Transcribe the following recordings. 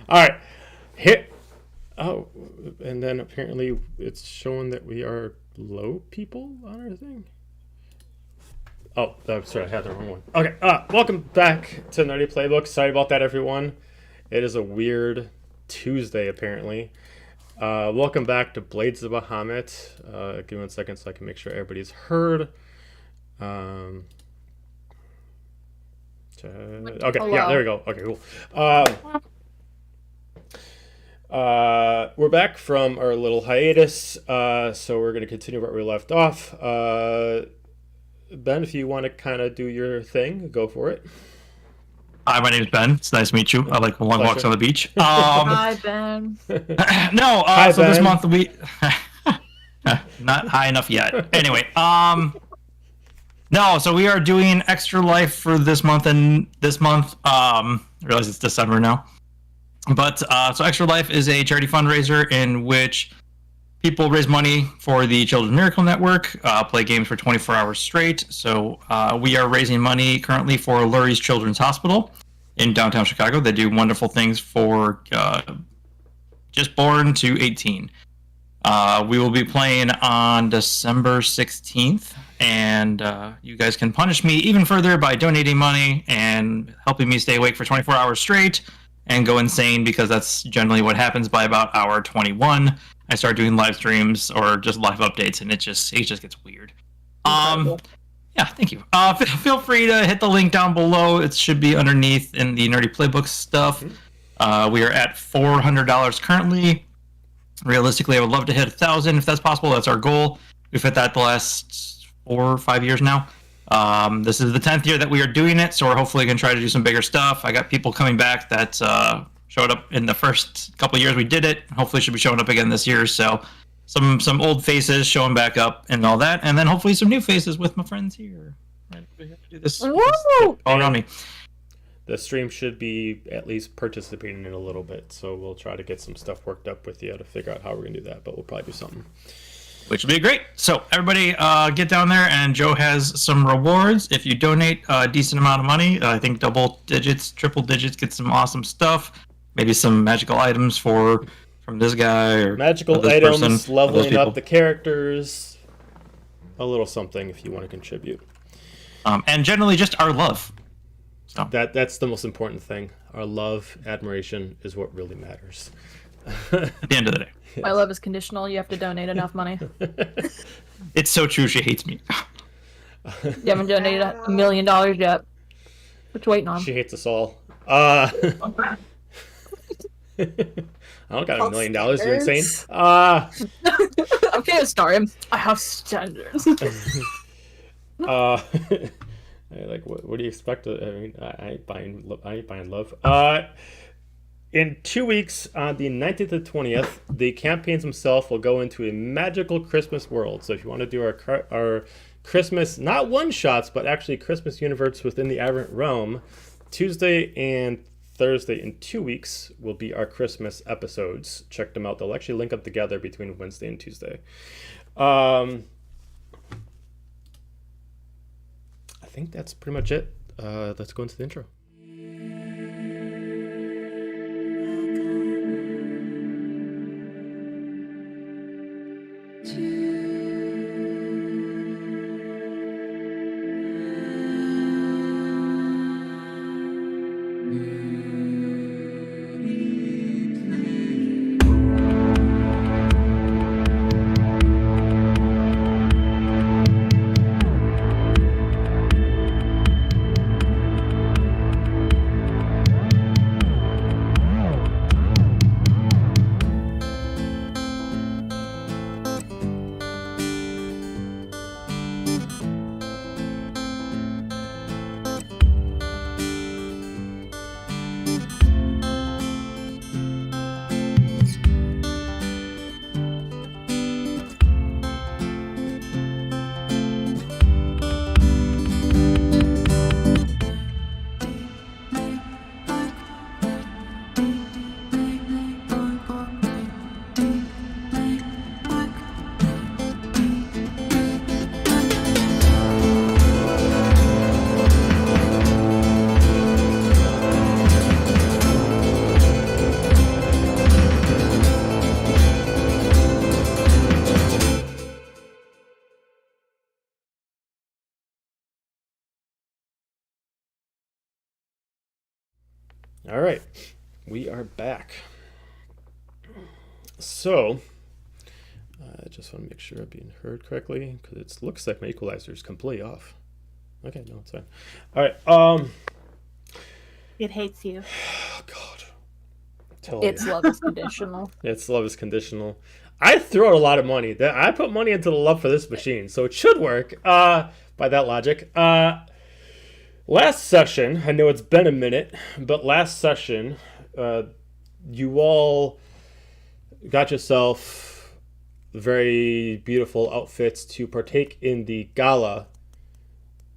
All right. Hit. Oh, and then apparently it's showing that we are low people on our thing. Oh, sorry, I had the wrong one. Okay, welcome back to Nerdy Playbook. Sorry about that, everyone. It is a weird Tuesday, apparently. Welcome back to Blades of Bahamut. Give me 1 second so I can make sure everybody's heard. Okay, yeah, there we go. Okay, cool. We're back from our little hiatus, so we're going to continue where we left off. Ben, if you want to kind of do your thing, go for it. Hi, my name is Ben. It's nice to meet you. I like long walks on the beach. Hi, Ben. No, Hi, so Ben. this month we... Not high enough yet. Anyway, no, so we are doing Extra Life for this month, and this month, I realize it's December now. But, so Extra Life is a charity fundraiser in which people raise money for the Children's Miracle Network, play games for 24 hours straight. So we are raising money currently for Lurie's Children's Hospital in downtown Chicago. They do wonderful things for just born to 18. We will be playing on December 16th, and you guys can punish me even further by donating money and helping me stay awake for 24 hours straight and go insane, because that's generally what happens by about hour 21. I start doing live streams or just live updates, and it just gets weird. Yeah, thank you. Feel free to hit the link down below. It should be underneath in the Nerdy Playbook stuff. We are at $400 currently. Realistically, I would love to hit 1,000 if that's possible. That's our goal. We've hit that the last 4 or 5 years now. This is the 10th year that we are doing it, so we're hopefully going to try to do some bigger stuff. I got people coming back that showed up in the first couple of years we did it. Hopefully should be showing up again this year. So some old faces showing back up and all that, and then hopefully some new faces with my friends here. Right, we have to do this all around me. The stream should be at least participating in a little bit, so we'll try to get some stuff worked up with you to figure out how we're going to do that, but we'll probably do something. Which will be great. So everybody get down there, and Joe has some rewards. If you donate a decent amount of money, I think double digits, triple digits, get some awesome stuff. Maybe some magical items from this guy or magical this items, person, leveling up the characters, a little something if you want to contribute. And generally just our love. So That's the most important thing. Our love, admiration is what really matters. At the end of the day. Yes. My love is conditional. You have to donate enough money. It's so true. She hates me. You haven't donated $1 million yet. What you waiting on? She hates us all. I don't got $1 million. You're insane. I'm gonna start him. I have standards. Like what do you expect? I mean, I ain't buying love. In 2 weeks, on the 19th and 20th, the campaigns themselves will go into a magical Christmas world. So if you want to do our Christmas, not one-shots, but actually Christmas universe within the Aberrant Realm, Tuesday and Thursday in 2 weeks will be our Christmas episodes. Check them out. They'll actually link up together between Wednesday and Tuesday. I think that's pretty much it. Let's go into the intro. All right, we are back. So, I just want to make sure I'm being heard correctly because it looks like my equalizer is completely off. Okay, no, it's fine. All right. It hates you. Oh God. Its love is conditional. Its love is conditional. I throw out a lot of money. I put money into the love for this machine, so it should work. By that logic. Last session, I know it's been a minute, but last session, you all got yourself very beautiful outfits to partake in the gala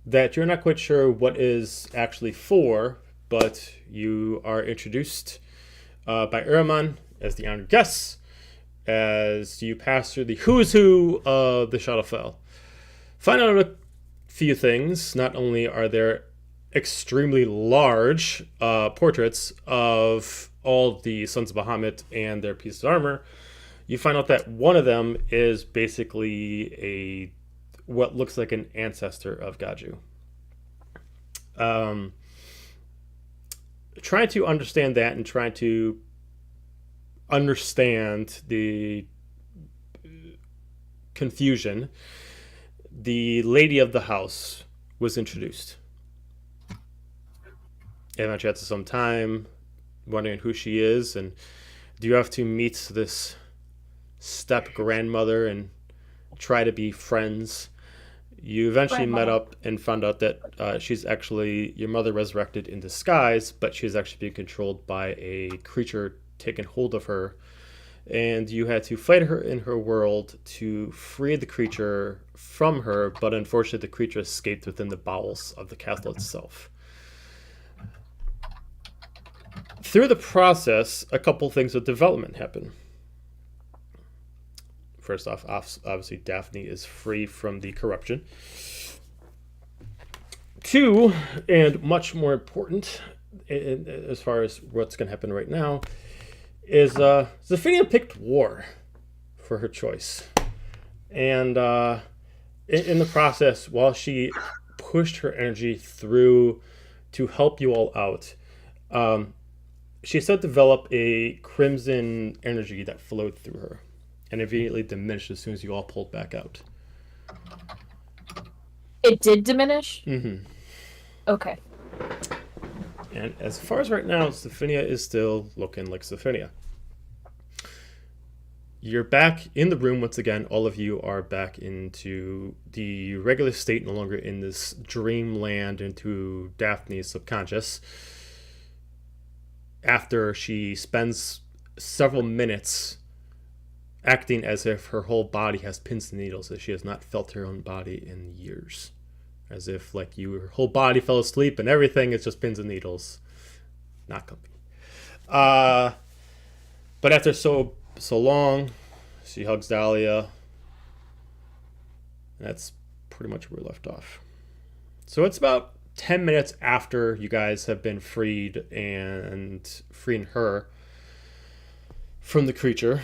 that you're not quite sure what is actually for, but you are introduced by Uraman as the honored guests as you pass through the who's who of the Shadowfell. Find out a few things. Not only are there extremely large portraits of all of the Sons of Bahamut and their pieces of armor, you find out that one of them is basically what looks like an ancestor of Gaju. Trying to understand that and trying to understand the confusion, the lady of the house was introduced. And after some time, wondering who she is, and do you have to meet this step grandmother and try to be friends? You eventually met up and found out that she's actually your mother resurrected in disguise, but she's actually being controlled by a creature taking hold of her. And you had to fight her in her world to free the creature from her, but unfortunately the creature escaped within the bowels of the castle itself. Through the process, a couple things of development happen. First off, obviously Daphne is free from the corruption. Two, and much more important, as far as what's going to happen right now, is Zephania picked war for her choice. And in the process, while she pushed her energy through to help you all out, she started to develop a crimson energy that flowed through her and immediately diminished as soon as you all pulled back out. It did diminish? Mm-hmm. Okay. And as far as right now, Zephania is still looking like Zephania. You're back in the room once again. All of you are back into the regular state, no longer in this dreamland into Daphne's subconscious. After she spends several minutes acting as if her whole body has pins and needles, as she has not felt her own body in years. As if like your whole body fell asleep and everything is just pins and needles. Not comfy. But after so long, she hugs Dahlia. And that's pretty much where we left off. So it's about 10 minutes after you guys have been freed and freeing her from the creature.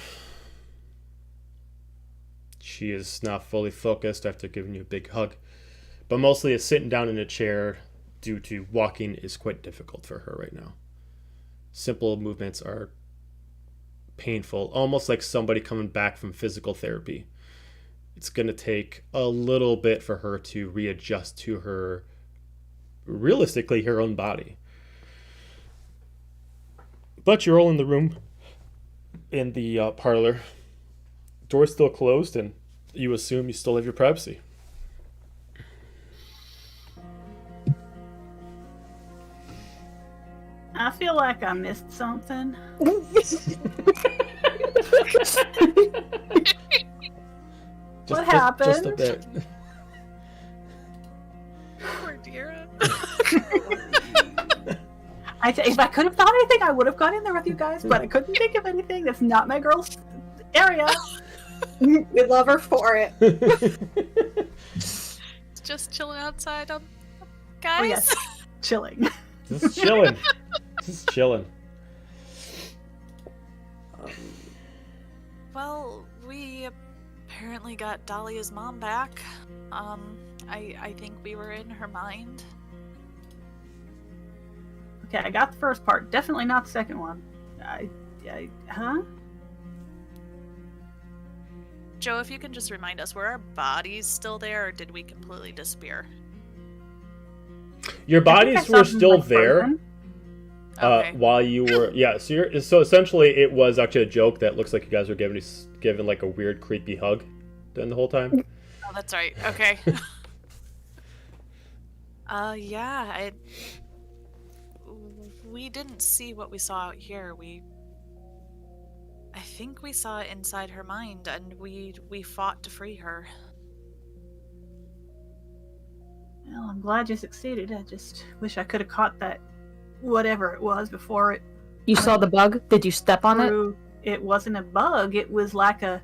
She is now fully focused after giving you a big hug. But mostly is sitting down in a chair due to walking is quite difficult for her right now. Simple movements are painful, almost like somebody coming back from physical therapy. It's going to take a little bit for her to readjust to her, realistically, her own body. But you're all in the room, in the parlor. Door's still closed, and you assume you still have your privacy. I feel like I missed something. What happened? Just a bit. Poor Dira. If I could have thought anything, I would have gone in there with you guys, but I couldn't think of anything. That's not my girl's area. We love her for it. Just chilling outside, guys. Oh, yes. Chilling. Just chilling. Just chilling. Well, we apparently got Dahlia's mom back. I think we were in her mind. Okay, I got the first part. Definitely not the second one. Huh? Joe, if you can just remind us, were our bodies still there, or did we completely disappear? Your I think I bodies saw were them, still like, there. frozen. Okay. While you were, yeah. So essentially, it was actually a joke that looks like you guys were given like a weird, creepy hug, during the whole time. Oh, that's right. Okay. Yeah, we didn't see what we saw out here. I think we saw it inside her mind, and we fought to free her. Well, I'm glad you succeeded. I just wish I could have caught that whatever it was before it You saw the bug? Did you step on it? grew. It wasn't a bug. It was like a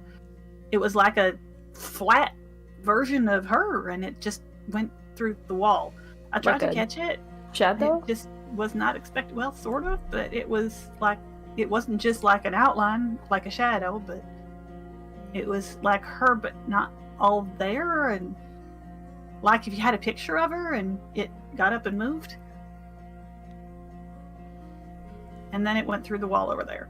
flat version of her, and it just went through the wall. I tried Like to a catch it. Shadow? It just was not expected. Well, sort of, but it was like, it wasn't just like an outline, like a shadow, but it was like her, but not all there. And like if you had a picture of her and it got up and moved, and then it went through the wall over there.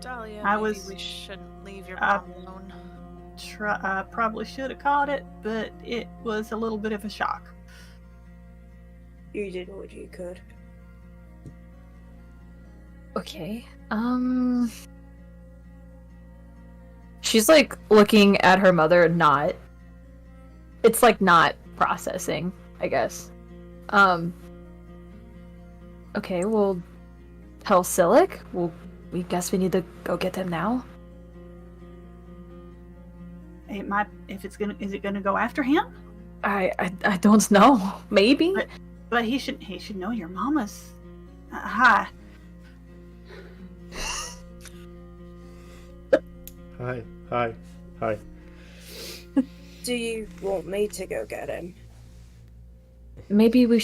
Dahlia, I maybe was- we shouldn't leave your mom alone. I probably should have caught it, but it was a little bit of a shock. You did what you could. Okay. She's like looking at her mother, not. It's like not processing, I guess. Okay, we'll tell Silic. We guess we need to go get him now. It might, if it's gonna, is it gonna go after him? I don't know. Maybe. But he should know your mama's. Hi. Hi. Do you want me to go get him? Maybe you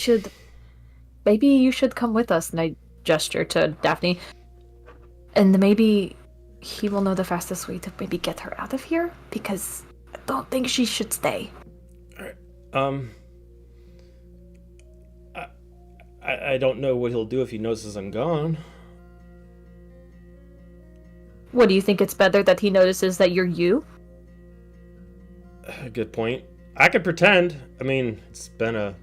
should come with us. And I gesture to Daphne. And maybe he will know the fastest way to maybe get her out of here, because I don't think she should stay. I don't know what he'll do if he notices I'm gone. What, do you think it's better that he notices that you're you? Good point. I could pretend. I mean, it's been a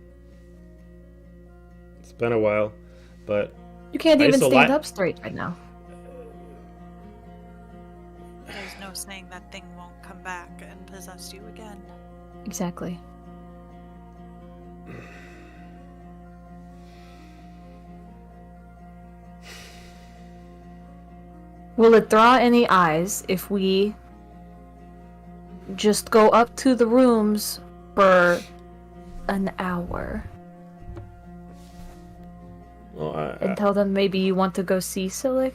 while, but You can't I even used to stand li- up straight right now. There's no saying that thing won't come back and possess you again. Exactly. Will it draw any eyes if we just go up to the rooms for an hour well, and tell them maybe you want to go see Silic?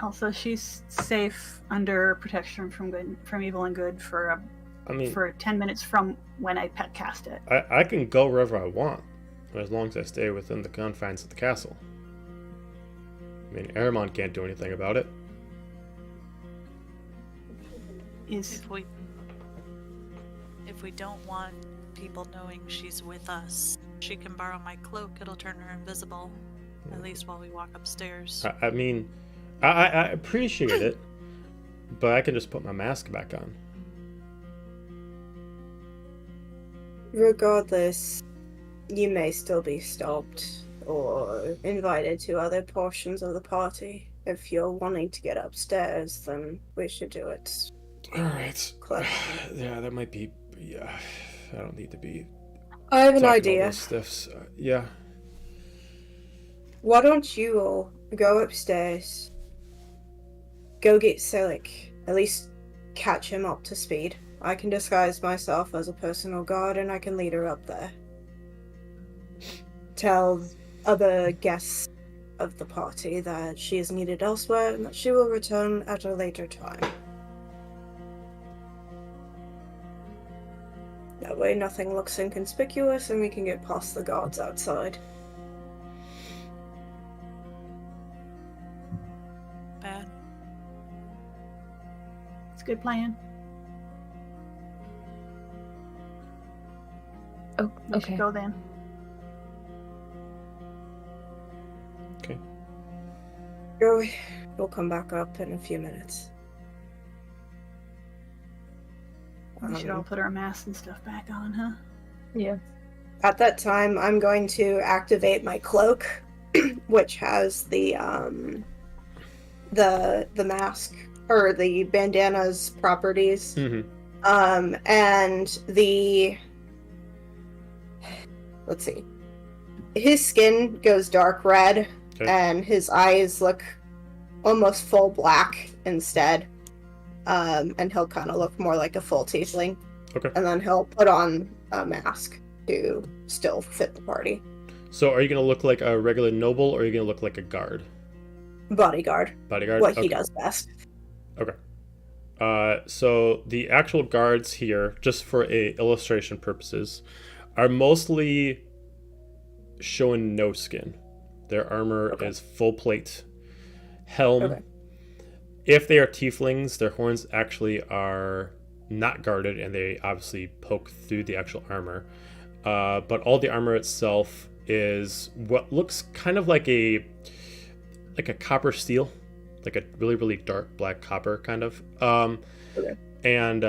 Also, she's safe under protection from evil and good for I mean, for 10 minutes from when I pet cast it. I can go wherever I want, as long as I stay within the confines of the castle. I mean, Aramon can't do anything about it. Is If we don't want people knowing she's with us, she can borrow my cloak. It'll turn her invisible, at least while we walk upstairs. I mean, I appreciate it, but I can just put my mask back on. Regardless, you may still be stopped or invited to other portions of the party. If you're wanting to get upstairs, then we should do it. All right. Clever. Yeah, that might be. Yeah, I don't need to be. I have an talking all idea. those Stiffs. Yeah. Why don't you all go upstairs, go get Silic, at least catch him up to speed. I can disguise myself as a personal guard and I can lead her up there. Tell other guests of the party that she is needed elsewhere and that she will return at a later time. That way nothing looks inconspicuous and we can get past the guards outside. Bad. it's a good plan. Oh, We okay. should go then. We'll come back up in a few minutes. We should all put our masks and stuff back on, huh? Yeah. At that time, I'm going to activate my cloak, which has the mask or the bandana's properties. And let's see. His skin goes dark red, and his eyes look almost full black instead. And he'll kind of look more like a full tiefling. Okay. And then he'll put on a mask to still fit the party. So are you going to look like a regular noble, or are you going to look like a guard? Bodyguard. Bodyguard? What he does best. Okay. So the actual guards here, just for illustration purposes, are mostly showing no skin. Their armor is full plate, helm. Okay. If they are tieflings, their horns actually are not guarded, and they obviously poke through the actual armor. But all the armor itself is what looks kind of like a copper steel, like a really, really dark black copper kind of. And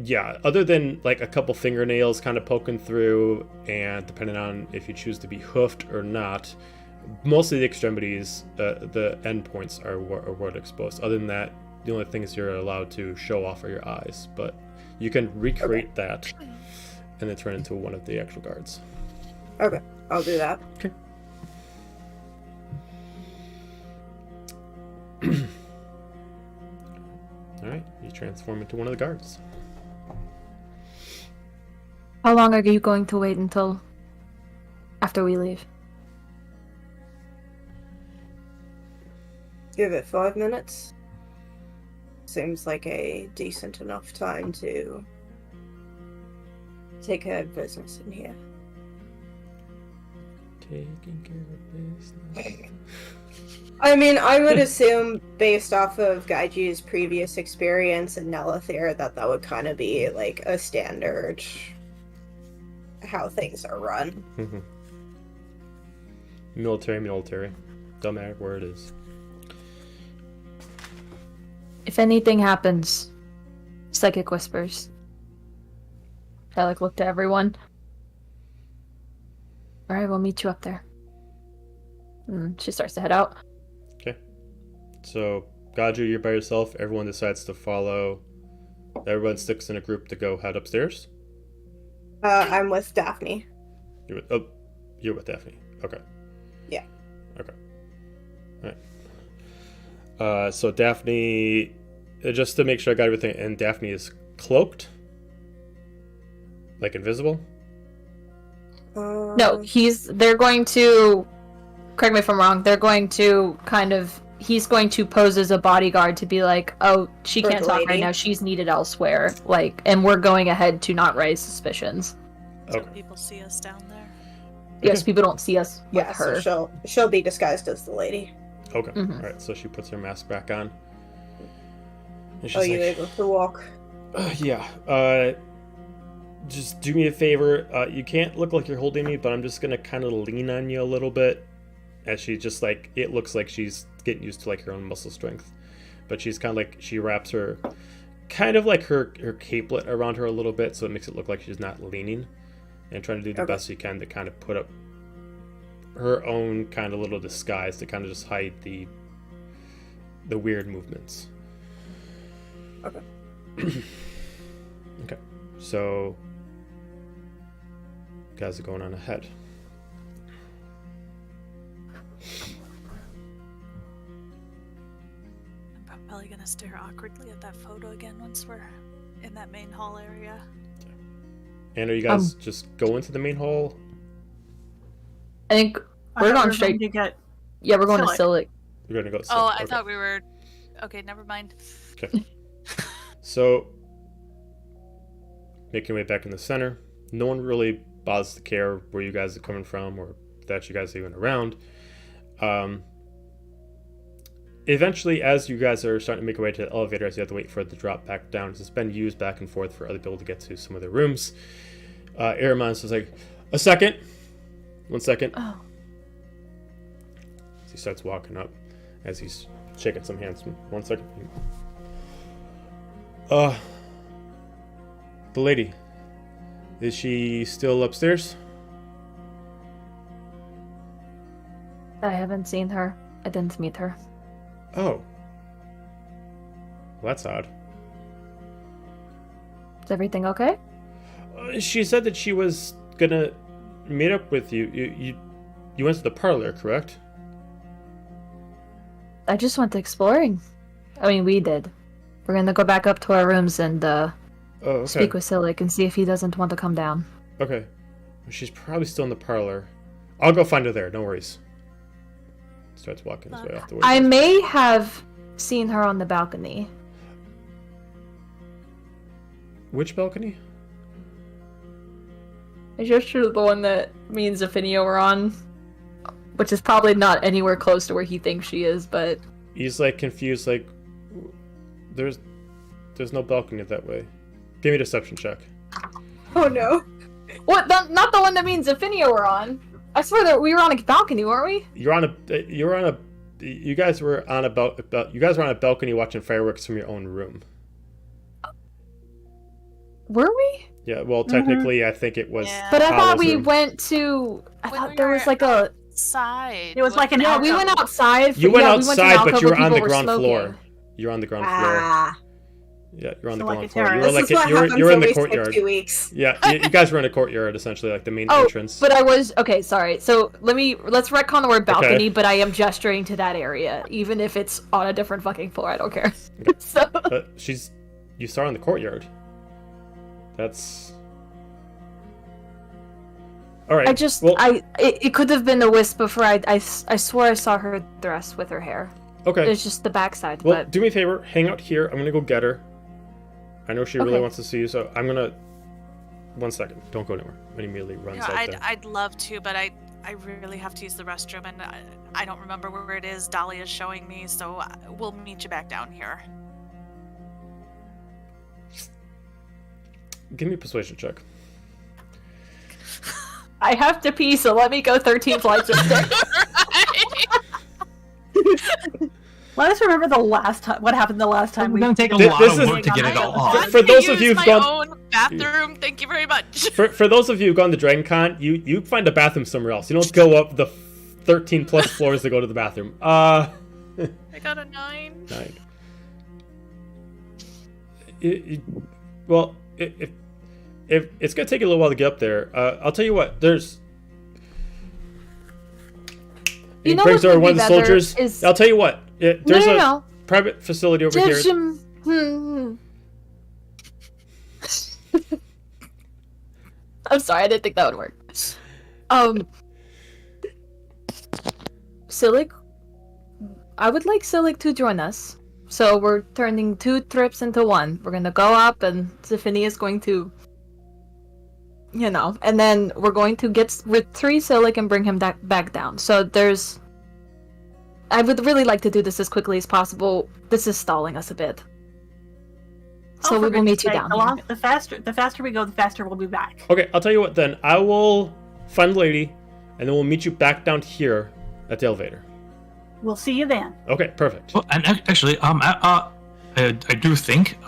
yeah, other than like a couple fingernails kind of poking through, and depending on if you choose to be hoofed or not, most of the extremities, the end points are what exposed. Other than that, the only things you're allowed to show off are your eyes, but you can recreate that and then turn into one of the actual guards. Okay, I'll do that. Okay. All right, you transform into one of the guards. How long are you going to wait until after we leave? Give it 5 minutes. Seems like a decent enough time to take care of business in here. Taking care of business. I mean, I would assume, based off of Gaiji's previous experience in Nelithir, that would kind of be like a standard how things are run. Military. Don't matter where it is. If anything happens, psychic whispers. I look to everyone. All right, we'll meet you up there. And she starts to head out. Okay. So, Gaju, you're by yourself. Everyone decides to follow. Everyone sticks in a group to go head upstairs. I'm with Daphne. You're with Daphne. Okay. Yeah. Okay. All right. So Daphne, just to make sure I got everything, and Daphne is cloaked, like invisible. No, they're going to, correct me if I'm wrong, they're going to he's going to pose as a bodyguard to be like, oh, she can't talk right now, she's needed elsewhere, and we're going ahead to not raise suspicions. So people see us down there? Yes, people don't see us with her. So she'll be disguised as the lady. Okay, Alright, so she puts her mask back on. Are you able to walk? Yeah, just do me a favor. You can't look like you're holding me, but I'm just gonna kind of lean on you a little bit. As she just it looks like she's getting used to like her own muscle strength. But she's kind of like, she wraps her, kind of like her capelet around her a little bit, so it makes it look like she's not leaning. And trying to do the best she can to kind of put up her own kind of little disguise to kind of just hide the weird movements. Okay. Okay. So, guys are going on ahead. I'm probably gonna stare awkwardly at that photo again once we're in that main hall area. And are you guys just going to the main hall? I think we're going straight. Yeah, we're going to Silic. We're going to go to Silic. Oh, I thought we were. Okay, never mind. Okay. So, make your way back in the center. No one really bothers to care where you guys are coming from or that you guys are even around. Eventually, as you guys are starting to make your way to the elevator, as you have to wait for it to drop back down, it's been used back and forth for other people to get to some of their rooms. Aramon's just like, a second. 1 second. Oh. He starts walking up. as he's shaking some hands. 1 second. The lady. Is she still upstairs? I haven't seen her. I didn't meet her. Oh. Well, that's odd. Is everything okay? She said that she was gonna meet up with you. You went to the parlor, correct? I just went exploring. I mean, we did. We're gonna go back up to our rooms and Okay. speak with Silic and see if he doesn't want to come down. Okay. She's probably still in the parlor. I'll go find her there. No worries. Starts walking his way off the way. I may have seen her on the balcony. Which balcony? I just the one that me and Zephinio were on, which is probably not anywhere close to where he thinks she is, but... He's like confused, like there's no balcony that way. Give me a deception check. Oh no. What? Not the one that me and Zephinio were on. I swear that we were on a balcony, weren't we? You guys were on a balcony watching fireworks from your own room. Were we? Yeah, well, technically, I think it was. Yeah. But I thought Paolo's we room. went to... I When thought we there were was like a... Outside. It was like an Yeah, we alcove. went outside. You went yeah, we went to an outside, but alcove you were where on the people ground smoking. floor. You're on the ground floor. Ah. Yeah, you're on the So like ground a floor. You terrace. were This like is what happens you're in when the we skip courtyard. 2 weeks. Yeah, you guys were in a courtyard, essentially, like the main Oh, entrance. but I was... Okay, sorry. So let's retcon the word balcony, but I am gesturing to that area. Even if it's on a different fucking floor, I don't care. So... But you saw her in the courtyard. That's... Alright. I just... Well, It could have been a wisp before I swore I saw her dress with her hair. okay. It's just the backside, Well, but... do me a favor. Hang out here. I'm gonna go get her. I know she really Okay. wants to see you, so I'm gonna... 1 second. Don't go anywhere. And immediately runs Yeah, out there. I'd love to, but I really have to use the restroom, and I don't remember where it is. Dahlia's showing me, so we'll meet you back down here. Give me a persuasion check. I have to pee, so let me go 13 flights of stairs. Let us remember the last time. What happened the last time It's we? gonna take a This- lot this of is- work to get it all For- off. for those of you who've my gone- own bathroom, thank you very much. For those of you who've gone to Dragon Con, you find a bathroom somewhere else. You don't go up the 13 plus floors to go to the bathroom. I got a 9. 9. If it's gonna take you a little while to get up there, I'll tell you what. There's. He You know brings what over would one be of the better soldiers. is- I'll tell you what. There's a No. private facility over here. I'm sorry, I didn't think that would work. Silic, I would like Silic to join us. So we're turning 2 trips into 1. We're gonna go up, and Zephania is going to, and then we're going to retrieve Silic and bring him back down. So I would really like to do this as quickly as possible. This is stalling us a bit. So we will meet you down here. The faster we go, the faster we'll be back. Okay, I'll tell you what then. I will find the lady, and then we'll meet you back down here at the elevator. We'll see you then. Okay, perfect. Well, and actually, I do think,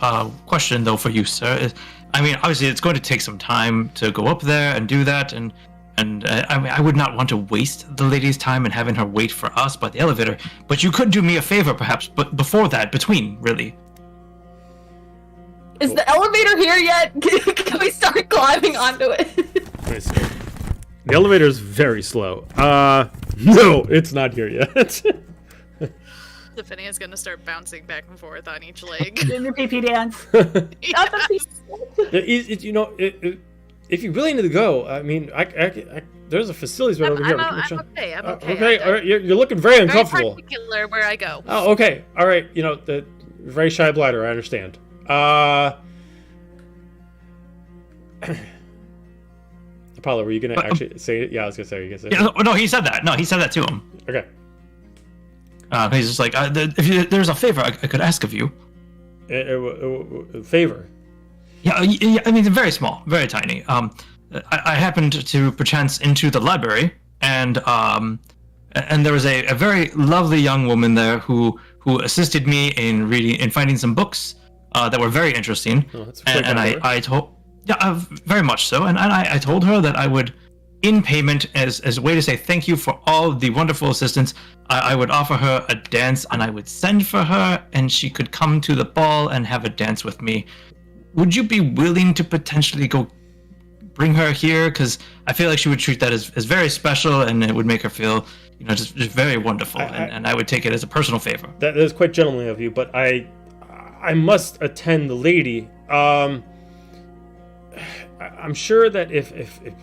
question though for you, sir, is, I mean, obviously it's going to take some time to go up there and do that, and I mean, I would not want to waste the lady's time and having her wait for us by the elevator, but you could do me a favor perhaps, but before that, really. Is the elevator here yet? Can we start climbing onto it? Let me see. The elevator is very slow. No, it's not here yet. Stephania's gonna start bouncing back and forth on each leg. Do your pee dance. If you really need to go, I mean, there's a facilities right over here. I'm okay. I'm okay. Okay, all right. You're looking very Very uncomfortable. particular where I go. Oh, okay. All right. The very shy bladder. I understand. Apollo, were you gonna actually say it? Yeah, I was gonna say. You gonna say it? Yeah, no, he said that. No, he said that to him. Okay. He's just like, if there's a favor I could ask of you. Favor. Yeah, I mean, very small, very tiny. I happened to perchance into the library, and and there was a very lovely young woman there who assisted me in finding some books that were very interesting. Oh, that's quite and clever. I told, very much so, and I told her that I would, in payment, as a way to say thank you for all the wonderful assistance, I would offer her a dance, and I would send for her, and she could come to the ball and have a dance with me. Would you be willing to potentially go bring her here? Because I feel like she would treat that as very special, and it would make her feel, just very wonderful, and I would take it as a personal favor. That is quite gentlemanly of you, but I must attend the lady. I'm sure that if it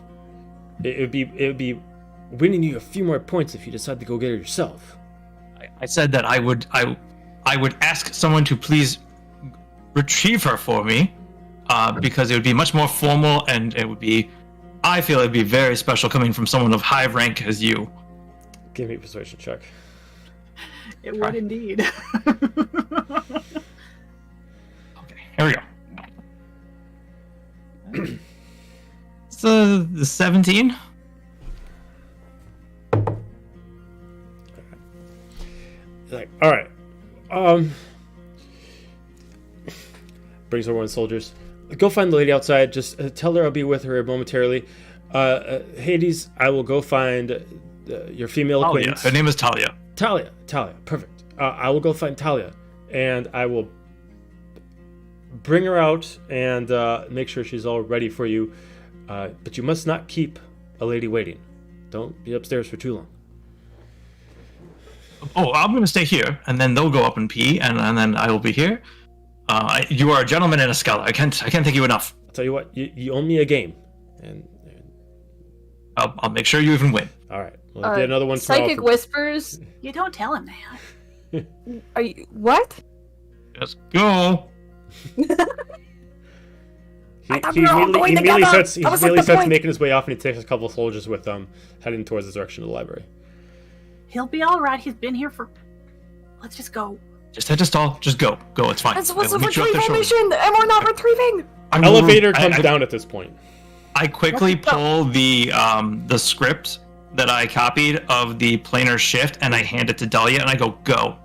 would be winning you a few more points if you decide to go get her yourself. I said that I would ask someone to please retrieve her for me, because it would be much more formal, and I feel it'd be very special coming from someone of high rank as you. Give me a persuasion check. It would indeed. Okay, here we go. It's the 17. Like, all right. Brings over one of the soldiers. Go find the lady outside. Just tell her I'll be with her momentarily. Hades, I will go find your female Talia. acquaintance. Her name is Talia. Talia, perfect. I will go find Talia, and I will bring her out and make sure she's all ready for you. But you must not keep a lady waiting. Don't be upstairs for too long. Oh, I'm going to stay here, and then they'll go up and pee, and then I will be here. You are a gentleman and a scholar. I can't thank you enough. I'll tell you what, you owe me a game, and I'll make sure you even win. all right, we'll get another one tomorrow. Psychic whispers. You don't tell him that. Are you what? Just go. He thought we were all going immediately together. starts, That was like the point. making his way off, and he takes a couple of soldiers with him, heading towards the direction of the library. He'll be all right. He's been here for. Let's just go. Just head to stall. Just go. Go. It's fine. This was I a will meet you up there retrieval shortly. mission, and we're not retrieving. Elevator comes down at this point. I quickly pull the script that I copied of the planar shift, and I hand it to Dahlia, and I go.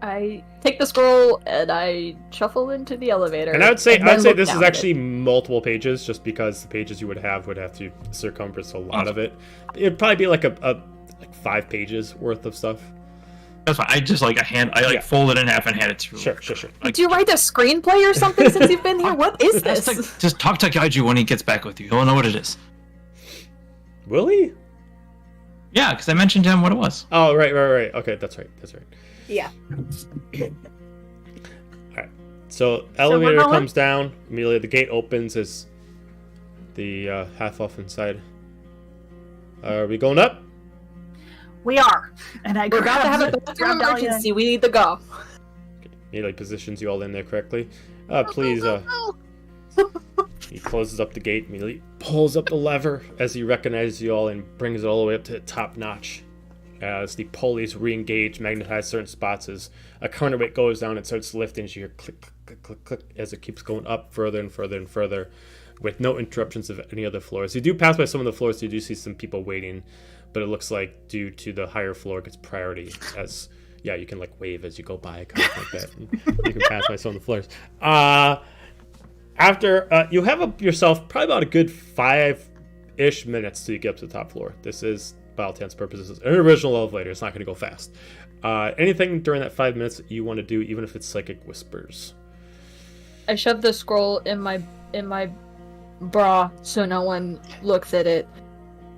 I take the scroll and I shuffle into the elevator. And I'd say then look this down is at actually it. multiple pages, just because the pages you would have to circumference a lot of it. It'd probably be like a 5 pages worth of stuff. That's fine. I just Yeah. fold it in half and hand it to her. Sure. Did you write a screenplay or something since you've been here? What is this? Just talk to Kaiju when he gets back with you. He'll know what it is. Will he? Yeah, because I mentioned to him what it was. Oh, right. Okay, that's right. Yeah. Alright. So, elevator going? comes down. Immediately, the gate opens as the half-elf inside. Are we going up? We are. And I We're about to have a grab bathroom Dahlia. emergency. We need to go. Immediately positions you all in there correctly. Please, he closes up the gate, immediately pulls up the lever as he recognizes you all and brings it all the way up to the top notch. As the pulleys re-engage, magnetize certain spots, as a counterweight goes down, it starts lifting. You hear click, click, click, click, as it keeps going up further and further and further, with no interruptions of any other floors. You do pass by some of the floors, so you do see some people waiting, but it looks like due to the higher floor gets priority, as you can like wave as you go by, kind of like that. And you can pass by some of the floors. After you have yourself probably about a good 5-ish minutes till you get up to the top floor. This is, by all intents and purposes, an original elevator. It's not going to go fast. Anything during that 5 minutes that you want to do, even if it's psychic whispers. I shove the scroll in my bra so no one looks at it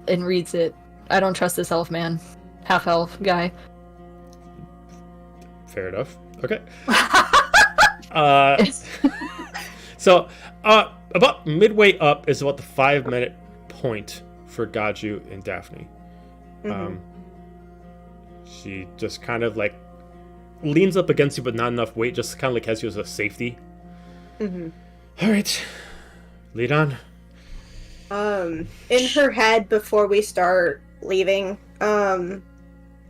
and reads it. I don't trust this elf man. Half elf guy. Fair enough. Okay. So, about midway up is about the 5-minute point for Gaju and Daphne. She just kind of like leans up against you, but not enough weight, just kind of like has you as a safety. All right, lead on. In her head, before we start leaving,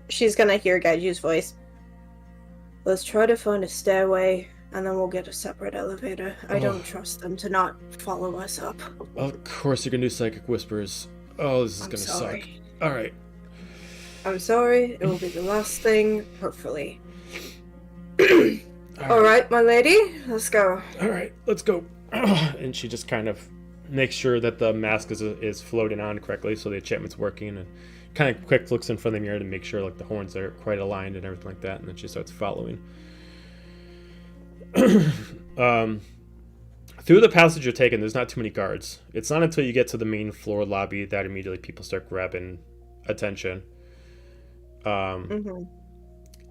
she's gonna hear Gaju's voice. Let's try to find a stairway, and then we'll get a separate elevator. I don't trust them to not follow us up. Of course you're gonna do psychic whispers. Oh, this is gonna suck. Sorry. All right. I'm sorry. It will be the last thing, hopefully. All right, my lady, let's go. All right, let's go. And she just kind of makes sure that the mask is floating on correctly, so the enchantment's working, and kind of quick looks in front of the mirror to make sure like the horns are quite aligned and everything like that, and then she starts following. Through the passage you're taking, there's not too many guards. It's not until you get to the main floor lobby that immediately people start grabbing attention.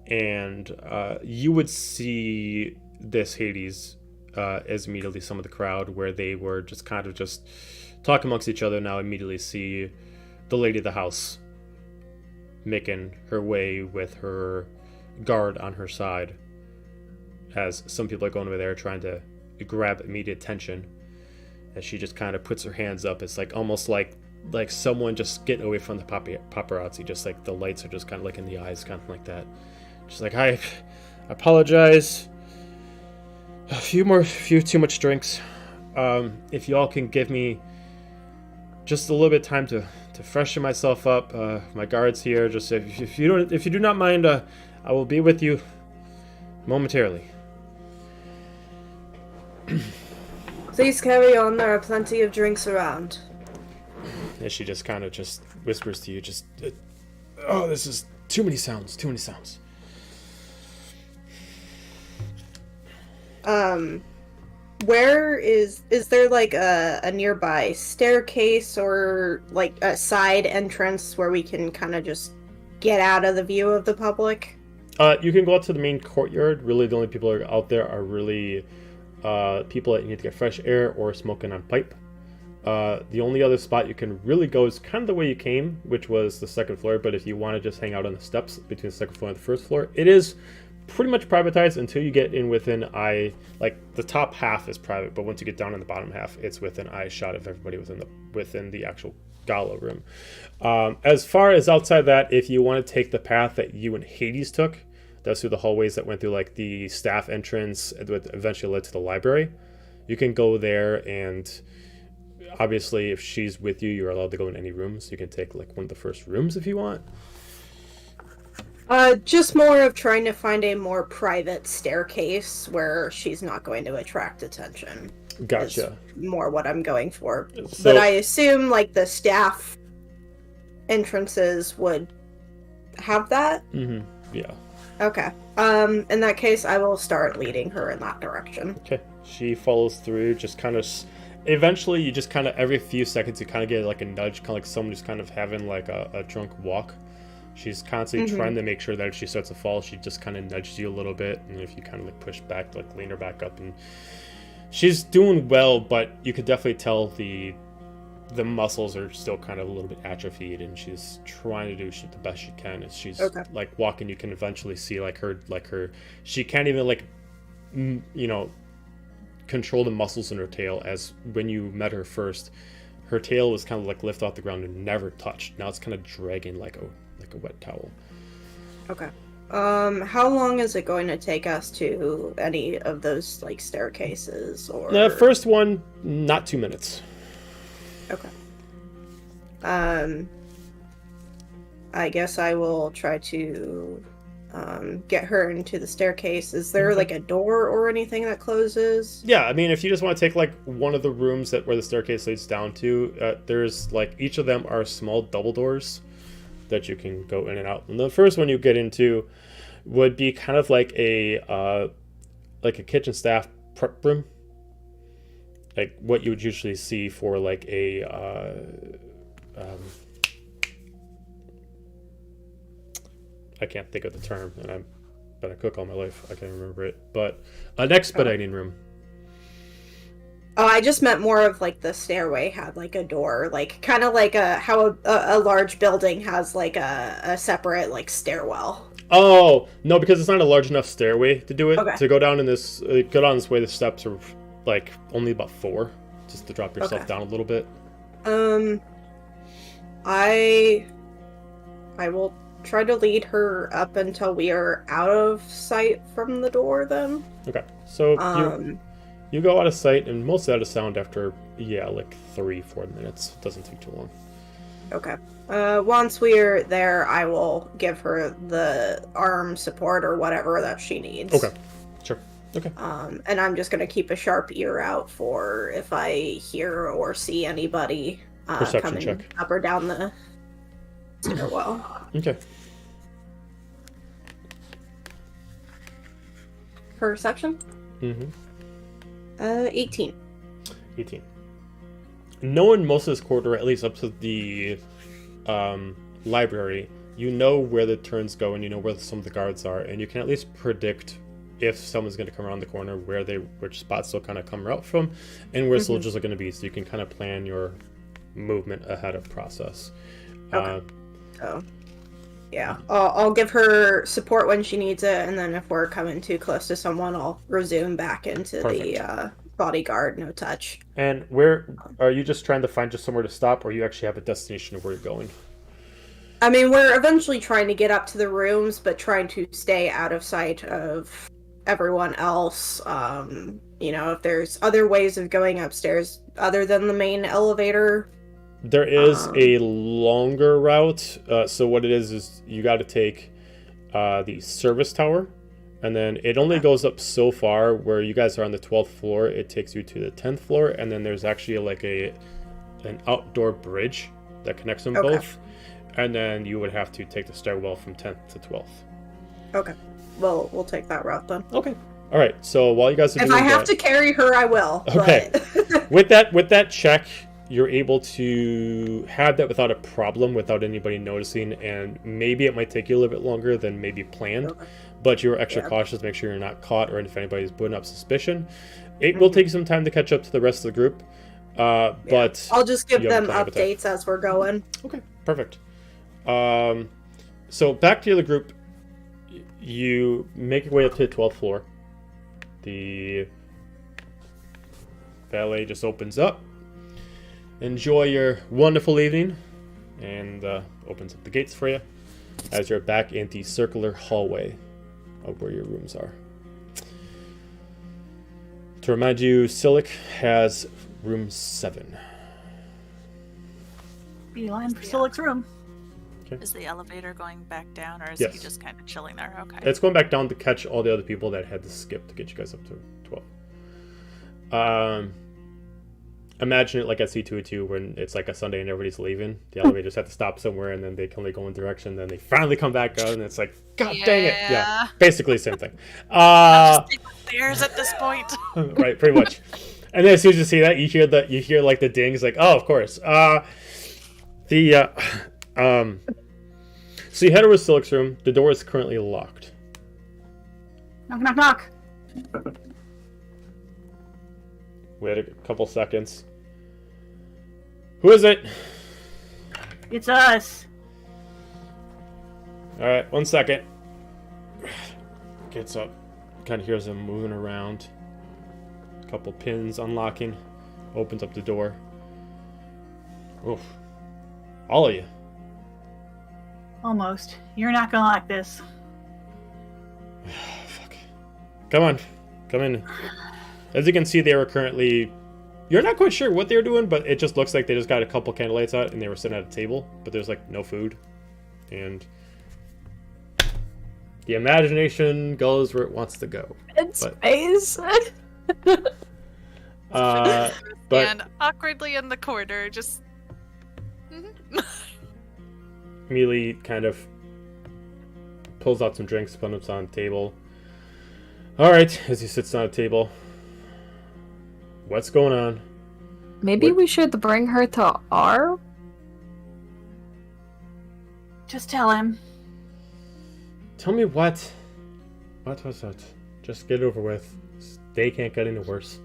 And you would see this Hades as immediately some of the crowd where they were just kind of just talking amongst each other. Now immediately see the lady of the house making her way with her guard on her side, as some people are going over there trying to grab immediate attention, as she just kind of puts her hands up. It's like almost like someone just getting away from the paparazzi, just like the lights are just kind of like in the eyes, kind of like that. Just like, I apologize. A few too much drinks. If y'all can give me just a little bit of time to freshen myself up. My guard's here. Just if you do not mind, I will be with you momentarily. Please carry on. There are plenty of drinks around. And she just kind of just whispers to you, just, oh, this is too many sounds. Where is there like a nearby staircase or like a side entrance where we can kind of just get out of the view of the public? You can go out to the main courtyard. Really, the only people that are out there are really people that need to get fresh air or smoking on pipe. The only other spot you can really go is kind of the way you came, which was the second floor. But if you want to just hang out on the steps between the second floor and the first floor, it is pretty much privatized until you get in within like the top half is private, but once you get down in the bottom half, it's within eye shot of everybody within the actual gala room. As far as outside that, if you want to take the path that you and Hades took, that's through the hallways that went through like the staff entrance that eventually led to the library. You can go there, and obviously if she's with you, you're allowed to go in any rooms. You can take like one of the first rooms if you want. Just more of trying to find a more private staircase where she's not going to attract attention. Gotcha. More what I'm going for. So, but I assume like the staff entrances would have that? Mm-hmm. Yeah. Okay. In that case, I will start leading her in that direction. Okay. She follows through, just kind of... Eventually, you just kind of, every few seconds, you kind of get like a nudge, kind of like someone who's kind of having like a drunk walk. She's constantly trying to make sure that if she starts to fall, she just kind of nudges you a little bit, and if you kind of like push back, like lean her back up, and she's doing well, but you could definitely tell the muscles are still kind of a little bit atrophied, and she's trying to do the best she can. As she's like walking, you can eventually see like her, she can't even like, control the muscles in her tail. As when you met her first, her tail was kind of like lifted off the ground and never touched. Now it's kind of dragging like a wet towel. Okay. How long is it going to take us to any of those like staircases or The first one, not 2 minutes. Okay. I guess I will try to get her into the staircase. Is there like a door or anything that closes? Yeah, I mean, if you just want to take like one of the rooms where the staircase leads down to, there's like each of them are small double doors that you can go in and out. And the first one you get into would be kind of like a kitchen staff prep room, like what you would usually see for like a I can't think of the term, and I've been a cook all my life. I can't remember it, but an expediting room. Oh, I just meant more of like the stairway had like a door, like kind of like how a large building has like a separate like stairwell. Oh no, because it's not a large enough stairway to do it. Okay. To go down this way, the steps are like only about 4, just to drop yourself down a little bit. I will try to lead her up until we are out of sight from the door. Then. Okay, so you go out of sight and mostly out of sound after like 3-4 minutes. It doesn't take too long. Okay. Once we're there, I will give her the arm support or whatever that she needs. Okay. Sure. Okay. And I'm just gonna keep a sharp ear out for if I hear or see anybody Perception coming check. up or down the stairwell. Okay. Perception? Mm-hmm. 18. 18. Knowing most of this corridor, at least up to the library, you know where the turns go and you know where some of the guards are, and you can at least predict if someone's going to come around the corner, which spots they'll kind of come out from, and where soldiers are going to be, so you can kind of plan your movement ahead of process. Okay. Yeah, I'll give her support when she needs it, and then if we're coming too close to someone, I'll resume back into the bodyguard, no touch. And where are you just trying to find just somewhere to stop, or you actually have a destination of where you're going? I mean, we're eventually trying to get up to the rooms, but trying to stay out of sight of everyone else. If there's other ways of going upstairs other than the main elevator. There is a longer route. So what it is you got to take the service tower, and then it only goes up so far. Where you guys are on the 12th floor, it takes you to the 10th floor, and then there's actually like an outdoor bridge that connects them both, and then you would have to take the stairwell from 10th to 12th. Okay. Well, we'll take that route then. Okay. All right. So while you guys are if doing I have to carry her, I will. Okay. But... with that check, you're able to have that without a problem, without anybody noticing, and maybe it might take you a little bit longer than maybe planned, but you're extra cautious to make sure you're not caught, or if anybody's putting up suspicion. It will take you some time to catch up to the rest of the group, but I'll just give them updates as we're going. Okay, perfect. So back to the group, you make your way up to the 12th floor. The valet just opens up. Enjoy your wonderful evening, and opens up the gates for you as you're back in the circular hallway of where your rooms are. To remind you, Silic has room 7. Beeline for Silic's room. Okay. Is the elevator going back down, or is Yes. he just kind of chilling there? Okay. It's going back down to catch all the other people that had to skip to get you guys up to 12. Imagine it like at C202 when it's like a Sunday and everybody's leaving. The elevators have to stop somewhere, and then they can only go one direction. Then they finally come back out, and it's like, God dang it! Yeah, basically the same thing. Just take the stairs at this point. Right, pretty much. And then as soon as you see that, you hear like the dings, like, oh, of course. So you head over to Silic's room. The door is currently locked. Knock, knock, knock. Wait a couple seconds. Who is it? It's us. Alright, 1 second. Gets up. Kind of hears him moving around. A couple pins unlocking. Opens up the door. Oof. All of you. Almost. You're not gonna like this. Fuck. Come on. Come in. As you can see, they were currently... You're not quite sure what they were doing, but it just looks like they just got a couple candlelights out and they were sitting at a table, but there's like no food. And the imagination goes where it wants to go. In space. But And awkwardly in the corner, just. Mealy kind of pulls out some drinks, puts them on the table. Alright, as he sits down at the table. What's going on? Maybe What- we should bring her to our... Just tell him. Tell me what? What was that? Just get it over with. They can't get any worse.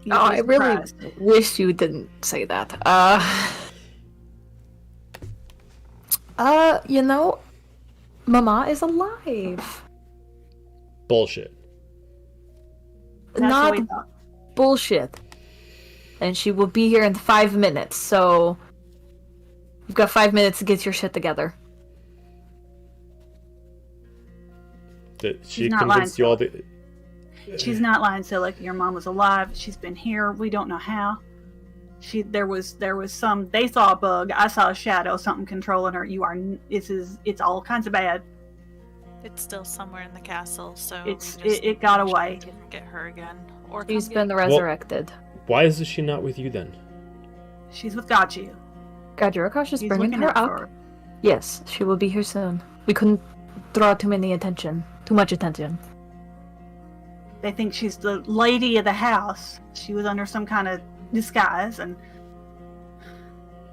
You'd Oh, be I really surprised. wish you didn't say that. Mama is alive. Bullshit. That's what Not we thought. bullshit. And she will be here in 5 minutes, so you've got 5 minutes to get your shit together. Did she She's not lying, convinced you all the... She's not lying, Silic. Your mom was alive. She's been here. We don't know how. There was some. They saw a bug. I saw a shadow. Something controlling her. It's all kinds of bad. It's still somewhere in the castle, so it got away. Get her again, or She's come been resurrected. Why is she not with you then? She's with Gachi. Gajirakash is He's bringing looking her out up. for her. Yes, she will be here soon. We couldn't draw too much attention. They think she's the lady of the house. She was under some kind of disguise, and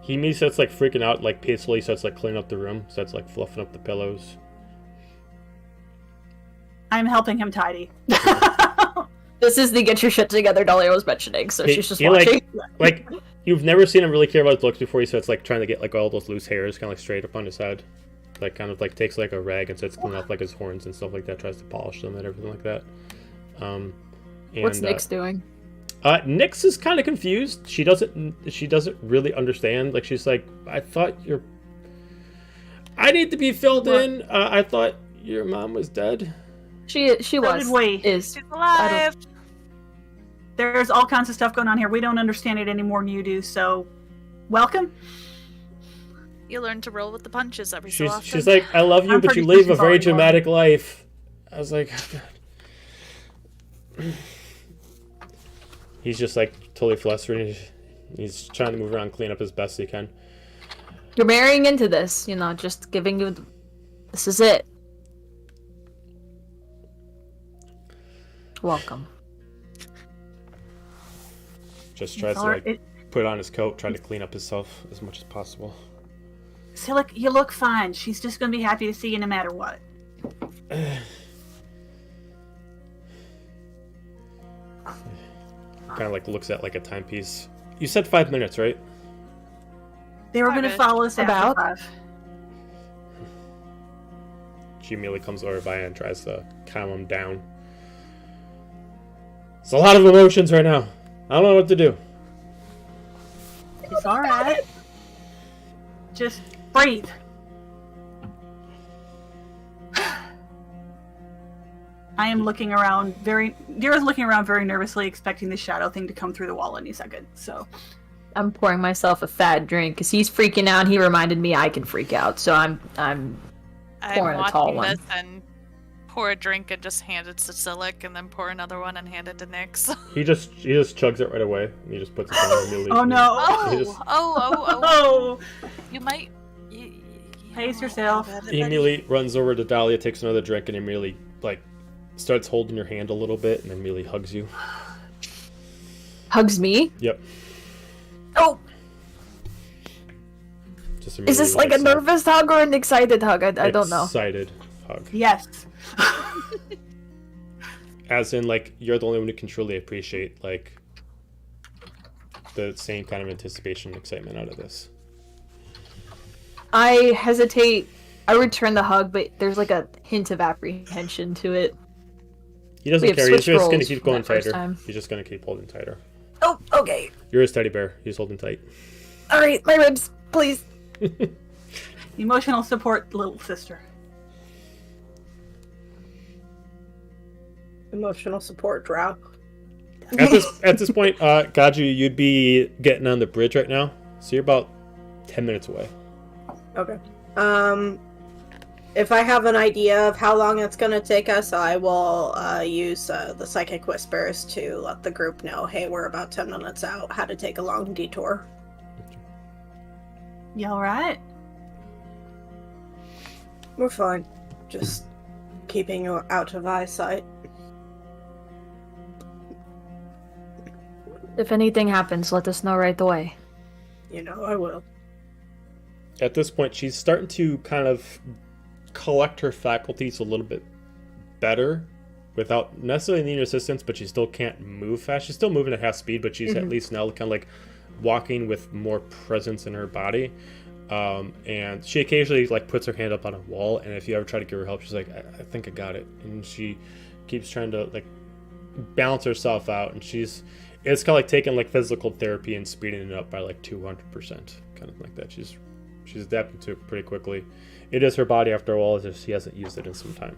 He immediately starts like freaking out, like peacefully starts like cleaning up the room, starts like fluffing up the pillows. I'm helping him tidy. This is the get your shit together Dahlia was mentioning, so she's just he, watching. Like you've never seen him really care about his looks before. He starts like trying to get like all those loose hairs kind of like straight up on his head. Like kind of like takes like a rag and starts cleaning up like his horns and stuff like that. Tries to polish them and everything like that. And, What's Nyx doing? Nyx is kind of confused. She doesn't really understand. Like she's like, I need to be filled in. I thought your mom was dead. She was. She's alive. There's all kinds of stuff going on here. We don't understand it any more than you do. So, welcome. You learn to roll with the punches every so often. She's like, I love you, but you live a very dramatic life. I was like, he's just like totally flustered. He's trying to move around, clean up as best he can. You're marrying into this, just giving you. This is it. Welcome. Just tries to put on his coat, try to clean up himself as much as possible. So you look fine. She's just gonna be happy to see you no matter what. Kind of like looks at like a timepiece. You said 5 minutes, right? They were gonna follow us after 5. She immediately comes over by and tries to calm him down. It's a lot of emotions right now. I don't know what to do. It's alright. Just breathe. I am looking around Dira's looking around very nervously, expecting the shadow thing to come through the wall any second, so. I'm pouring myself a fat drink, because he's freaking out. He reminded me I can freak out, so I'm pouring a tall one. This and pour a drink and just hand it to Silic, and then pour another one and hand it to Nyx. He just chugs it right away. And he just puts it down immediately. Oh no! Oh! You might. Pace yourself. He immediately runs over to Dahlia, takes another drink, and immediately starts holding your hand a little bit, and immediately hugs you. Hugs me? Yep. Oh! Is this like a nervous hug or an excited hug? I don't know. Excited hug. Yes. As in, you're the only one who can truly appreciate, the same kind of anticipation and excitement out of this. I hesitate. I return the hug, but there's a hint of apprehension to it. He doesn't care. He's just going to keep going tighter. He's just going to keep holding tighter. Oh, okay. You're his teddy bear. He's holding tight. All right, my ribs, please. Emotional support, little sister. Emotional support, drow. At this point, Gaju, you'd be getting on the bridge right now, so you're about 10 minutes away. Okay. If I have an idea of how long it's going to take us, I will use the Psychic Whispers to let the group know, hey, we're about 10 minutes out, how to take a long detour. You alright? We're fine. Just keeping you out of eyesight. If anything happens, let us know right away. You know I will. At this point, she's starting to kind of collect her faculties a little bit better without necessarily needing assistance, but she still can't move fast. She's still moving at half speed, but she's at least now kind of walking with more presence in her body. And she occasionally puts her hand up on a wall, and if you ever try to give her help, she's like, I think I got it. And she keeps trying to balance herself out, and it's kind of taking physical therapy and speeding it up by 200%, kind of like that. She's adapting to it pretty quickly. It is her body after all, as she hasn't used it in some time.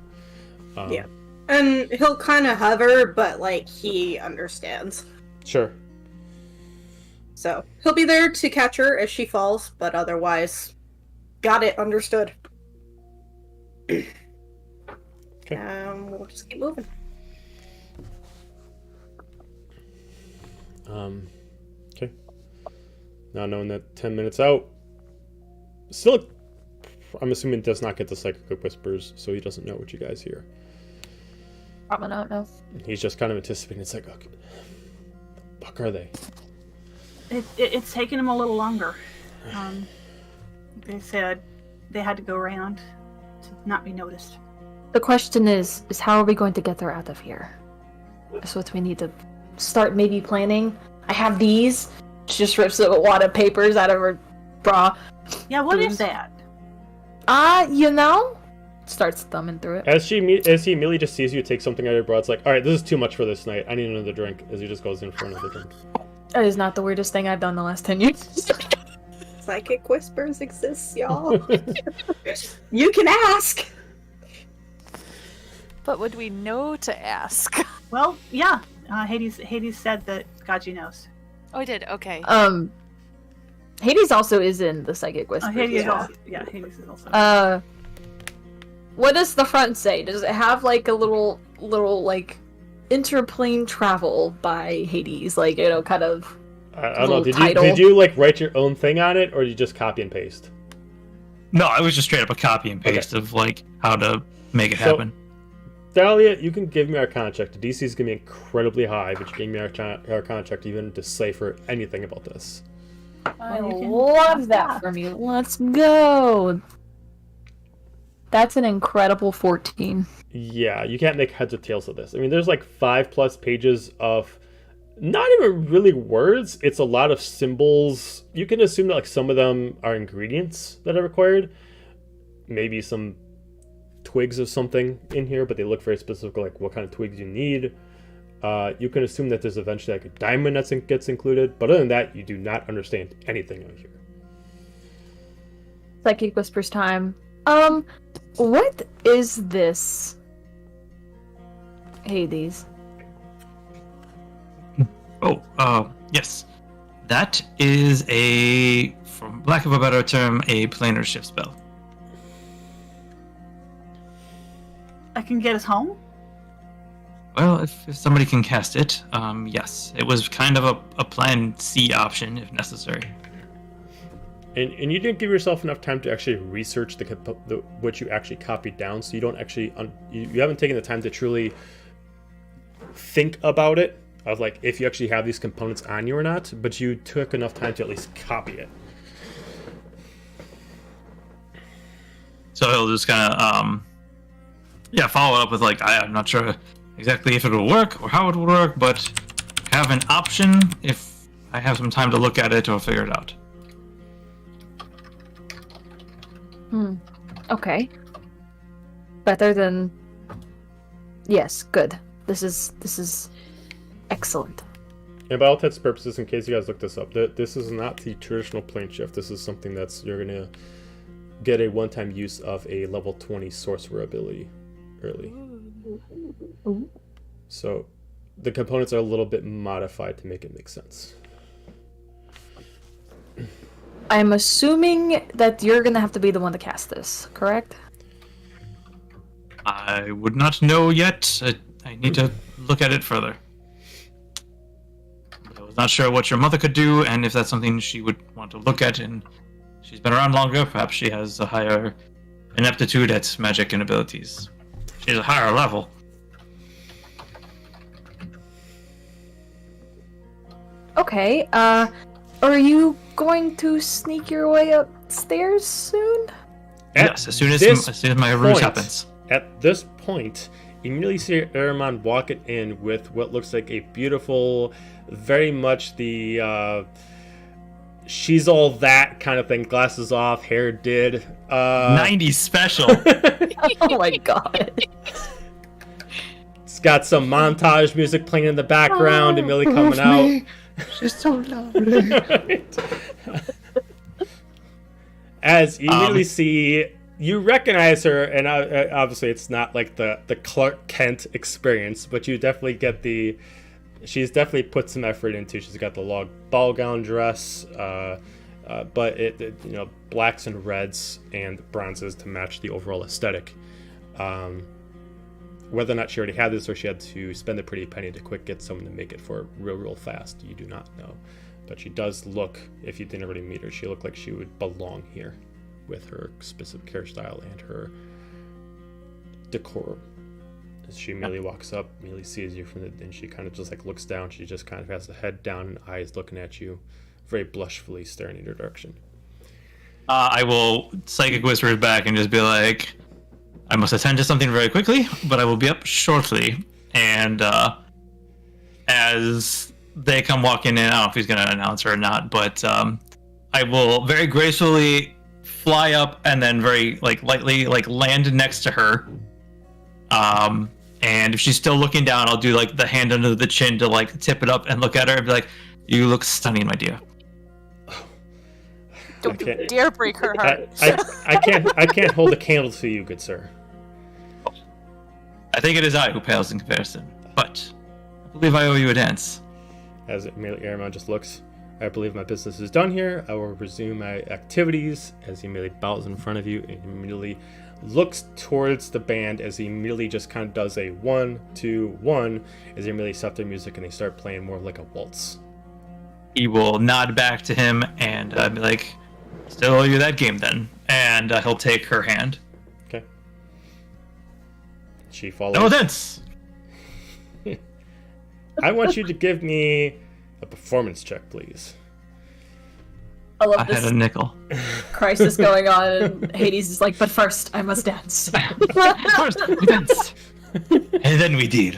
Yeah. And he'll kind of hover, but he understands. Sure. So he'll be there to catch her if she falls, but otherwise, got it, understood. Okay. We'll just keep moving. Okay. Now knowing that 10 minutes out, still, I'm assuming does not get the psychic whispers, so he doesn't know what you guys hear. Probably not, no. He's just kind of anticipating. It's like, okay, the fuck are they? It's taken him a little longer. They said they had to go around to not be noticed. The question is how are we going to get her out of here? That's what we need to start maybe planning. I have these. She just rips a wad of papers out of her bra. Yeah, what is that? You know? Starts thumbing through it. As he immediately just sees you take something out of your bra, it's like, all right, this is too much for this night. I need another drink. As he just goes in for another drink. That is not the weirdest thing I've done the last 10 years. Psychic whispers exist, y'all. You can ask. But would we know to ask? Well, yeah. Hades said that Gaji knows. Oh, I did. Okay. Hades also is in the psychic whispers. Hades yeah. also. Yeah, Hades is also. What does the front say? Does it have like a little like interplane travel by Hades? Like, you know, kind of. I don't know. Title. Did you like write your own thing on it, or did you just copy and paste? No, it was just straight up a copy and paste of like how to make it happen. Dahlia, you can give me Arcana check. The DC is going to be incredibly high, but you can give me Arcana check to even decipher anything about this. I you can- love that from you. Let's go. That's an incredible 14. Yeah, you can't make heads or tails of this. I mean, there's like 5+ pages of not even really words. It's a lot of symbols. You can assume that like some of them are ingredients that are required. Maybe some twigs of something in here, but they look very specific, like what kind of twigs you need. You can assume that there's eventually like a diamond that gets included, but other than that, you do not understand anything out here. Psychic whispers time. What is this? Hades. Oh, yes. That is for lack of a better term, a planar shift spell. I can get us home? Well, if somebody can cast it, yes. It was kind of a plan C option if necessary. And you didn't give yourself enough time to actually research what you actually copied down, so you don't actually you haven't taken the time to truly think about it, of like if you actually have these components on you or not, but you took enough time to at least copy it. So he'll just kind of follow up with like, I'm not sure exactly if it will work or how it will work, but have an option if I have some time to look at it or figure it out. Okay. Better than. Yes, good. This is excellent. And by all intents and purposes, in case you guys look this up, this is not the traditional plane shift. This is something you're gonna get a one-time use of a level 20 sorcerer ability early. Ooh. So the components are a little bit modified to make it make sense. I'm assuming that you're gonna have to be the one to cast this, correct? I would not know yet. I need to look at it further. I was not sure what your mother could do, and if that's something she would want to look at, and she's been around longer, perhaps she has a higher ineptitude at magic and abilities. She's a higher level. Okay, are you going to sneak your way upstairs soon? Yes, as soon as my ruse happens. At this point, you immediately see Aramon walking in with what looks like a beautiful, very much the she's all that kind of thing, glasses off, hair did. 90s special. Oh my god. It's got some montage music playing in the background, immediately coming out. She's so lovely. As you immediately see, you recognize her, and obviously it's not like the Clark Kent experience, but you definitely get the she's definitely put some effort into. She's got the long ball gown dress, but it blacks and reds and bronzes to match the overall aesthetic. Whether or not she already had this or she had to spend a pretty penny to quick get someone to make it for real fast, you do not know. But she does look, if you didn't already meet her, she looked like she would belong here with her specific hairstyle and her decorum. As she immediately walks up, immediately sees you and she kind of just like looks down. She just kind of has the head down and eyes looking at you, very blushfully staring in your direction. I will psychic whisper back and just be like, I must attend to something very quickly, but I will be up shortly. And as they come walking in, I don't know if he's going to announce her or not, but I will very gracefully fly up and then very lightly land next to her. And if she's still looking down, I'll do the hand under the chin to tip it up and look at her and be like, "You look stunning, my dear." Don't you dare break her heart. I can't hold a candle to you, good sir. I think it is I who pales in comparison, but I believe I owe you a dance. As immediately Aramon just looks, I believe my business is done here. I will resume my activities. As he immediately bows in front of you and immediately looks towards the band as he immediately just kind of does a 1, 2, 1 as they immediately stop their music and they start playing more of like a waltz. He will nod back to him and be like, "Still owe you that game then." And he'll take her hand. Okay. She follows. No dance! I want you to give me a performance check, please. I love I this had a nickel. crisis going on, and Hades is like, "But first, I must dance." First, we dance. And then we deal.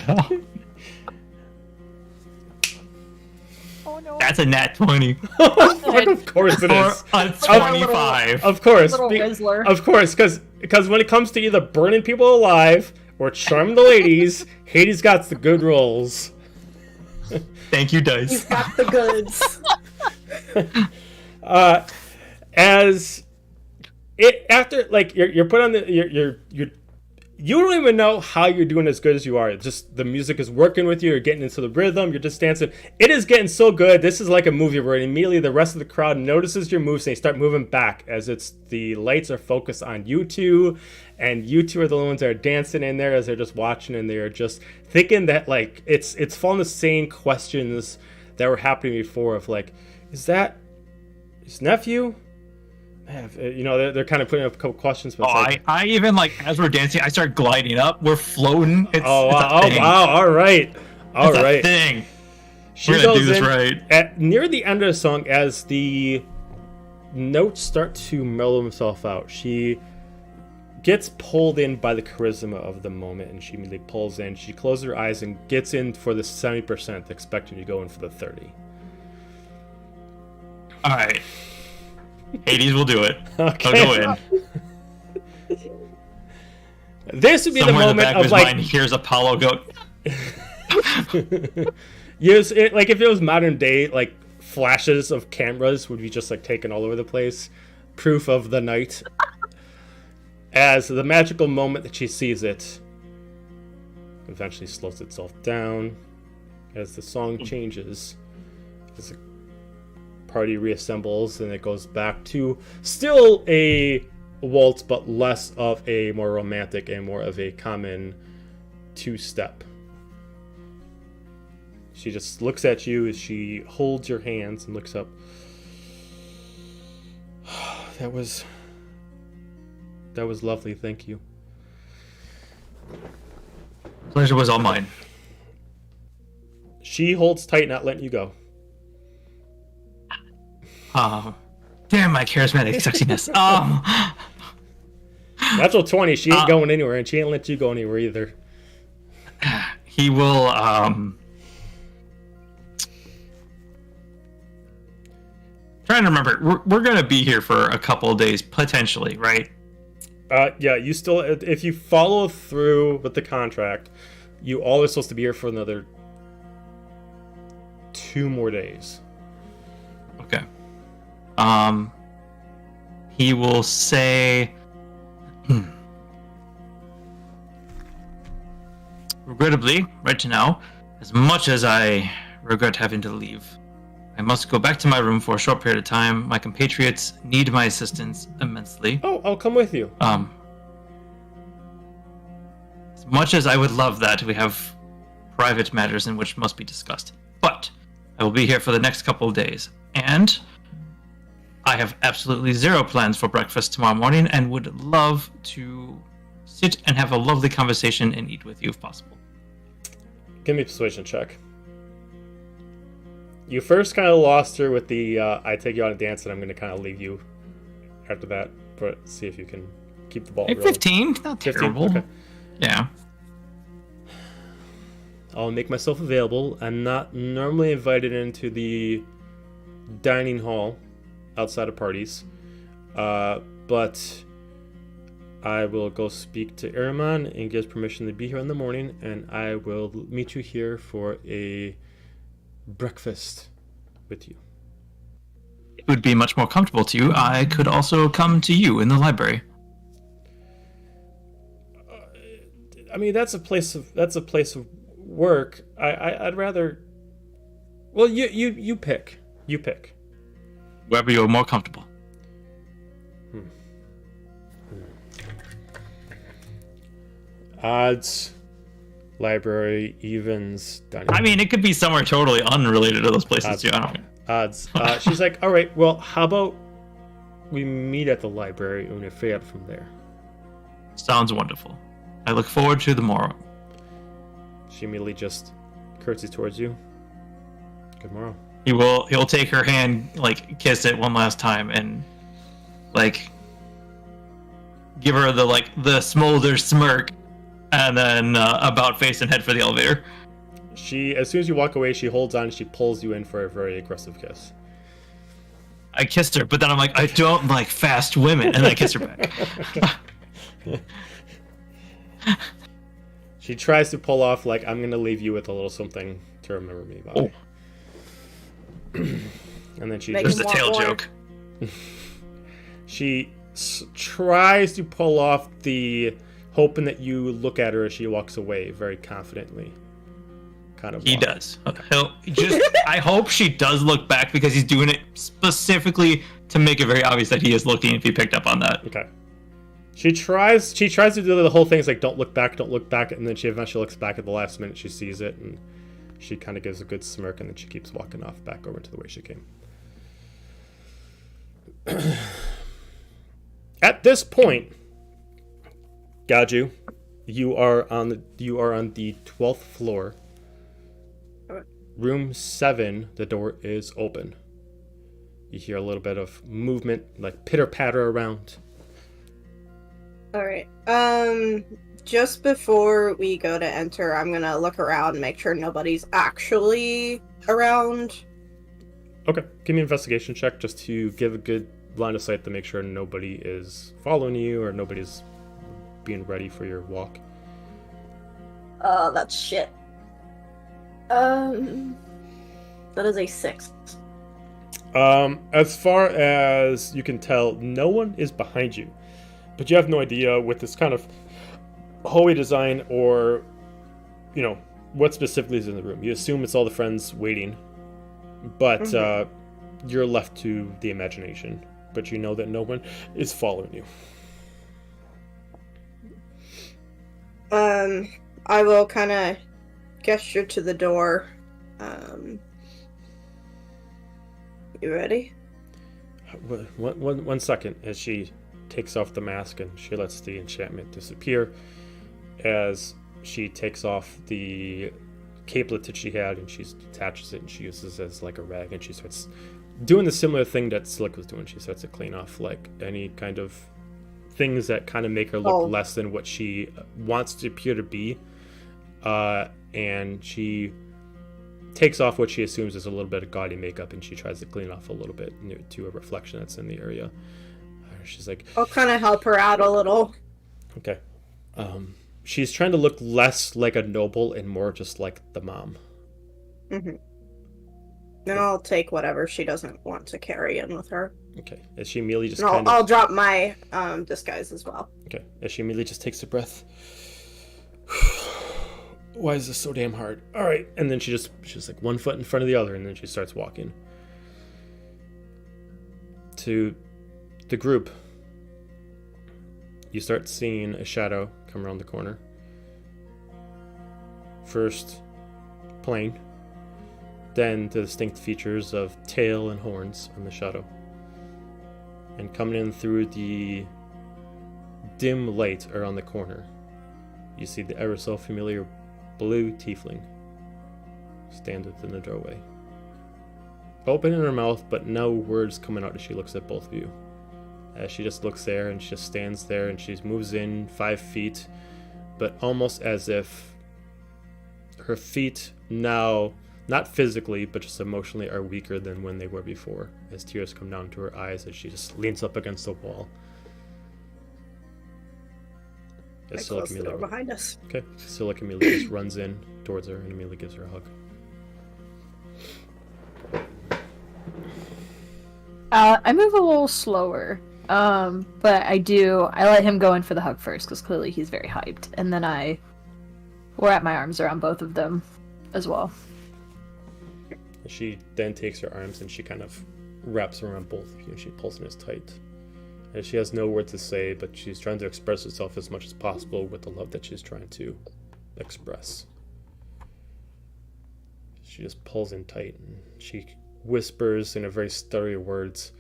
Oh no. That's a nat 20. Of course it is. Or a 25. Of course. Little Rizzler. Of course, because when it comes to either burning people alive or charming the ladies, Hades got the good rolls. Thank you, Dice. He's got the goods. As it after you're put on the you don't even know how you're doing as good as you are. It's just the music is working with you. You're getting into the rhythm. You're just dancing. It is getting so good. This is like a movie where immediately the rest of the crowd notices your moves and they start moving back as the lights are focused on you two, and you two are the ones that are dancing in there as they're just watching and they're just thinking that it's following the same questions that were happening before of is that his nephew? They're kind of putting up a couple questions. But I even as we're dancing, I start gliding up. We're floating. It's a thing. Wow! All right. It's a thing. We're gonna do this right. Near the end of the song, as the notes start to mellow themselves out, she gets pulled in by the charisma of the moment, and she immediately pulls in. She closes her eyes and gets in for the 70%, expecting to go in for the 30. All right. Hades will do it. Okay. I'll go in. This would be Somewhere the in the moment back of his mind, hears Apollo go. Yes, if it was modern day, flashes of cameras would be just taken all over the place. Proof of the night. As the magical moment that she sees it eventually slows itself down as the song changes. As the party reassembles and it goes back to still a waltz, but less of a more romantic and more of a common two-step. She just looks at you as she holds your hands and looks up. That was lovely, thank you. Pleasure was all mine. She holds tight, not letting you go. Damn my charismatic sexiness. Natural 20, she ain't going anywhere, and she ain't let you go anywhere either. He will, trying to remember, we're gonna be here for a couple of days, potentially, right? Yeah, you still, if you follow through with the contract, you always supposed to be here for another 2 more days. Okay. He will say, regrettably, right now, As much as I regret having to leave, I must go back to my room for a short period of time. My compatriots need my assistance immensely. Oh, I'll come with you. As much as I would love that, we have private matters in which must be discussed. But I will be here for the next couple of days, and I have absolutely zero plans for breakfast tomorrow morning and would love to sit and have a lovely conversation and eat with you if possible. Give me a persuasion check. You first kind of lost her with the I take you out and dance, and I'm going to kind of leave you after that, but see if you can keep the ball Hey, rolling. 15? Not 15? terrible. Okay. Yeah. I'll make myself available. I'm not normally invited into the dining hall outside of parties, but I will go speak to Iraman and get permission to be here in the morning, and I will meet you here for a breakfast with you. It would be much more comfortable to you. I could also come to you in the library. I mean, that's a place of work. I'd rather. Well, you pick. You pick. Wherever you're more comfortable. Odds, library, evens, dining. I mean, it could be somewhere totally unrelated to those places too. I don't. Odds. She's like, all right. Well, how about we meet at the library and we figure out from there. Sounds wonderful. I look forward to the morrow. She immediately just curtsies towards you. Good morrow. He'll take her hand, like kiss it one last time, and like give her the smolder smirk, and then about face and head for the elevator. She, as soon as you walk away, she holds on and she pulls you in for a very aggressive kiss. I kissed her, but then I'm like, I don't like fast women, and I kiss her back. She tries to pull off like, I'm gonna leave you with a little something to remember me by. Oh. And then she Make There's just the tail more. joke. she tries to pull off the hoping that you look at her as she walks away very confidently. Kind of. He walk. does. I hope she does look back because he's doing it specifically to make it very obvious that he is looking. If he picked up on that. Okay. She tries to do the whole thing. It's like, don't look back, and then she eventually looks back at the last minute. She sees it, and she kind of gives a good smirk, and then she keeps walking off back over to the way she came. At this point, Gaju, you are on the 12th floor. Room 7, the door is open. You hear a little bit of movement, like pitter-patter around. Alright. Just before we go to enter, I'm gonna look around and make sure nobody's actually around. Okay, give me an investigation check just to give a good line of sight to make sure nobody is following you or nobody's being ready for your walk. That's shit. That is a 6. As far as you can tell, no one is behind you. But you have no idea with this kind of hallway design or, what specifically is in the room. You assume it's all the friends waiting, but you're left to the imagination. But you know that no one is following you. I will kind of gesture to the door. You ready? One second, as she takes off the mask and she lets the enchantment disappear. As she takes off the capelet that she had and she detaches it and she uses it as like a rag and she starts doing the similar thing that Slick was doing. She starts to clean off like any kind of things that kind of make her look less than what she wants to appear to be. And she takes off what she assumes is a little bit of gaudy makeup and she tries to clean off a little bit to a reflection that's in the area. She's like, I'll kind of help her out a little. Okay. She's trying to look less like a noble and more just like the mom. Mm-hmm. Then I'll take whatever she doesn't want to carry in with her. Okay. As she immediately just And I'll drop my disguise as well. Okay. As she immediately just takes a breath. Why is this so damn hard? All right. And then she's like 1 foot in front of the other, and then she starts walking. To the group, you start seeing a shadow come around the corner. First, plain, then the distinct features of tail and horns on the shadow. And coming in through the dim light around the corner, you see the ever so familiar blue tiefling stand within the doorway. Opening her mouth, but no words coming out as she looks at both of you. As she just looks there and she just stands there and she moves in 5 feet, but almost as if her feet now, not physically, but just emotionally, are weaker than when they were before, as tears come down to her eyes as she just leans up against the wall. I close the door behind us. Okay, Silic immediately just runs in towards her and immediately gives her a hug. I move a little slower, but I let him go in for the hug first, because clearly he's very hyped, and then I wrap my arms around both of them as well. She then takes her arms and she kind of wraps around both of you and she pulls them as tight. And she has no words to say, but she's trying to express herself as much as possible with the love that she's trying to express. She just pulls in tight and she whispers in a very stuttery words,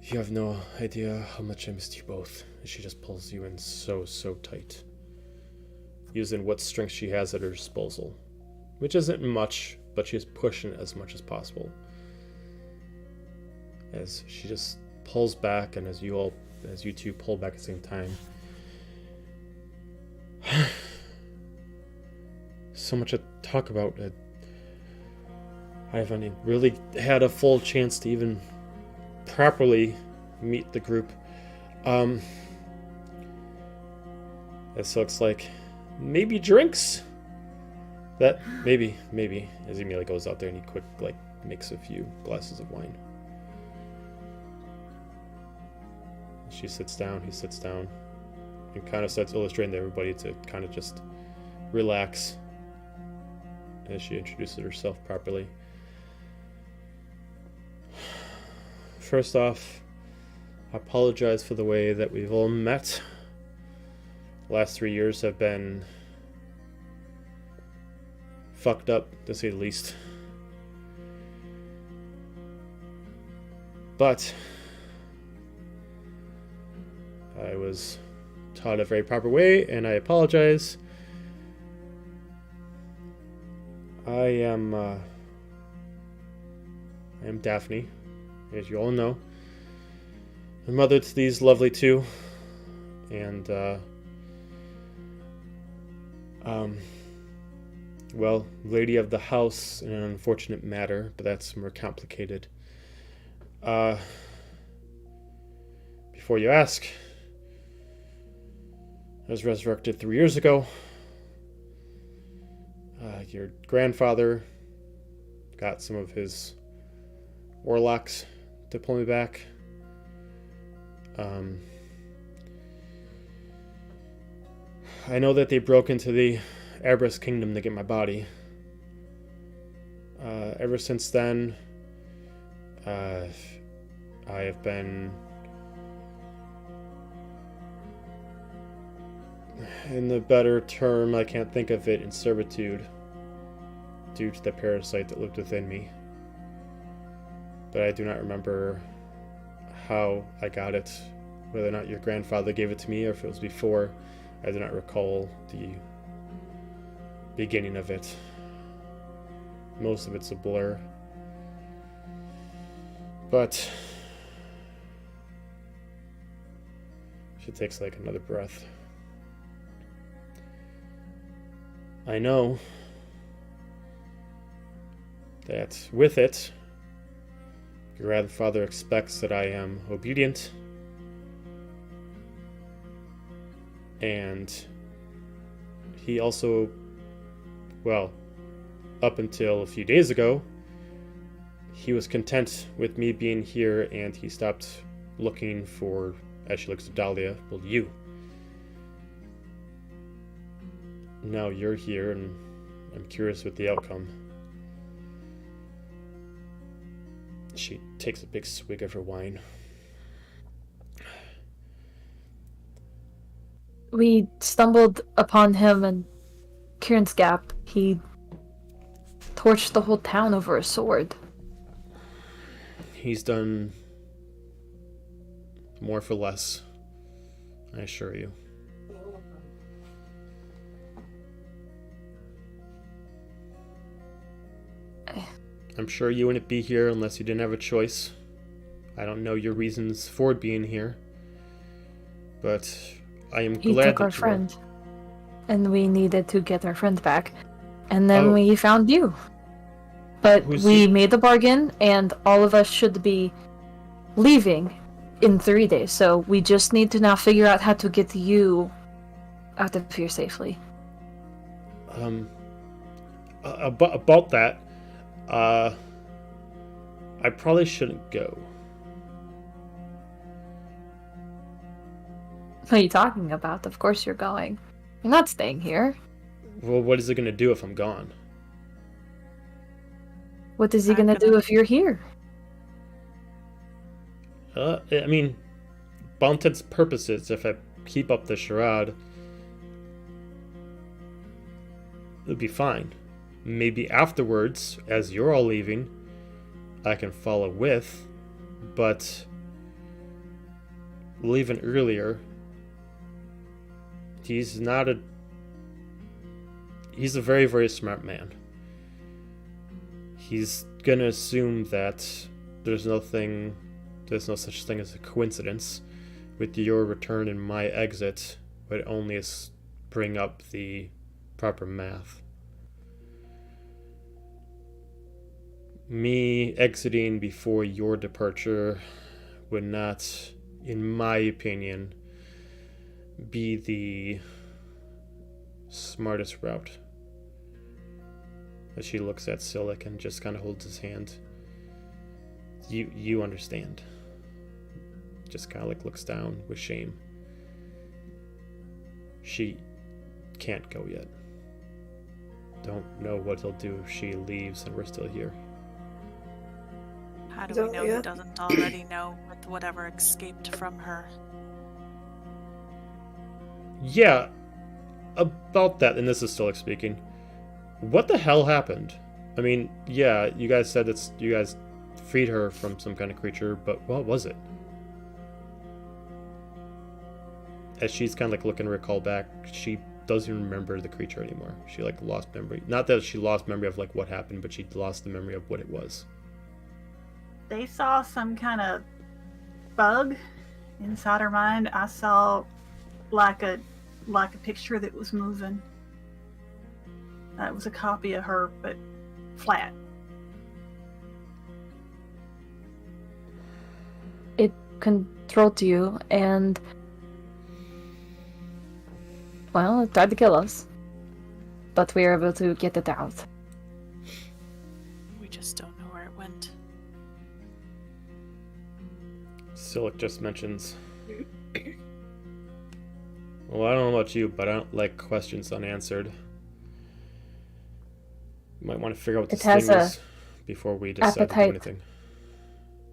"You have no idea how much I missed you both." And she just pulls you in so tight, using what strength she has at her disposal, which isn't much, but she's pushing as much as possible. As she just pulls back, and as you two pull back at the same time. So much to talk about. I haven't really had a full chance to even properly meet the group. It looks like maybe drinks. That maybe as Emilio goes out there and he makes a few glasses of wine. She sits down, he sits down, and kind of starts illustrating to everybody to kind of just relax as she introduces herself properly. First off, I apologize for the way that we've all met. The last 3 years have been fucked up, to say the least. But I was taught a very proper way, and I apologize. I am Daphne, as you all know. I'm mother to these lovely two, and well, lady of the house in an unfortunate matter, but that's more complicated. Before you ask, I was resurrected 3 years ago. Your grandfather got some of his warlocks to pull me back. I know that they broke into the Erebus Kingdom to get my body. Ever since then, I have been in the better term, I can't think of it, in servitude due to the parasite that lived within me. But I do not remember how I got it, whether or not your grandfather gave it to me or if it was before. I do not recall the beginning of it. Most of it's a blur. But she takes like another breath. I know that with it, your grandfather expects that I am obedient, and he also, well, up until a few days ago, he was content with me being here, and he stopped looking for, as she looks at Dahlia, well, you. now you're here, and I'm curious with the outcome. She takes a big swig of her wine. We stumbled upon him in Kieran's Gap. He torched the whole town over a sword. He's done more for less, I assure you. I'm sure you wouldn't be here unless you didn't have a choice. I don't know your reasons for being here, but I am He glad took that our you are. friend, and we needed to get our friend back. And then Oh. we found you. But Who's we he? made the bargain, and all of us should be leaving in 3 days. So we just need to now figure out how to get you out of here safely. About that, I probably shouldn't go. What are you talking about? Of course you're going. You're not staying here. Well, what is it gonna do if I'm gone? What is he I'm gonna do gonna- if you're here? I mean, by all intents and purposes, if I keep up the charade, it'll be fine. Maybe afterwards, as you're all leaving, I can follow with, but leaving earlier, he's a very, very smart man. He's gonna assume that there's no such thing as a coincidence with your return and my exit, would only bring up the proper math. Me exiting before your departure would not, in my opinion, be the smartest route. As she looks at Silic and just kind of holds his hand. You understand. Just kind of like looks down with shame. She can't go yet. Don't know what he'll do if she leaves and we're still here. How do we know he Dahlia? doesn't already know with whatever escaped from her? Yeah, about that, and this is Silic speaking. What the hell happened? I mean, yeah, you guys said that you guys freed her from some kind of creature, but what was it? As she's kind of like looking to recall back, she doesn't even remember the creature anymore. She like lost memory. Not that she lost memory of like what happened, but she lost the memory of what it was. They saw some kind of bug inside her mind. I saw like a picture that was moving. It was a copy of her, but flat. It controlled you, and well, it tried to kill us. But we were able to get it out. We just don't know where it went. Silic just mentions, well, I don't know about you, but I don't like questions unanswered. You might want to figure out what It this has thing a is before we decide to do appetite. anything.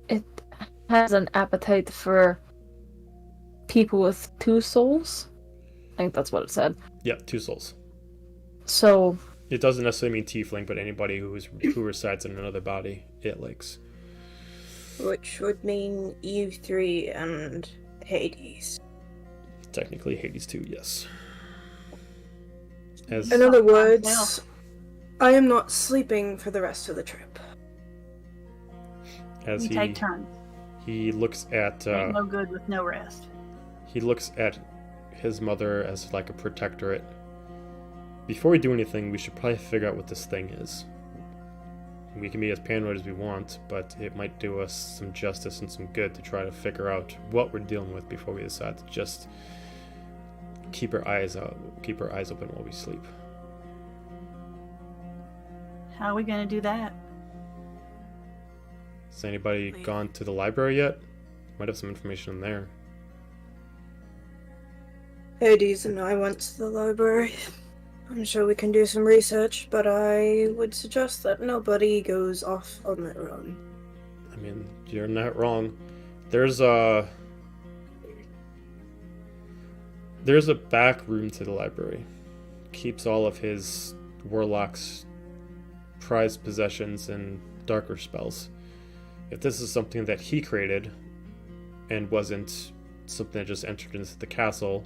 It has an appetite for people with 2 souls. I think that's what it said. Yeah, 2 souls. So It doesn't necessarily mean tiefling, but anybody who resides in another body, it likes. Which would mean you 3 and Hades. Technically, Hades too, yes. As In other Well. words, I am not sleeping for the rest of the trip. as We take turns. he looks at Ain't no good with no rest. he looks at his mother as like a protectorate. Before we do anything, we should probably figure out what this thing is. We can be as paranoid as we want, but it might do us some justice and some good to try to figure out what we're dealing with before we decide to just keep our eyes open while we sleep. How are we gonna do that? Has anybody Leave. gone to the library yet? Might have some information in there. Hades and I went to the library. I'm sure we can do some research, but I would suggest that nobody goes off on their own. I mean, you're not wrong. There's a back room to the library. Keeps all of his warlock's prized possessions and darker spells. If this is something that he created and wasn't something that just entered into the castle,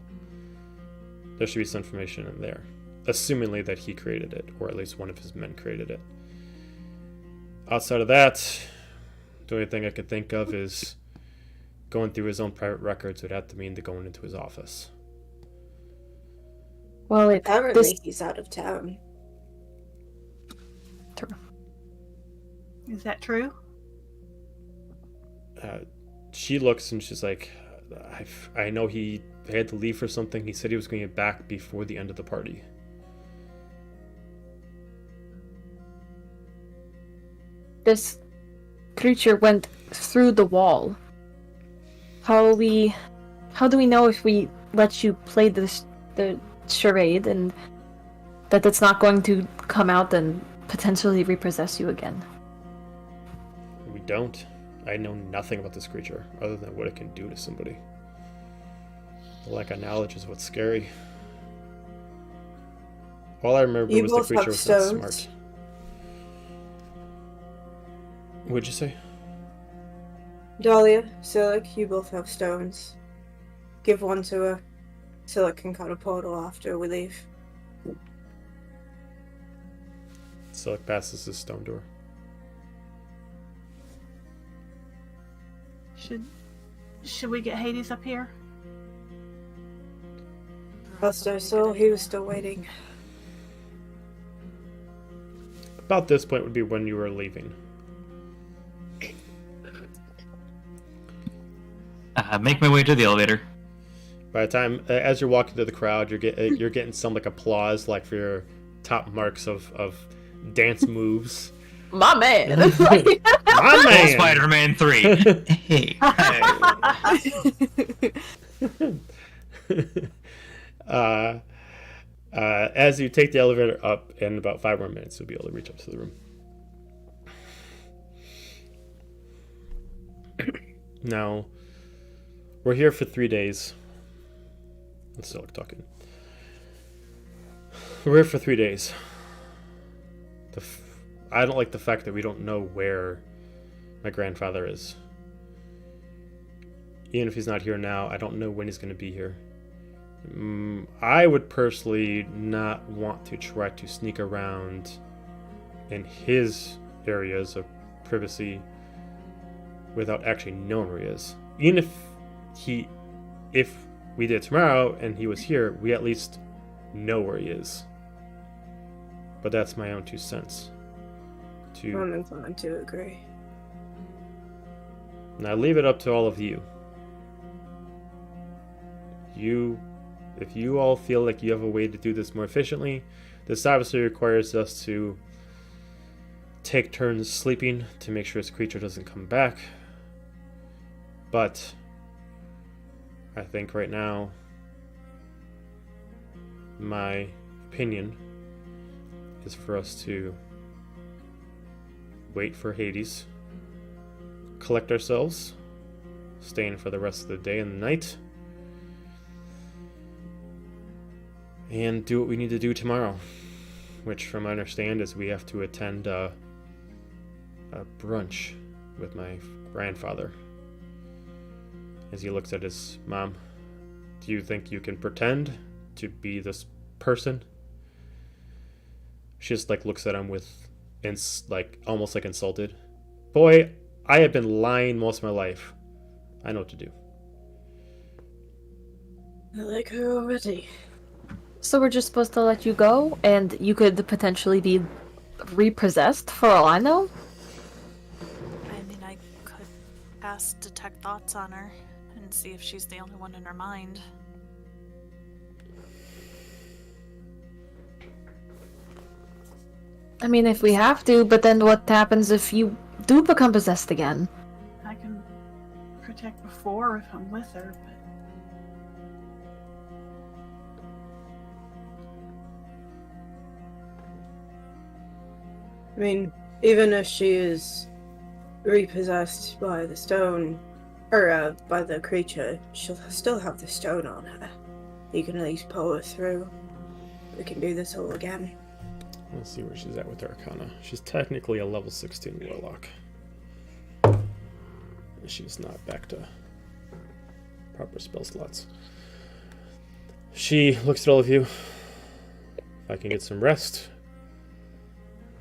there should be some information in there. Assumingly that he created it, or at least one of his men created it. Outside of that, the only thing I could think of is going through his own private records would have to mean to going into his office. Well, Apparently he's out of town. Is that true? She looks and she's like, I know he had to leave for something. He said he was going to get back before the end of the party. This creature went through the wall. How do we know if we let you play the charade and that it's not going to come out and potentially repossess you again? We don't. I know nothing about this creature other than what it can do to somebody. The lack of knowledge is what's scary. All I remember You was the both creature have was not stones. smart. What'd you say? Dahlia, Silik, you both have stones. Give one to her. Silik can cut a portal after we leave. Silik passes his stone door. Should we get Hades up here? Rest our soul, he was still waiting. About this point would be when you were leaving. Make my way to the elevator. By the time, as you're walking through the crowd, you're getting some like applause, like for your top marks of dance moves. My man! My man! Spider-Man 3. Hey. As you take the elevator up, in about 5 more minutes, you'll be able to reach up to the room. Now, we're here for 3 days. Let's still talking. We're here for 3 days. I don't like the fact that we don't know where my grandfather is. Even if he's not here now, I don't know when he's going to be here. I would personally not want to try to sneak around in his areas of privacy without actually knowing where he is. Even if we did tomorrow and he was here, we at least know where he is. But that's my own 2 cents. I'm inclined to agree. Now leave it up to all of you. If you all feel like you have a way to do this more efficiently, this obviously requires us to take turns sleeping to make sure this creature doesn't come back. But I think right now, my opinion is for us to wait for Hades, collect ourselves, stay in for the rest of the day and the night, and do what we need to do tomorrow, which from what I understand is we have to attend a brunch with my grandfather. As he looks at his mom, do you think you can pretend to be this person? She just looks at him with almost insulted. Boy, I have been lying most of my life. I know what to do. I like her already. So we're just supposed to let you go, and you could potentially be repossessed for all I know? I mean, I could cast detect thoughts on her and see if she's the only one in her mind. I mean, if we have to, but then what happens if you do become possessed again? I can protect before if I'm with her, but I mean, even if she is repossessed by the stone, or by the creature, she'll still have the stone on her. You can at least pull her through. We can do this all again. Let's see where she's at with Arcana. She's technically a level 16 warlock. She's not back to proper spell slots. She looks at all of you. If I can get some rest,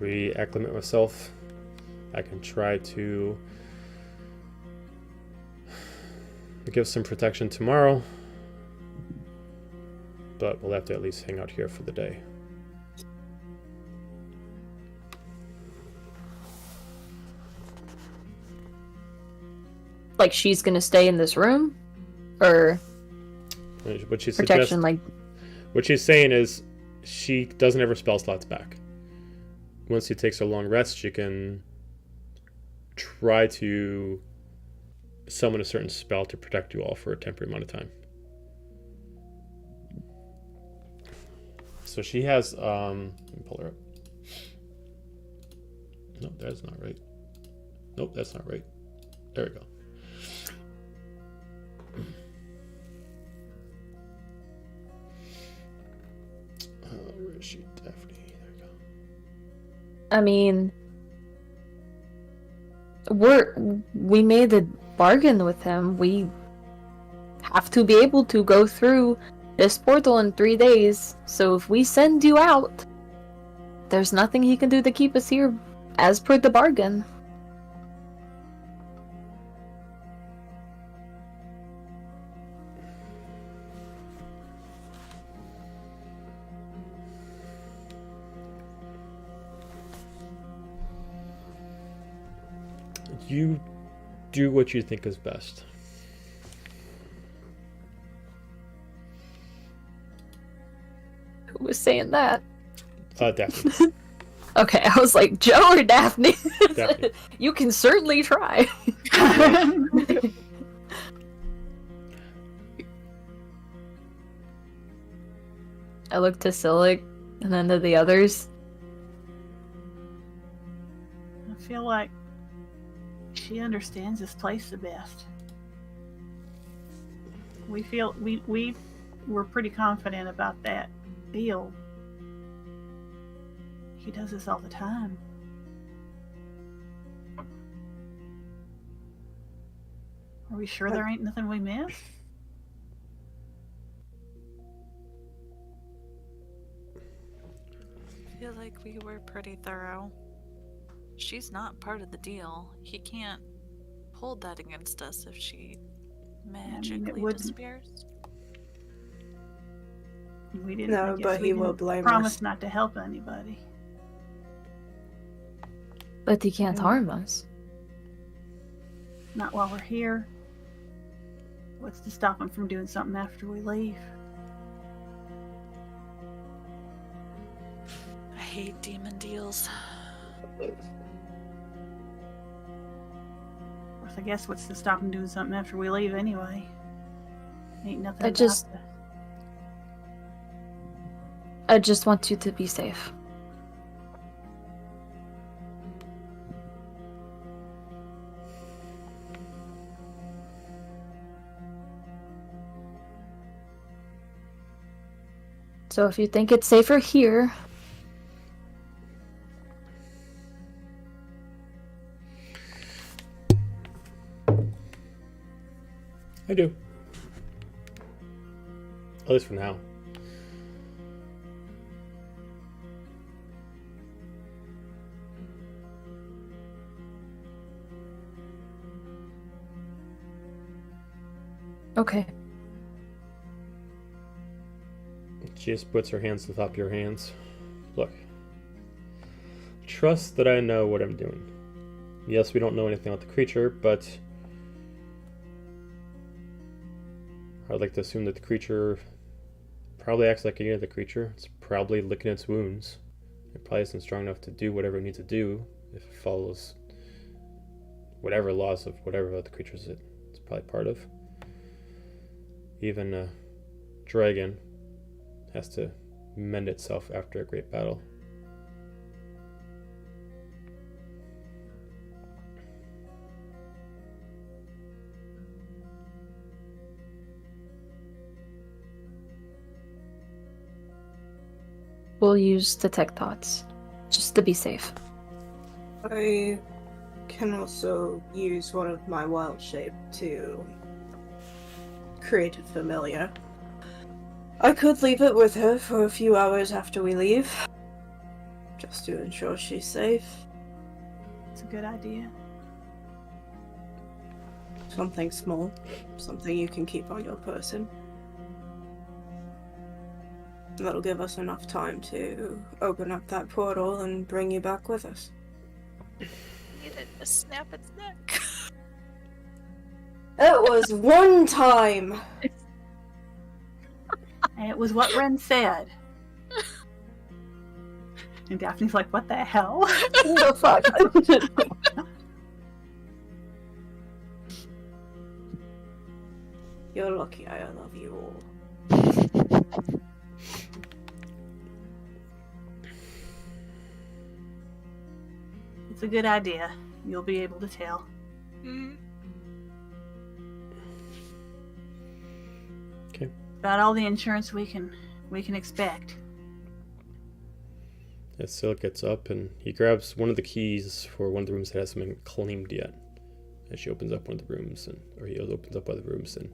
reacclimate myself, I can try to give some protection tomorrow, but we'll have to at least hang out here for the day. Like she's gonna stay in this room, or What she protection? suggests, Like what she's saying is she doesn't have her spell slots back. Once she takes her long rest, she can try to summon a certain spell to protect you all for a temporary amount of time. So she has, let me pull her up. Nope, that's not right. Nope, that's not right. There we go. Where is she? Daphne. There we go. I mean, we made a bargain with him. We have to be able to go through this portal in 3 days. So if we send you out, there's nothing he can do to keep us here, as per the bargain. You do what you think is best. Who was saying that? Daphne. Okay, I was like, Joe or Daphne? Daphne. You can certainly try. I looked to Silic and then to the others. I feel like she understands this place the best. We were pretty confident about that deal. He does this all the time. Are we sure there ain't nothing we missed? I feel like we were pretty thorough. She's not part of the deal. He can't hold that against us if she magically wouldn't. disappears. We didn't. No, I guess but we he will didn't blame promise us. not to help anybody. But he can't harm us. Not while we're here. What's to stop him from doing something after we leave? I hate demon deals. Of course, I guess what's to stop him doing something after we leave anyway? Ain't nothing. I just want you to be safe. So if you think it's safer here, I do. At least for now. okay. She just puts her hands to the top of your hands. Look. Trust that I know what I'm doing. Yes, we don't know anything about the creature, but I'd like to assume that the creature probably acts like any other creature. It's probably licking its wounds. It probably isn't strong enough to do whatever it needs to do if it follows whatever laws of whatever the creatures it's probably part of. Even a dragon has to mend itself after a great battle. We'll use detect thoughts, just to be safe. I can also use one of my wild shape to create a familiar. I could leave it with her for a few hours after we leave, just to ensure she's safe. It's a good idea. Something small, something you can keep on your person. That'll give us enough time to open up that portal and bring you back with us. Needed to snap its neck. It was one time! And it was what Ren said. And Daphne's like, what the hell? The fuck? You're lucky I love you all. It's a good idea. You'll be able to tell. Okay. About all the insurance we can expect. As Silk gets up and he grabs one of the keys for one of the rooms that hasn't been claimed yet. And she opens up one of the rooms, or he opens up one of the rooms and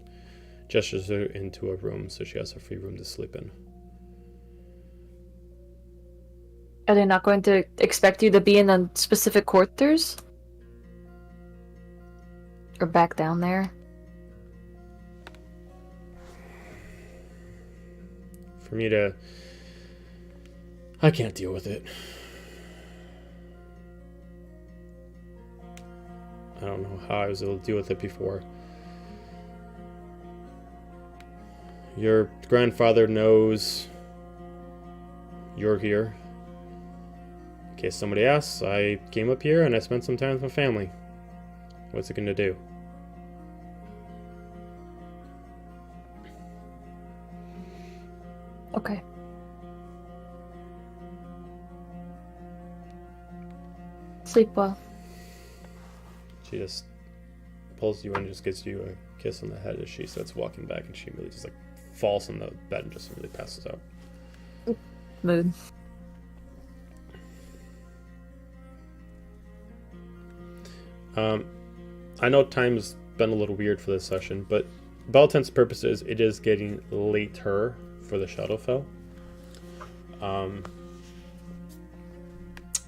gestures her into a room so she has a free room to sleep in. Are they not going to expect you to be in the specific quarters? Or back down there? For me to... I can't deal with it. I don't know how I was able to deal with it before. Your grandfather knows you're here. In case somebody asks, I came up here and I spent some time with my family. What's it gonna do? Okay. Sleep well. She just pulls you in and just gives you a kiss on the head as she starts walking back, and she really just like falls on the bed and just really passes out. Mood. I know time's been a little weird for this session, but by all intents and purposes, it is getting later for the Shadowfell.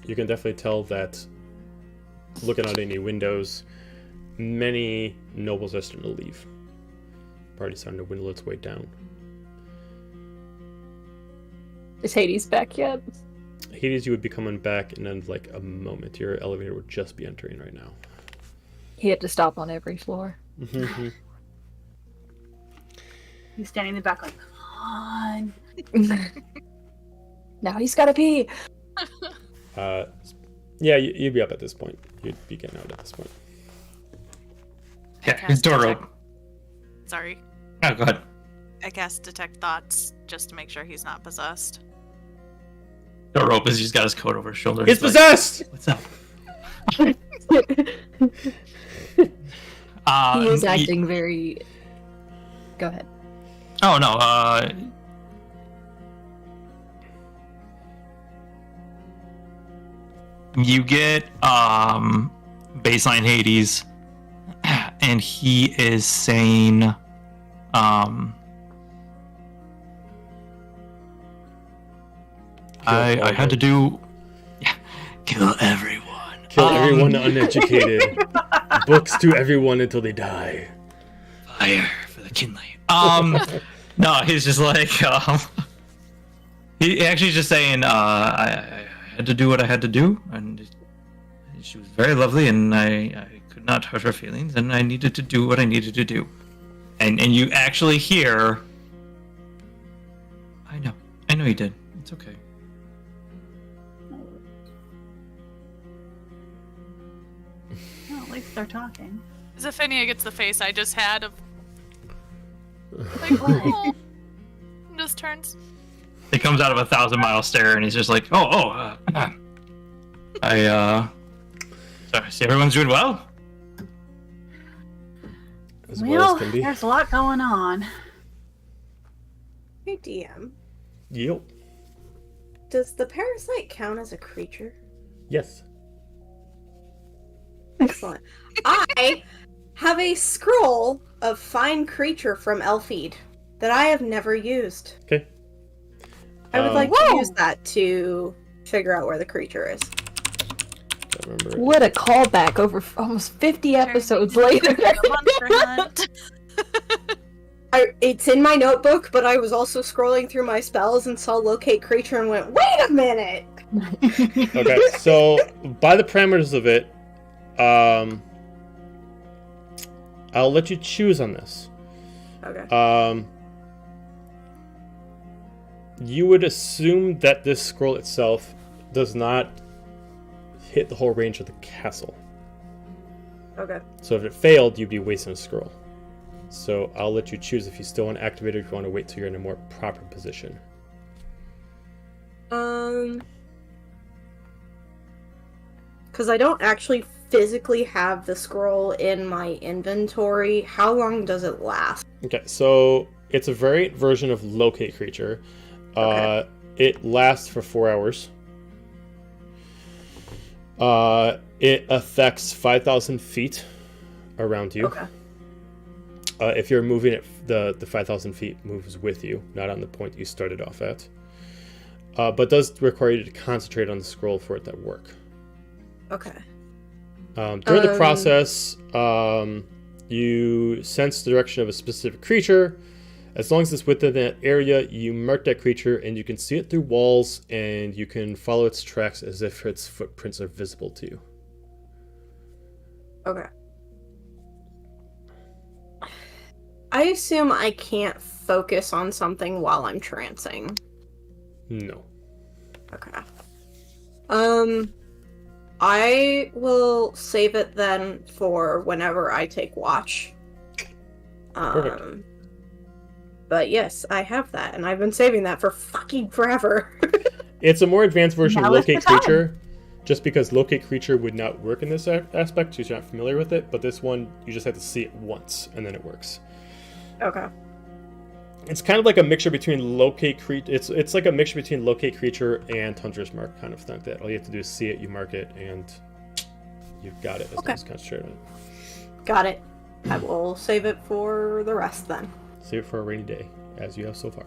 You can definitely tell that looking out any windows, many nobles are starting to leave. Party's starting to dwindle its way down. Is Hades back yet? Hades, you would be coming back in like a moment. Your elevator would just be entering right now. He had to stop on every floor. Mm-hmm. He's standing in the back like, come on. Now he's gotta pee. Yeah, you'd be up at this point. You'd be getting out at this point. Yeah, his door open. Sorry. Oh, go ahead. I cast detect thoughts just to make sure he's not possessed. Door opens. He's got his coat over his shoulder. He's like, possessed! What's up? He is acting very... Go ahead. Oh, no. You get baseline Hades, and he is saying, I had to do... Yeah, kill everyone. Kill everyone uneducated. Books to everyone until they die. Fire for the kindling. No, he's just like, he actually just saying, I had to do what I had to do, and she was very lovely, and I could not hurt her feelings, and I needed to do what I needed to do. And you actually hear, I know you did. It's okay. Well, at least they're talking. Zephania gets the face I just had of like, oh, just turns. He comes out of 1,000-mile stare, and he's just like, sorry, see everyone's doing well? As well as can be. There's a lot going on. Hey, DM. Yep. Does the parasite count as a creature? Yes. Excellent. I have a scroll of find creature from Elfeed that I have never used. Okay. I would like to Whoa! use that to figure out where the creature is. Don't remember. What a callback over almost 50 episodes later. Monster hunt. It's in my notebook, but I was also scrolling through my spells and saw locate creature and went, wait a minute! Okay, so by the parameters of it, I'll let you choose on this. Okay. You would assume that this scroll itself does not hit the whole range of the castle. Okay. So if it failed, you'd be wasting a scroll. So I'll let you choose if you still want to activate it or if you want to wait till you're in a more proper position. Because I don't actually physically have the scroll in my inventory. How long does it last? Okay, so it's a variant version of locate creature. Okay. It lasts for 4 hours. It affects 5,000 feet around you. Okay. If you're moving it, the 5,000 feet moves with you, not on the point you started off at. But does require you to concentrate on the scroll for it to work. Okay. During the process, you sense the direction of a specific creature. As long as it's within that area, you mark that creature and you can see it through walls and you can follow its tracks as if its footprints are visible to you. Okay. I assume I can't focus on something while I'm trancing. No. Okay. I will save it then for whenever I take watch. Perfect. But yes, I have that, and I've been saving that for fucking forever. It's a more advanced version of Now is the locate time. creature, just because locate creature would not work in this aspect because you're not familiar with it, but this one, you just have to see it once, and then it works. Okay. It's kind of like a mixture between locate creature. It's like a mixture between locate creature and hunter's mark kind of thing. That all you have to do is see it, you mark it, and you've got it. As long as you concentrate on it. Got it. I will save it for the rest then. Save it for a rainy day, as you have so far.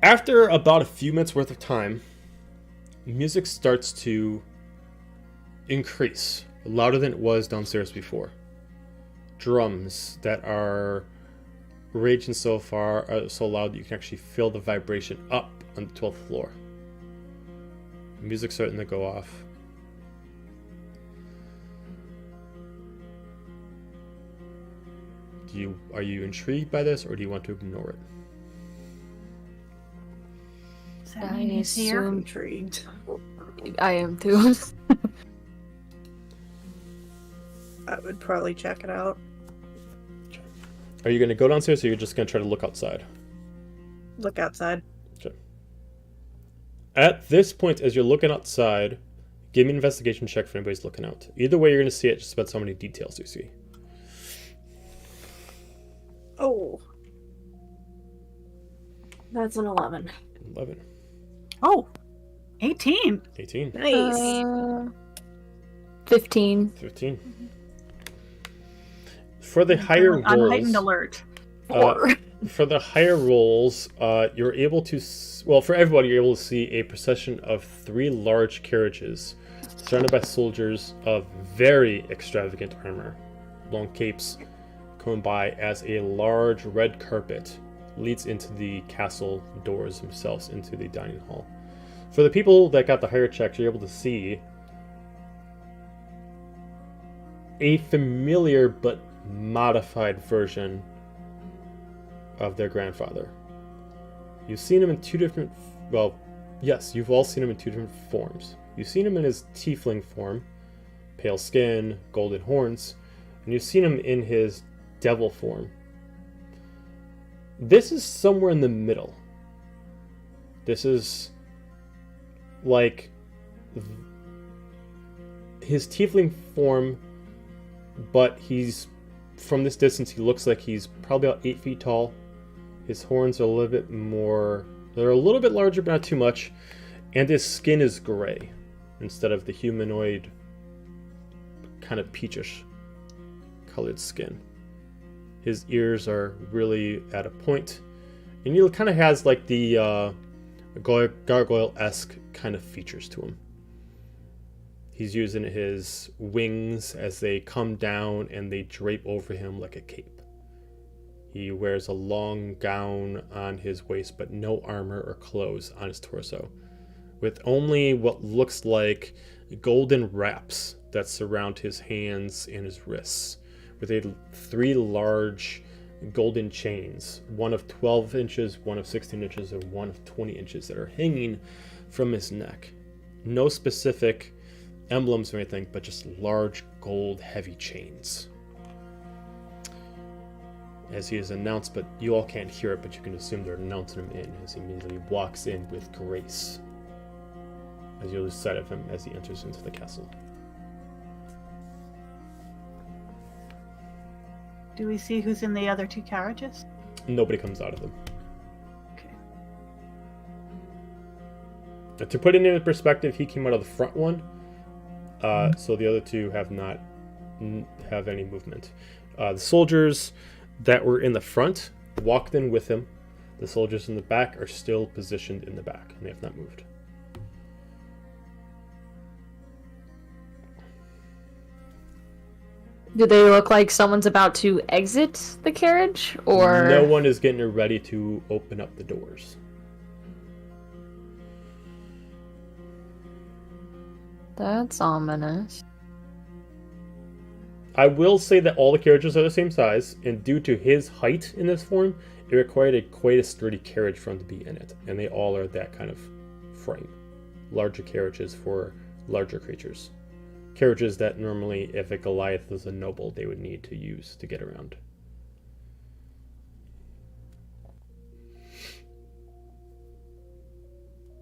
After about a few minutes worth of time, music starts to increase, louder than it was downstairs before. Drums that are raging so loud that you can actually feel the vibration up on the 12th floor. Music starting to go off. Are you intrigued by this, or do you want to ignore it? Does that mean he's here? Intrigued. I am too. I would probably check it out. Are you going to go downstairs, or you're just going to try to look outside? Look outside. Okay. At this point, as you're looking outside, give me an investigation check if anybody's looking out. Either way, you're going to see it, just about how many details you see. Oh. That's an 11. 11. Oh, 18. 18. Nice. 15. 15. For the higher On heightened rolls, alert. 4. for the higher rolls, you're able to, for everybody, you're able to see a procession of 3 large carriages surrounded by soldiers of very extravagant armor, long capes, coming by as a large red carpet leads into the castle doors themselves, into the dining hall. For the people that got the higher checks, you're able to see a familiar but modified version of their grandfather. You've seen him in 2 different, yes, you've all seen him in 2 different forms. You've seen him in his tiefling form, pale skin, golden horns, and you've seen him in his devil form. This is somewhere in the middle. This is like his tiefling form, but he's, from this distance, he looks like he's probably about 8 feet tall, His horns are a little bit more... They're a little bit larger, but not too much. And his skin is gray instead of the humanoid kind of peachish colored skin. His ears are really at a point. And he kind of has like the gargoyle-esque kind of features to him. He's using his wings as they come down and they drape over him like a cape. He wears a long gown on his waist, but no armor or clothes on his torso, with only what looks like golden wraps that surround his hands and his wrists, with 3 large golden chains, one of 12 inches, one of 16 inches, and one of 20 inches that are hanging from his neck. No specific emblems or anything, but just large gold heavy chains. As he is announced, but you all can't hear it, but you can assume they're announcing him in, as he immediately walks in with grace, as you lose sight of him as he enters into the castle. Do we see who's in the other 2 carriages? Nobody comes out of them. Okay. To put it into perspective, he came out of the front one, so the other 2 have not have any movement. The soldiers that were in the front walked in with him. The soldiers in the back are still positioned in the back, and they have not moved. Do they look like someone's about to exit the carriage, or No one is getting ready to open up the doors. That's ominous. I will say that all the carriages are the same size, and due to his height in this form, it required quite a sturdy carriage for him to be in it, and they all are that kind of frame. Larger carriages for larger creatures. Carriages that normally, if a Goliath was a noble, they would need to use to get around.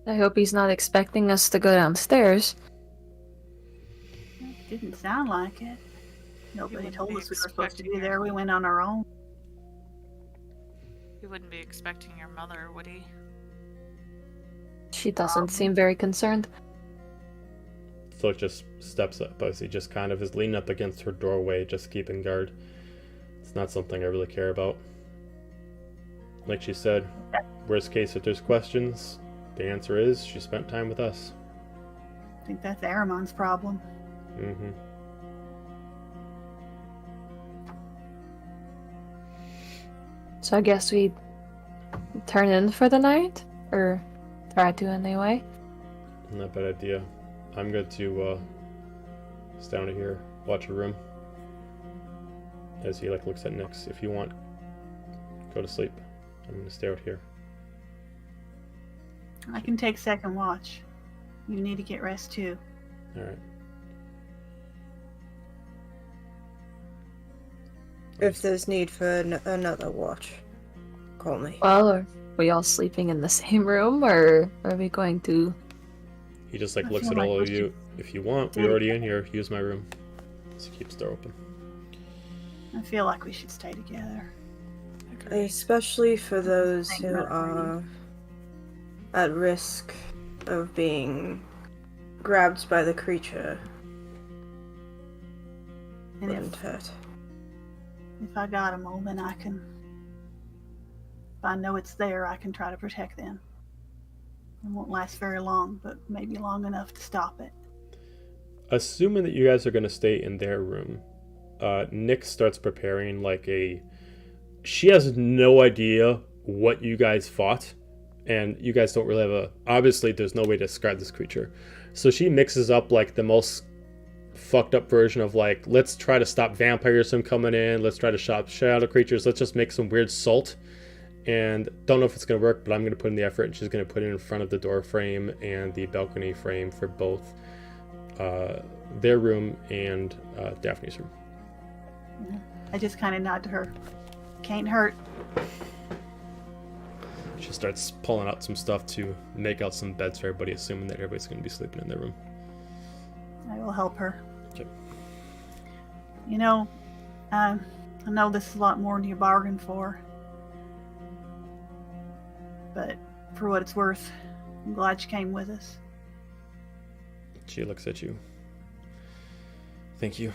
I hope he's not expecting us to go downstairs. Didn't sound like it. Nobody wouldn't told be us we were supposed to be expecting there. We went on our own. He wouldn't be expecting your mother, would he? She doesn't seem very concerned. So it just steps up, as he just kind of is leaning up against her doorway, just keeping guard. It's not something I really care about. Like she said, worst case, if there's questions, the answer is she spent time with us. I think that's Aramon's problem. Mm-hmm. So I guess we turn in for the night? Or try to anyway? Not a bad idea. I'm going to stay down here, watch your room. As he looks at Nyx. If you want, go to sleep. I'm going to stay out here. I can take second watch. You need to get rest too. Alright. If there's need for another watch, call me. Well, are we all sleeping in the same room, or are we going to... He just I looks feel at like all we of you. If you want, we're already in here. Use my room. So he keeps the door open. I feel like we should stay together. Especially for those Thank who God for are at risk of being grabbed by the creature And and if hurt. I got them all, then I can... If I know it's there, I can try to protect them. It won't last very long, but maybe long enough to stop it. Assuming that you guys are going to stay in their room, Nyx starts preparing she has no idea what you guys fought, and you guys don't really have obviously there's no way to describe this creature. So she mixes up the most fucked up version of let's try to stop vampires from coming in, let's try to stop shadow creatures, let's just make some weird salt. And don't know if it's going to work, but I'm going to put in the effort, and she's going to put it in front of the door frame and the balcony frame for both their room and Daphne's room. Yeah. I just kind of nod to her. Can't hurt. She starts pulling out some stuff to make out some beds for everybody, assuming that everybody's going to be sleeping in their room. I will help her. Okay. You know, I know this is a lot more than you bargained for. But for what it's worth, I'm glad you came with us. She looks at you. Thank you.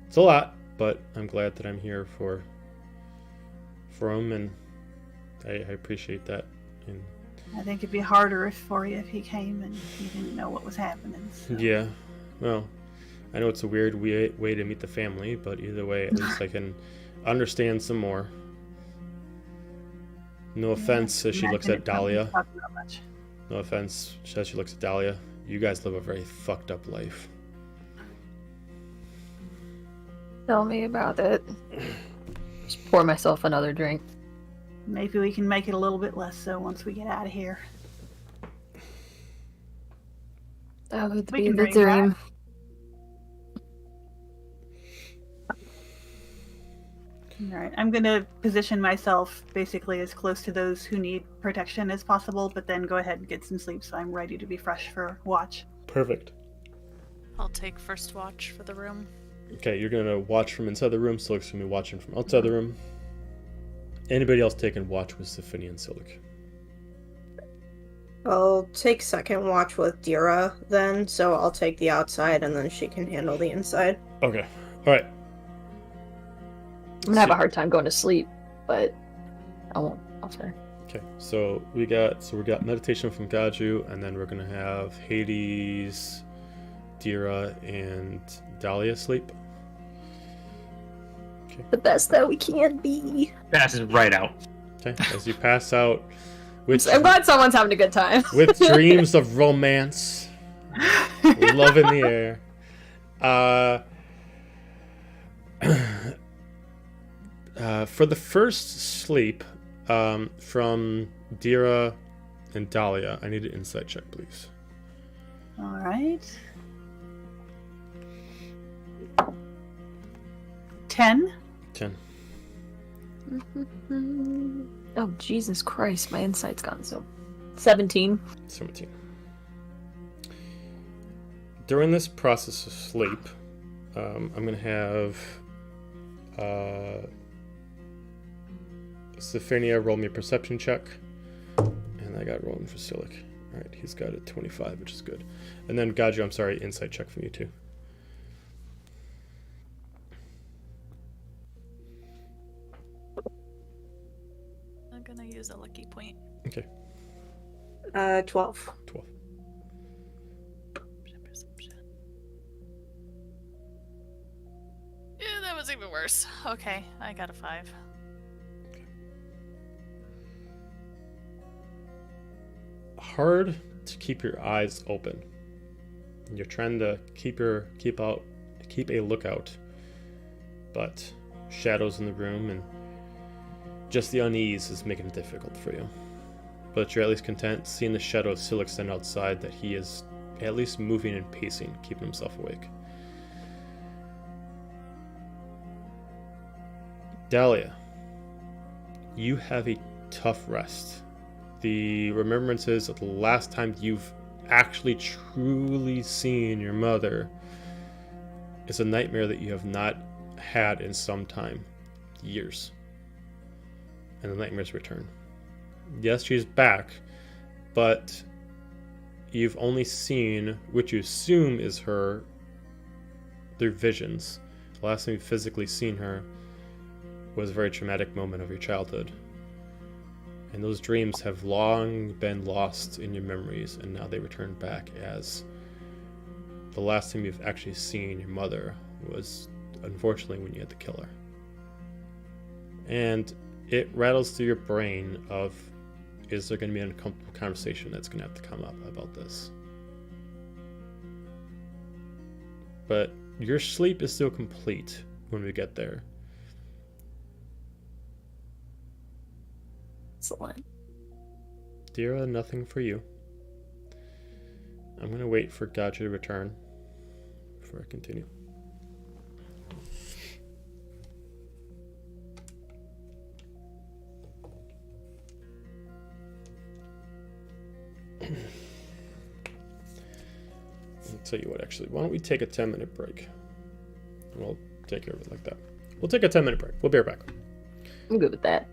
It's a lot, but I'm glad that I'm here for him, and I appreciate that. And I think it'd be harder for you if he came and you didn't know what was happening. So. yeah, well, I know it's a weird way to meet the family, but either way, at least I can understand some more. No offense, as she looks at Dahlia. No offense, as she looks at Dahlia. You guys live a very fucked up life. Tell me about it. Just pour myself another drink. Maybe we can make it a little bit less so once we get out of here. That would We be can the bring dream. Alright, I'm going to position myself basically as close to those who need protection as possible, but then go ahead and get some sleep so I'm ready to be fresh for watch. Perfect. I'll take first watch for the room. Okay, you're gonna watch from inside the room. Silic's gonna be watching from outside the room. Anybody else taking watch with Stephanie and Silic? I'll take second watch with Dira then, so I'll take the outside and then she can handle the inside. Okay. Alright. I'm gonna have a hard time going to sleep, but I won't. I'll try. Okay, so we got meditation from Gaju, and then we're gonna have Hades, Dira, and Dahlia sleep. Okay. The best that we can be. Passes right out. Okay. As you pass out with I'm glad someone's having a good time. with dreams of romance, love in the air. For the first sleep, from Dira and Dahlia, I need an insight check, please. Alright. 10. 10. Oh, Jesus Christ, my insight's gone so. 17. 17. During this process of sleep, I'm going to have Stephania roll me a perception check. And I got rolling for Silic. Alright, he's got a 25, which is good. And then Gaju, I'm sorry, insight check from you too. I'm gonna use a lucky point. Okay, 12. 12. Perception. Yeah, that was even worse. Okay, I got a 5. Hard to keep your eyes open. You're trying to keep a lookout, but shadows in the room and just the unease is making it difficult for you. But you're at least content seeing the shadow of Silic stand outside, that he is at least moving and pacing, keeping himself awake. Dahlia, you have a tough rest. The remembrances of the last time you've actually truly seen your mother is a nightmare that you have not had in some time, years. And the nightmares return. Yes, she's back, but you've only seen what you assume is her through visions. The last time you've physically seen her was a very traumatic moment of your childhood. And those dreams have long been lost in your memories, and now they return back as the last time you've actually seen your mother was, unfortunately, when you had to kill her. And it rattles through your brain of, is there going to be an uncomfortable conversation that's going to have to come up about this? But your sleep is still complete when we get there. Excellent. Dira, nothing for you. I'm going to wait for Gotcha to return before I continue. I'll tell you what, actually, why don't we take a 10-minute break? And we'll take care of it like that. We'll take a 10-minute break. We'll be right back. I'm good with that.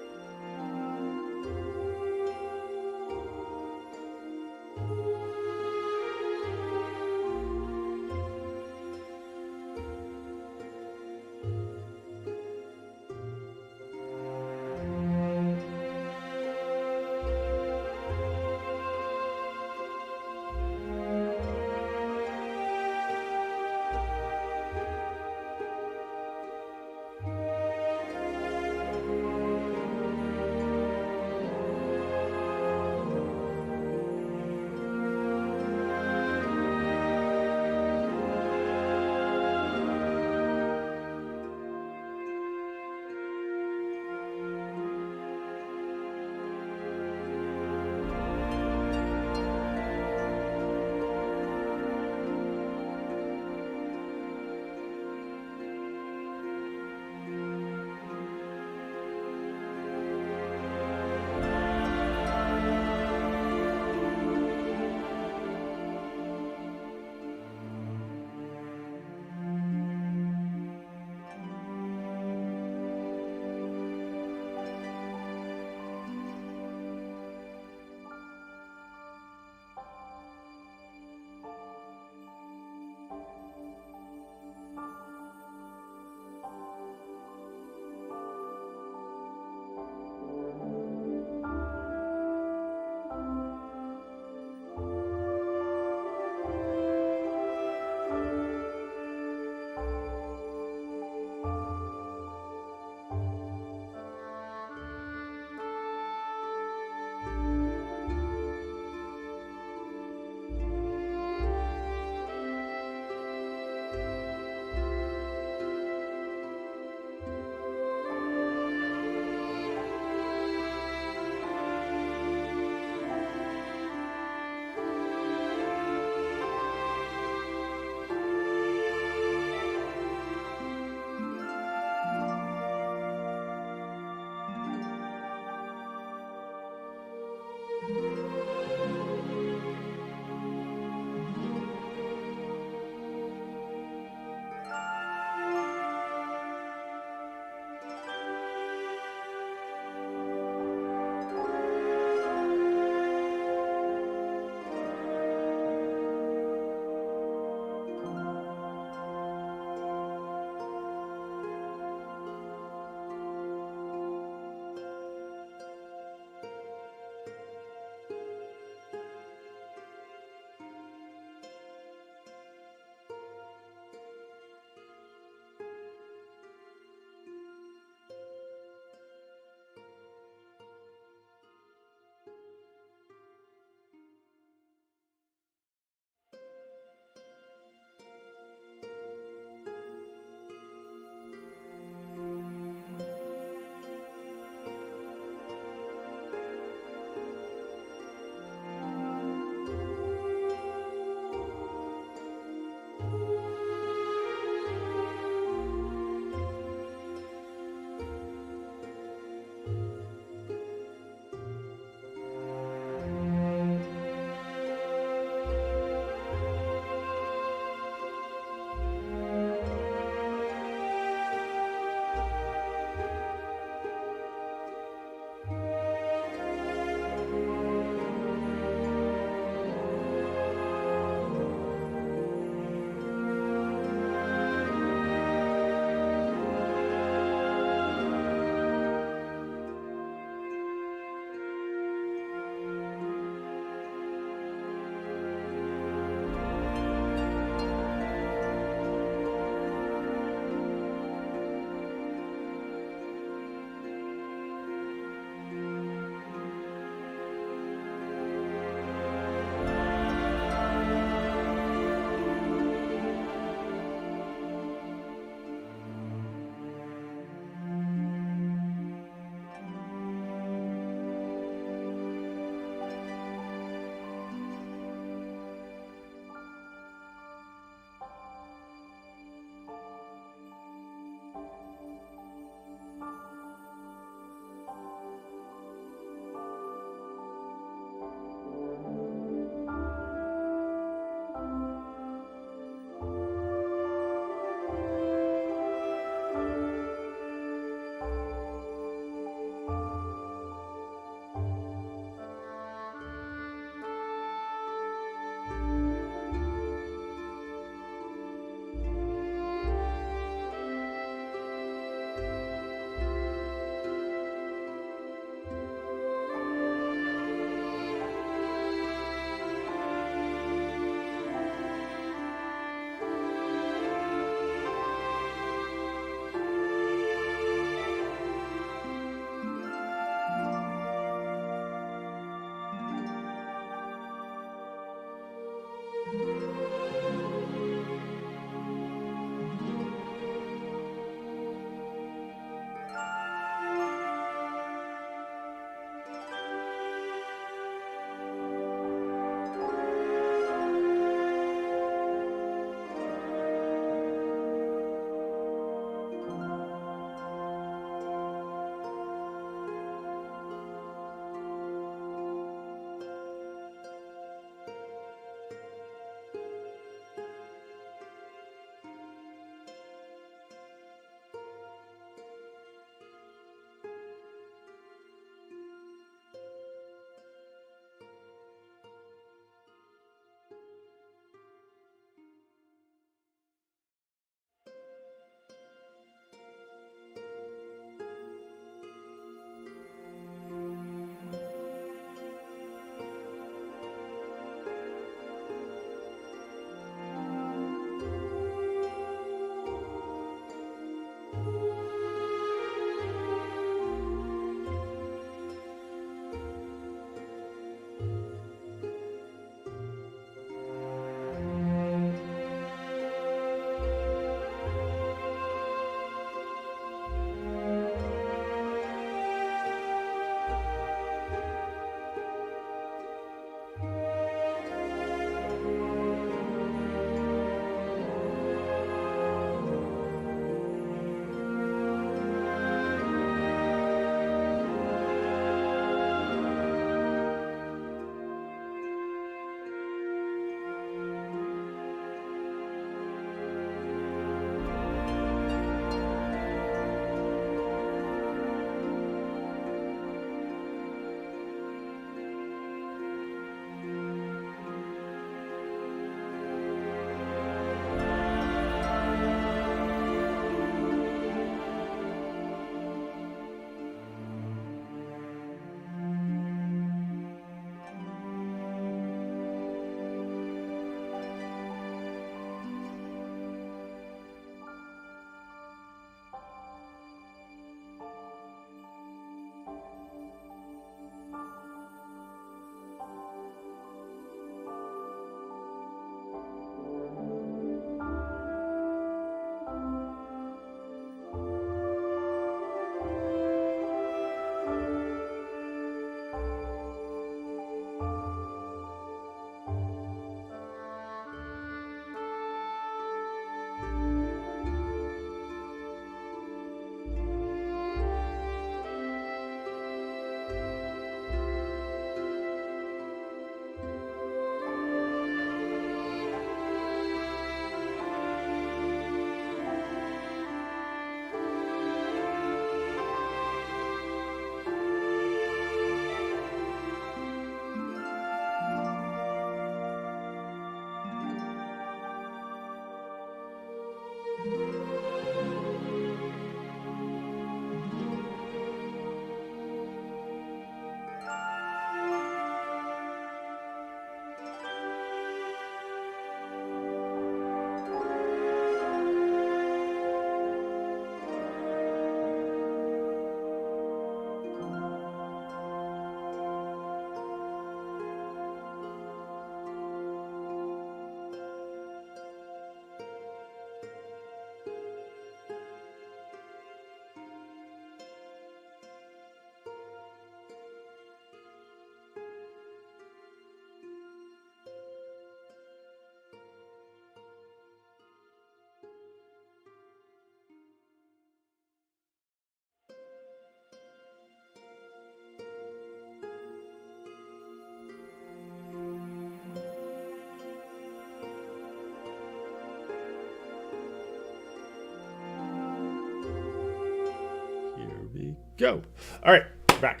go. All right, back.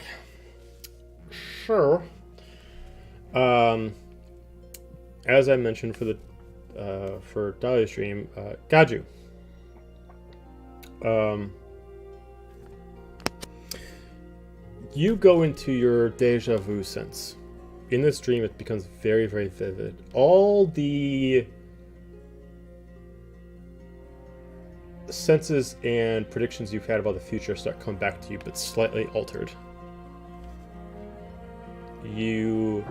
Sure. As I mentioned for Dahlia's stream, Gaju. You go into your deja vu sense. In this dream, it becomes very, very vivid. All the senses and predictions you've had about the future start coming back to you, but slightly altered. You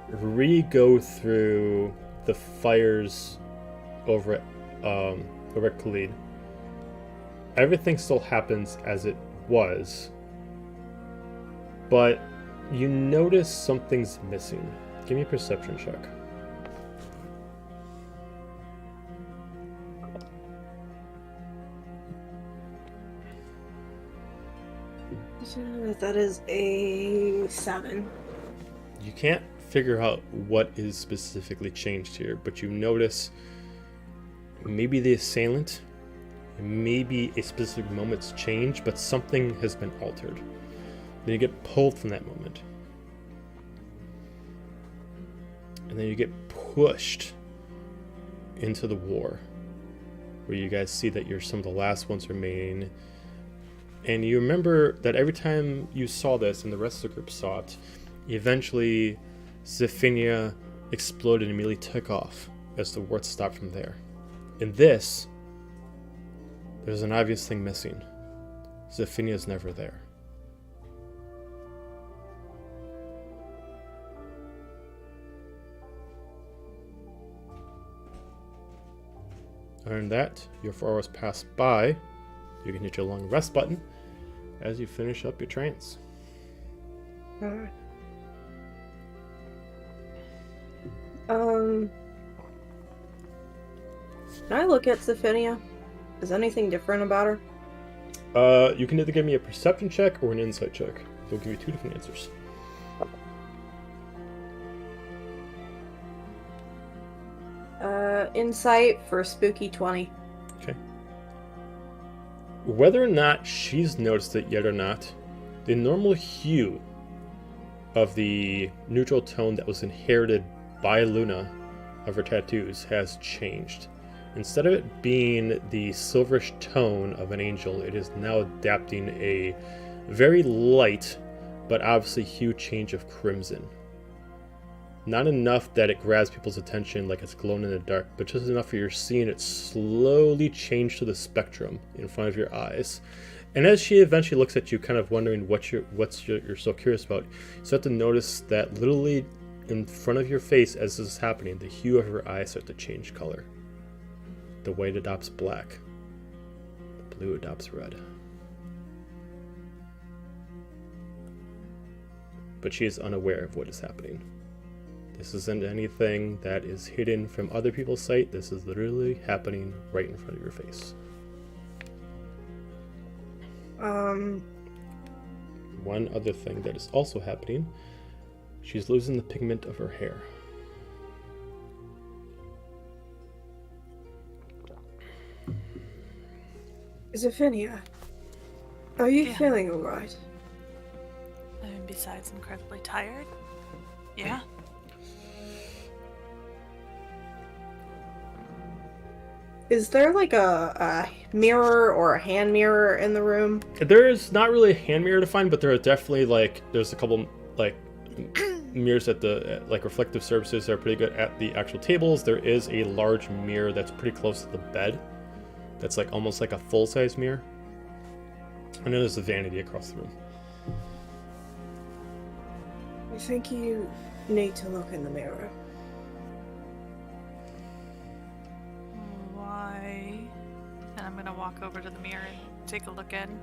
re-go through the fires over at Khalid. Everything still happens as it was, but you notice something's missing. Give me a perception check. That is a 7. You can't figure out what is specifically changed here, but you notice maybe the assailant, maybe a specific moment's changed, but something has been altered. Then you get pulled from that moment. And then you get pushed into the war, where you guys see that you're some of the last ones remaining. And you remember that every time you saw this and the rest of the group saw it, eventually Zephynia exploded and immediately took off as the war stopped from there. In this, there's an obvious thing missing. Zephynia's never there. Other than that, your 4 hours pass by. You can hit your long rest button as you finish up your trance. Alright. Can I look at Zephynia? Is anything different about her? You can either give me a perception check or an insight check. They'll give you 2 different answers. Insight for spooky 20. Okay. Whether or not she's noticed it yet or not, the normal hue of the neutral tone that was inherited by Luna of her tattoos has changed. Instead of it being the silverish tone of an angel, it is now adapting a very light, but obviously hue change of crimson. Not enough that it grabs people's attention like it's glowing in the dark, but just enough for you're seeing it slowly change to the spectrum in front of your eyes. And as she eventually looks at you, kind of wondering what you're so curious about, you start to notice that literally in front of your face as this is happening, the hue of her eyes start to change color. The white adopts black. The blue adopts red. But she is unaware of what is happening. This isn't anything that is hidden from other people's sight. This is literally happening right in front of your face. One other thing that is also happening, she's losing the pigment of her hair. Zephynia, are you Yeah. feeling alright? I mean, besides incredibly tired. Yeah. Is there like a mirror or a hand mirror in the room? There's not really a hand mirror to find, but there are definitely there's a couple mirrors at the reflective surfaces that are pretty good at the actual tables. There is a large mirror that's pretty close to the bed. That's almost like a full-size mirror. And then there's a vanity across the room. I think you need to look in the mirror. Why? And I'm gonna walk over to the mirror and take a look at it.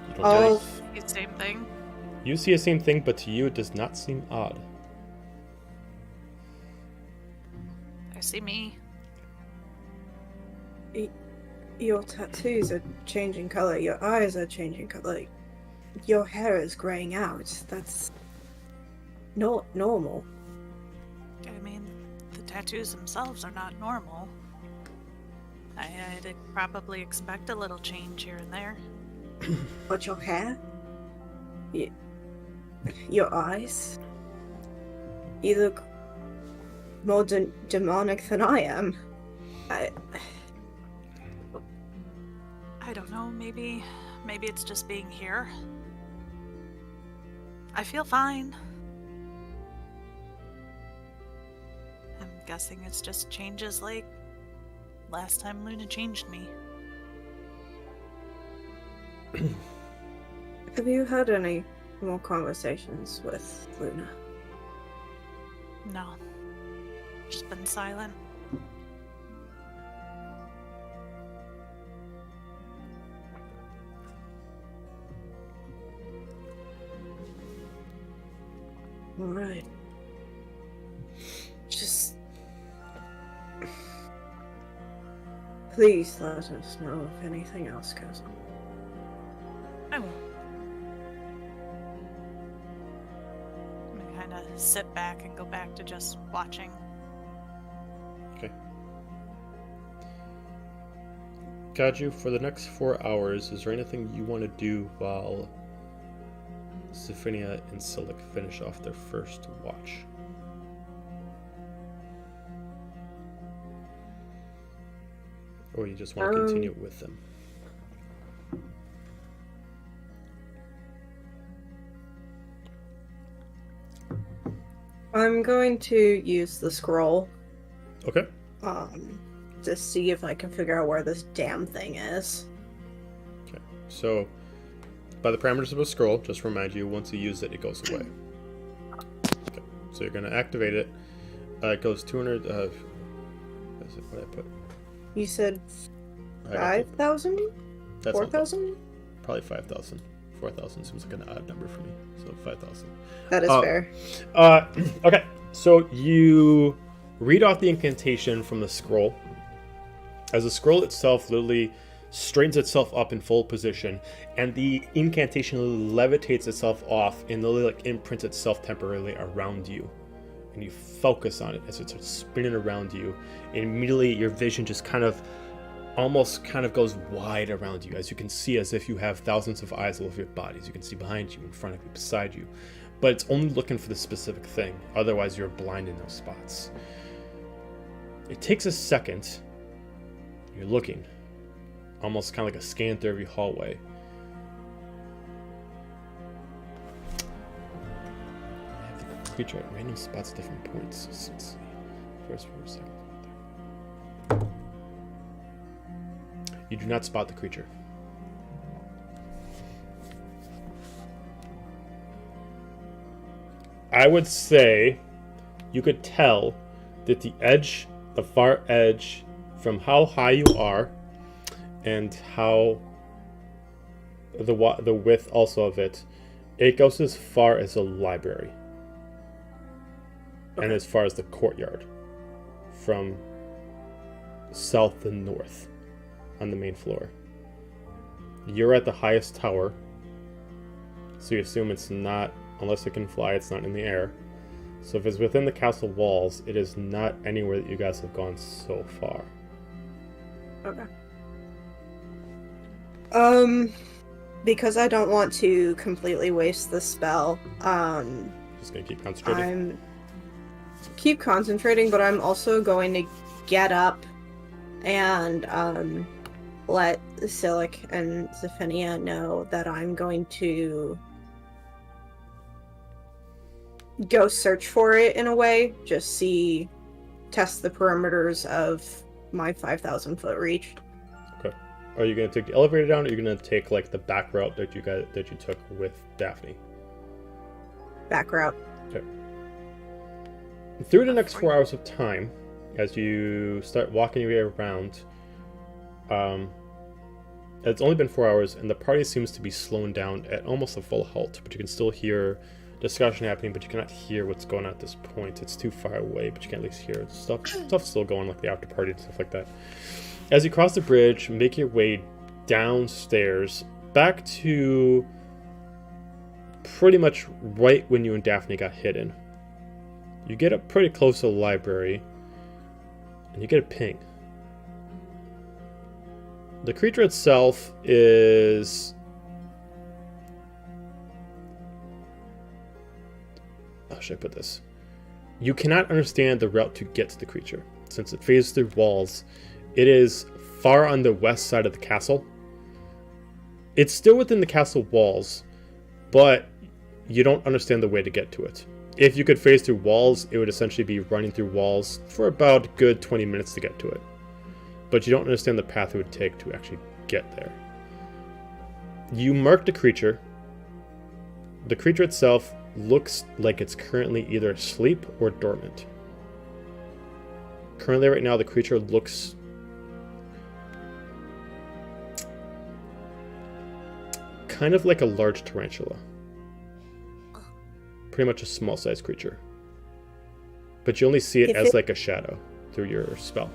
You don't Oh. really- See the same thing. You see the same thing, but to you it does not seem odd. I see me. Your tattoos are changing color, your eyes are changing color, your hair is graying out. That's not normal. I mean, the tattoos themselves are not normal. I'd probably expect a little change here and there. But your hair? Your eyes? You look more demonic than I am. I don't know, maybe it's just being here. I feel fine. I'm guessing it's just changes like last time Luna changed me. Have you had any more conversations with Luna? No. Just been silent. Alright. Just... Please let us know if anything else goes on. I will. I'm gonna kind of sit back and go back to just watching. Okay. Kaju, for the next 4 hours, is there anything you want to do while Zephynia and Silik finish off their first watch? Or you just want to continue with them? I'm going to use the scroll. Okay. To see if I can figure out where this damn thing is. Okay. So, by the parameters of a scroll, just to remind you, once you use it, it goes away. Okay. So you're going to activate it. It goes 200... what did I put? You said 5,000? 4,000? Probably 5,000. 4,000 seems like an odd number for me. So 5,000. That is fair. Okay. So you read off the incantation from the scroll. As the scroll itself literally straightens itself up in full position, and the incantation levitates itself off and literally like imprints itself temporarily around you. And you focus on it as it starts spinning around you, and immediately your vision just almost goes wide around you, as you can see, as if you have thousands of eyes all over your bodies. You can see behind you, in front of you, beside you, but it's only looking for the specific thing. Otherwise, you're blind in those spots. It takes a second. You're looking, almost kind of like a scan through every hallway. I have the creature at random spots, different points. So let's see. First, second. You do not spot the creature. I would say you could tell that the far edge, from how high you are and how the width also of it goes as far as the library. Okay. And as far as the courtyard, from south to north on the main floor. You're at the highest tower, so you assume it's not, unless it can fly, it's not in the air. So if it's within the castle walls, it is not anywhere that you guys have gone so far. Okay. Because I don't want to completely waste the spell, just gonna keep concentrating. Keep concentrating, but I'm also going to get up and let Silik and Zephynia know that I'm going to go search for it in a way, just test the perimeters of my 5,000 foot reach. Okay. Are you going to take the elevator down, or are you going to take like the back route that you took with Daphne? Back route. Okay. Through the next 4 hours of time, as you start walking your way around, it's only been 4 hours, and the party seems to be slowing down at almost a full halt, but you can still hear discussion happening, but you cannot hear what's going on at this point. It's too far away, but you can at least hear stuff's still going, like the after party and stuff like that. As you cross the bridge, make your way downstairs back to pretty much right when you and Daphne got hidden. You get up pretty close to the library, and you get a ping. The creature itself is... How should I put this? You cannot understand the route to get to the creature. Since it phases through walls, it is far on the west side of the castle. It's still within the castle walls, but you don't understand the way to get to it. If you could phase through walls, it would essentially be running through walls for about a good 20 minutes to get to it. But you don't understand the path it would take to actually get there. You mark the creature. The creature itself looks like it's currently either asleep or dormant. Currently, right now, the creature looks kind of like a large tarantula. Pretty much a small-sized creature. But you only see it as like a shadow through your spell.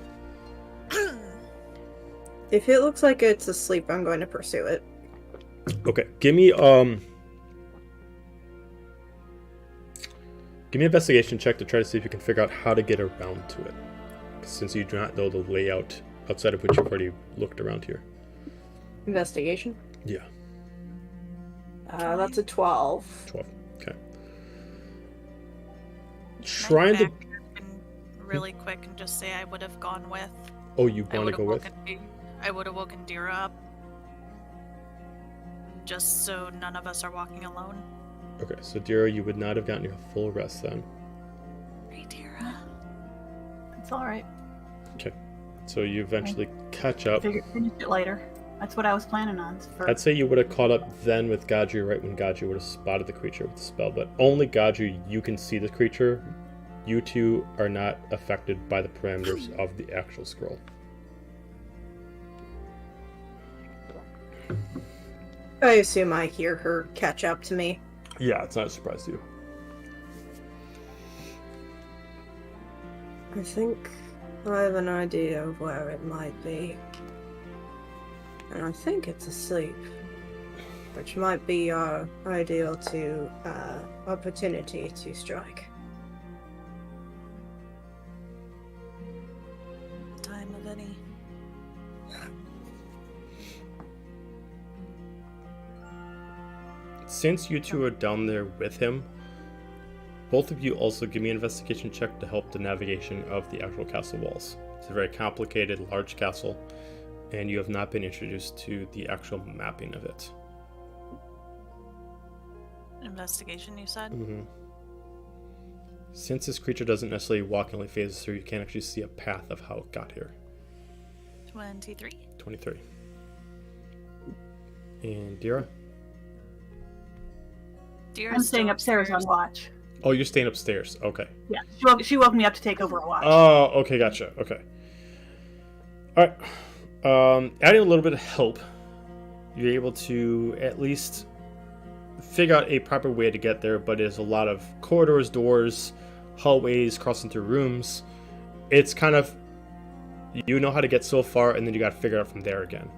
If it looks like it's asleep, I'm going to pursue it. Okay, give me an investigation check to try to see if you can figure out how to get around to it, since you do not know the layout outside of which you've already looked around here. Investigation? Yeah. That's a 12. 12. Okay. Can I Trying to... back in really quick and just say I would have gone with. Oh, you want to go with? I would have woken Dira up. Just so none of us are walking alone. Okay, so Dira, you would not have gotten your full rest then. Hey, Dira. It's alright. Okay. So you eventually catch up. Finish it later. That's what I was planning on. I'd say you would have caught up then with Gaju right when Gaju would have spotted the creature with the spell, but only Gaju, you can see the creature. You two are not affected by the parameters of the actual scroll. I assume I hear her catch up to me. Yeah, it's not a surprise to you. I think I have an idea of where it might be. And I think it's asleep. Which might be our ideal opportunity to strike. Time of any. Since you two are down there with him, both of you also give me an investigation check to help the navigation of the actual castle walls. It's a very complicated, large castle, and you have not been introduced to the actual mapping of it. Investigation, you said? Mm-hmm. Since this creature doesn't necessarily walk and only phases through, you can't actually see a path of how it got here. 23? 23. And Dira? Dira's I'm staying still upstairs on watch. Oh, you're staying upstairs. Okay. Yeah, she woke me up to take over a watch. Oh, okay, gotcha. Okay. All right. Adding a little bit of help, you're able to at least figure out a proper way to get there, but there's a lot of corridors, doors, hallways, crossing through rooms. It's kind of, you know how to get so far, and then you got to figure it out from there again.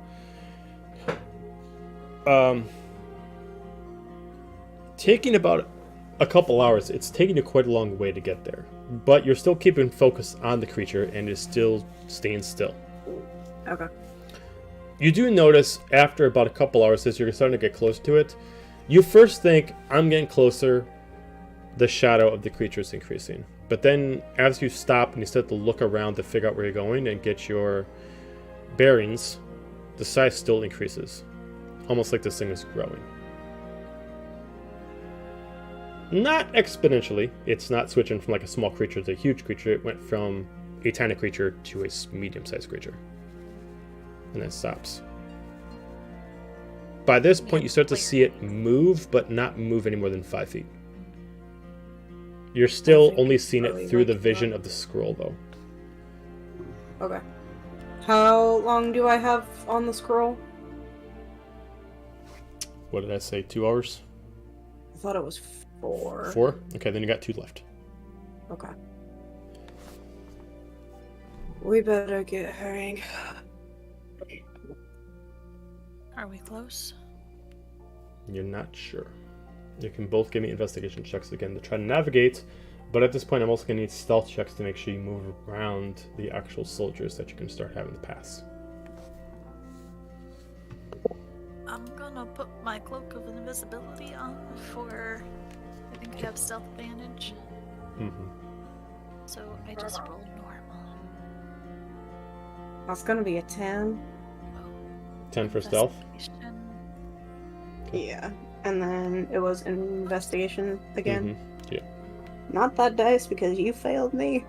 Taking about a couple hours, it's taking you quite a long way to get there, but you're still keeping focus on the creature and is still staying still. Okay. You do notice after about a couple hours, as you're starting to get close to it, you first think, I'm getting closer, the shadow of the creature is increasing. But then as you stop and you start to look around to figure out where you're going and get your bearings, the size still increases. Almost like this thing is growing. Not exponentially. It's not switching from like a small creature to a huge creature. It went from a tiny creature to a medium-sized creature. And then stops. By this point, you start to see it move, but not move any more than 5 feet. You're still only seeing it through the vision of the scroll, though. Okay. How long do I have on the scroll? What did I say, 2 hours? I thought it was 4. 4? Okay, then you got 2 left. Okay. We better get hurrying. Are we close? You're not sure. You can both give me investigation checks again to try to navigate, but at this point I'm also going to need stealth checks to make sure you move around the actual soldiers that you can start having to pass. I'm gonna put my cloak of invisibility on for. I think I have stealth advantage. Mm-hmm. So I just rolled normal. That's gonna be a 10. 10 for stealth. Investigation. Yeah. And then it was investigation again. Mm-hmm. Yeah. Not that dice because you failed me.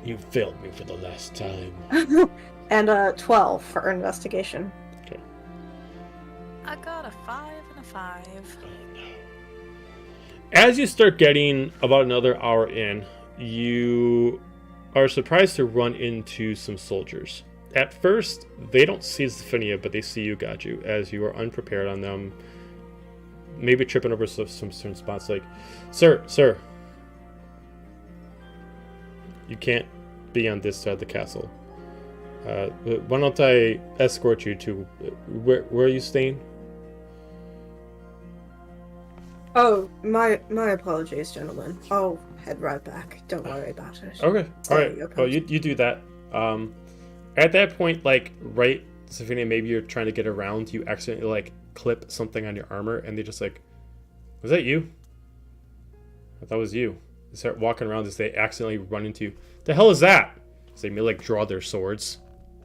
You failed me for the last time. And 12 for investigation. Okay. I got a 5 and a 5. Oh, no. As you start getting about another hour in, you are surprised to run into some soldiers. At first, they don't see Zephynia, but they see you, Gaju, as you are unprepared on them. Maybe tripping over some certain spots. Like, sir, you can't be on this side of the castle. Why don't I escort you to where are you staying? Oh, my apologies, gentlemen. I'll head right back. Don't worry about it. Okay, Sorry, all right. you're Oh, you do that. At that point, like, right, Zephynia, maybe you're trying to get around, you accidentally, like, clip something on your armor, and they just, like, was that you? I thought it was you. They start walking around as they accidentally run into you. The hell is that? So they may, like, draw their swords,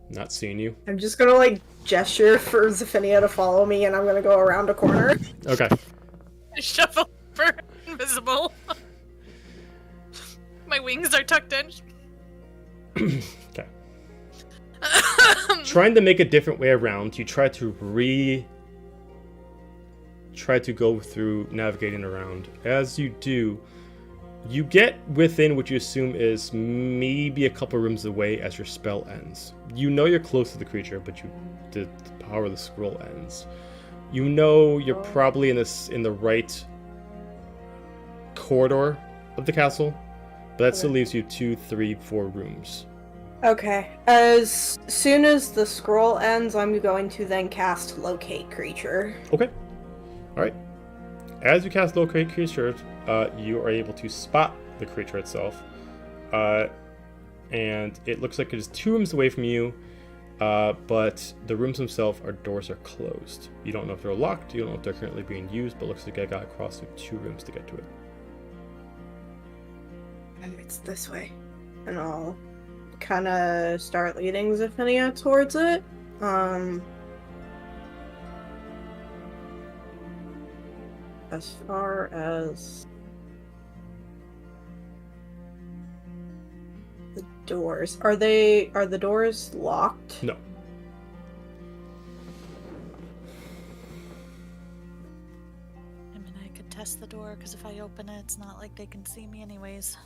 not seeing you. I'm just gonna, like, gesture for Zephynia to follow me, and I'm gonna go around a corner. Okay. Shuffle for invisible. My wings are tucked in. Okay. Trying to make a different way around, you try to go through navigating around. As you do, you get within what you assume is maybe a couple rooms away as your spell ends. You know you're close to the creature, but the power of the scroll ends. You know you're probably in the right corridor of the castle, but that still leaves you 2, 3, 4 rooms. Okay. As soon as the scroll ends, I'm going to then cast Locate Creature. Okay. Alright. As you cast Locate Creature, you are able to spot the creature itself. And it looks like it is 2 rooms away from you, but the rooms themselves, doors are closed. You don't know if they're locked, you don't know if they're currently being used, but it looks like I got across through 2 rooms to get to it. And it's this way. And I'll kind of start leading Zephynia towards it. As far as the doors, are the doors locked? No. I mean, I could test the door, because if I open it, it's not like they can see me anyways.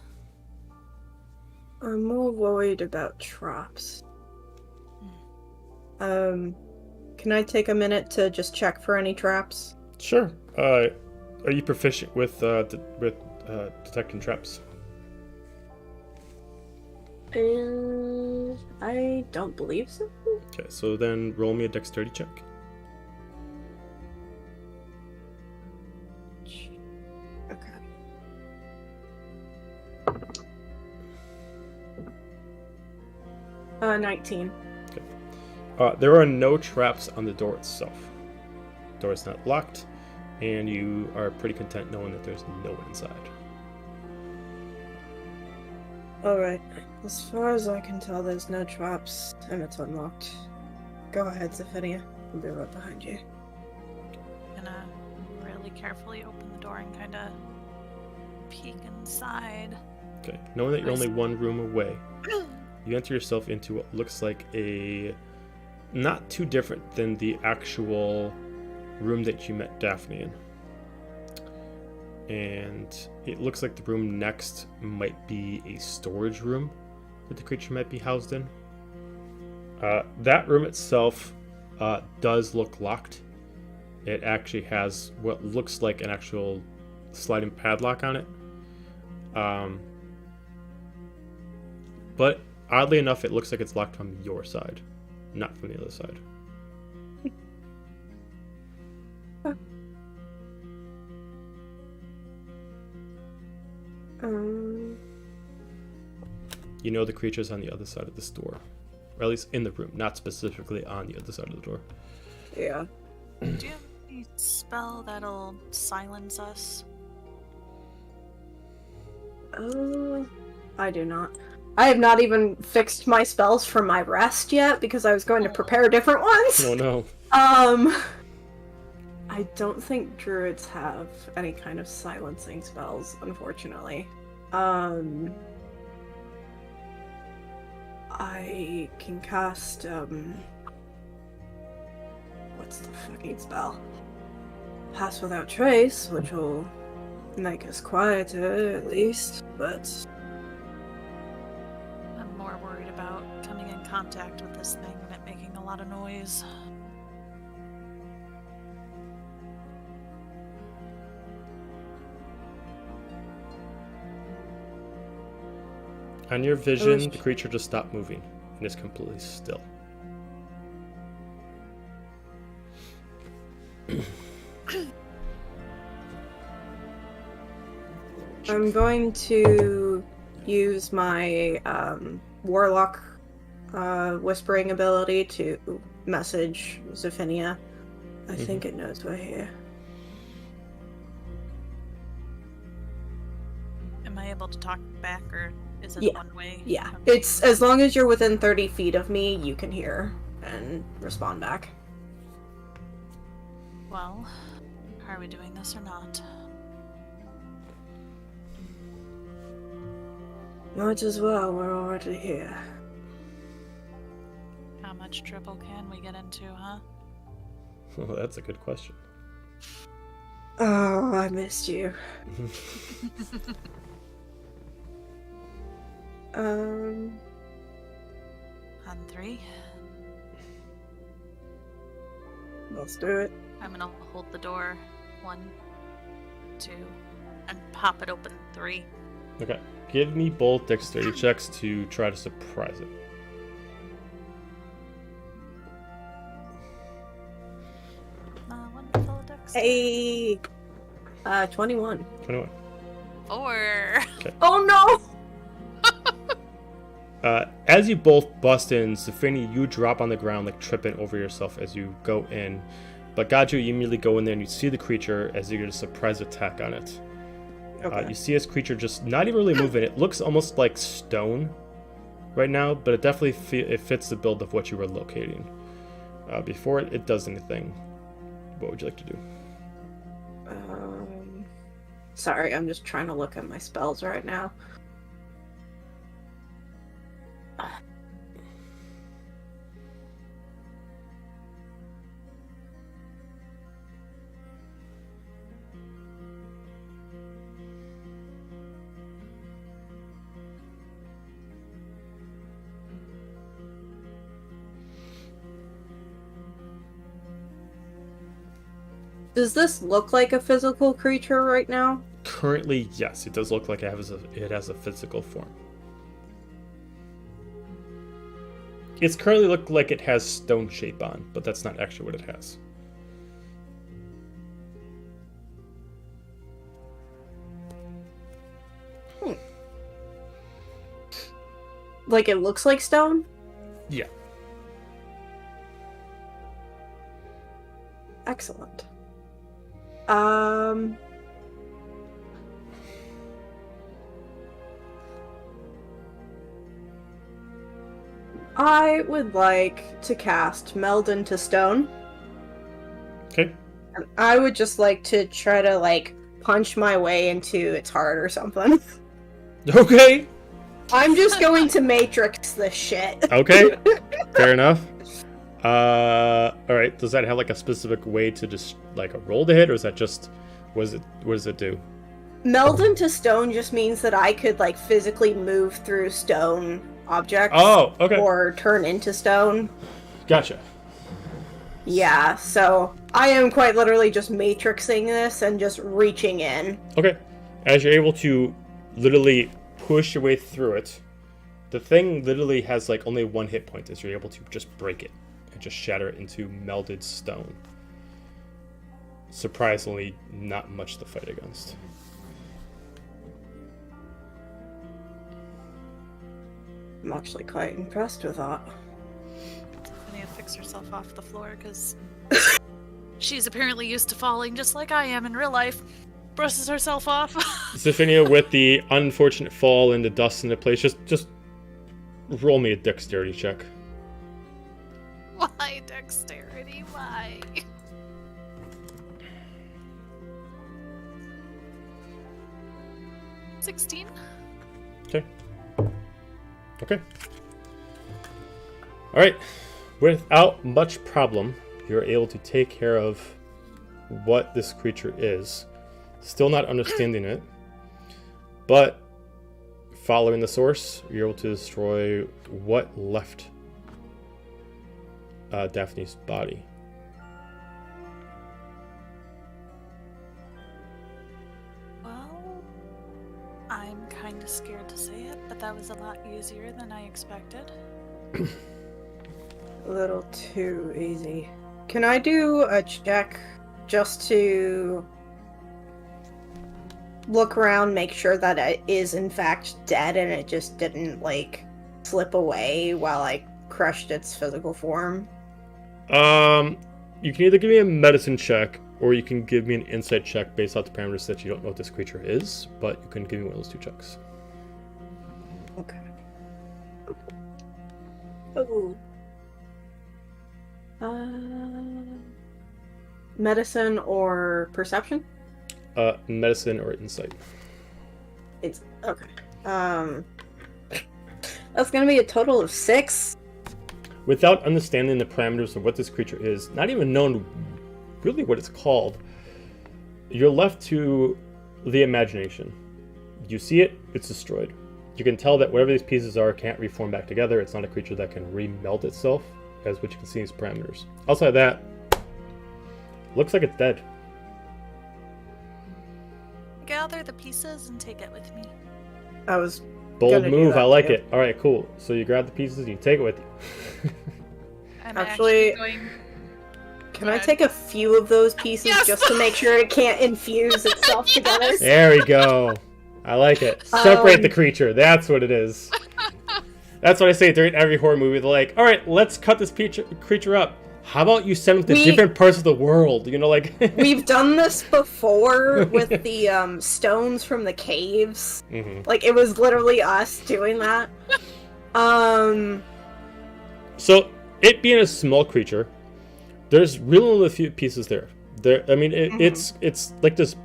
I'm more worried about traps. Can I take a minute to just check for any traps? Sure. Are you proficient with detecting traps? I don't believe so. Okay, so then roll me a dexterity check. Okay. 19. There are no traps on the door itself. The door is not locked, and you are pretty content knowing that there's no one inside. Alright. As far as I can tell, there's no traps, and it's unlocked. Go ahead, Zephynia. I'll be right behind you. Gonna really carefully open the door and kind of peek inside. Okay, knowing that you're only 1 room away, you enter yourself into what looks like a not too different than the actual room that you met Daphne in. And it looks like the room next might be a storage room that the creature might be housed in. That room itself does look locked. It actually has what looks like an actual sliding padlock on it. But oddly enough, it looks like it's locked from your side, not from the other side. You know the creature's on the other side of this door. Or at least in the room, not specifically on the other side of the door. Yeah. Do you have any spell that'll silence us? I do not. I have not even fixed my spells for my rest yet because I was going to prepare different ones. Oh no. I don't think druids have any kind of silencing spells, unfortunately. I can cast, what's the fucking spell? Pass Without Trace, which will make us quieter, at least, but... I'm more worried about coming in contact with this thing and it making a lot of noise. On your vision, the creature just stopped moving and is completely still. I'm going to use my warlock whispering ability to message Zephinia. I think it knows we're here. Am I able to talk back, or is it Yeah. one way? Yeah, Okay. it's as long as you're within 30 feet of me, you can hear and respond back. Well, are we doing this or not? Might as well, we're already here. How much trouble can we get into, huh? Well, that's a good question. Oh, I missed you. On 3, Let's do it. I'm gonna hold the door. 1, 2, and pop it open. 3. Okay. Give me both dexterity checks to try to surprise it. Wonderful dex. Hey! 21. 21. 4. Oh no! As you both bust in, Zephinia, you drop on the ground, like tripping over yourself as you go in. But Gaju, you immediately go in there and you see the creature as you get a surprise attack on it. Okay. You see this creature just not even really moving. It looks almost like stone right now, but it definitely it fits the build of what you were locating. Before it does anything, what would you like to do? Sorry, I'm just trying to look at my spells right now. Does this look like a physical creature right now? Currently, yes, it does look like it has a physical form. It's currently look like it has stone shape on, but that's not actually what it has. Like it looks like stone? Yeah. Excellent. I would like to cast Meld into Stone. Okay. And I would just like to try to, like, punch my way into its heart or something. Okay. I'm just going to Matrix this shit. Okay. Fair enough. All right. Does that have like a specific way to just like a roll to hit, or is that just what does it do? Meld into Stone just means that I could, like, physically move through stone objects. Oh, okay. Or turn into stone. Gotcha. Yeah, so I am quite literally just matrixing this and just reaching in. Okay. As you're able to literally push your way through it, the thing literally has like only 1 hit point as you're able to just break it and just shatter it into melded stone. Surprisingly, not much to fight against. I'm actually quite impressed with that. Tiffany fix herself off the floor because She's apparently used to falling just like I am in real life. Brushes herself off. Zephania, with the unfortunate fall and the dust into place, just roll me a dexterity check. Why dexterity? Why? $16. Okay. Alright. Without much problem, you're able to take care of what this creature is. Still not understanding it. But following the source, you're able to destroy what left Daphne's body. Well, I'm kind of scared to say it, but that was a lot easier than I expected. A little too easy. Can I do a check just to look around, make sure that it is in fact dead and it just didn't, like, slip away while I crushed its physical form? You can either give me a medicine check, or you can give me an insight check based off the parameters that you don't know what this creature is, but you can give me one of those two checks. Okay. Oh. Medicine or perception? Medicine or insight. It's okay. That's gonna be a total of 6. Without understanding the parameters of what this creature is, not even knowing really what it's called, you're left to the imagination. You see it, it's destroyed. You can tell that whatever these pieces are can't reform back together. It's not a creature that can remelt itself, as what you can see in its parameters. Outside of that, looks like it's dead. Gather the pieces and take it with me. I was Bold gonna do move, that I like too. it. Alright, cool. So you grab the pieces and you take it with you. I'm Actually- going. Can Go I ahead. take a few of those pieces Yes! just to make sure it can't infuse itself together? There we go. I like it. Separate the Um, creature. That's what it is. That's what I say during every horror movie. They're like, all right, let's cut this creature up. How about you send them to We- different parts of the world? You know, like... We've done this before with the stones from the caves. Mhm. Like, it was literally us doing that. So, it being a small creature, there's really only a few pieces there. I mean, it's like this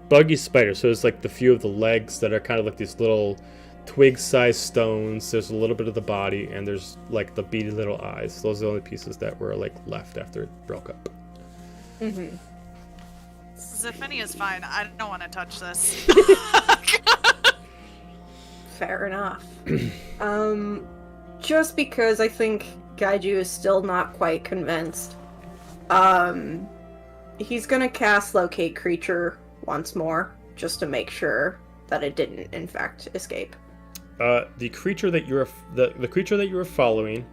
buggy spider. So it's like the few of the legs that are kind of like these little twig-sized stones. There's a little bit of the body, and there's like the beady little eyes. Those are the only pieces that were like left after it broke up. Zephania's fine. I don't want to touch this. Fair enough. Just because I think Gaiju is still not quite convinced, he's gonna cast Locate Creature once more, just to make sure that it didn't, in fact, escape. The creature that you're the creature that you were following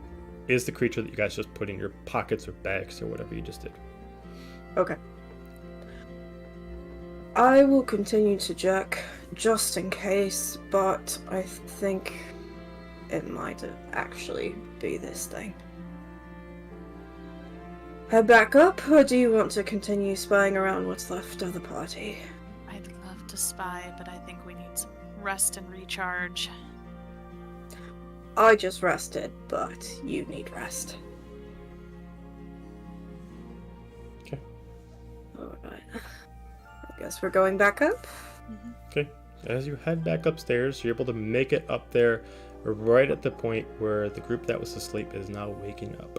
is the creature that you guys just put in your pockets or bags or whatever you just did. Okay. I will continue to check, just in case, but I think it might actually be this thing. Head back up, or do you want to continue spying around what's left of the party? I'd love to spy, but I think we need some rest and recharge. I just rested, but you need rest. Okay. Alright. I guess we're going back up? Okay. As you head back upstairs, you're able to make it up there right at the point where the group that was asleep is now waking up.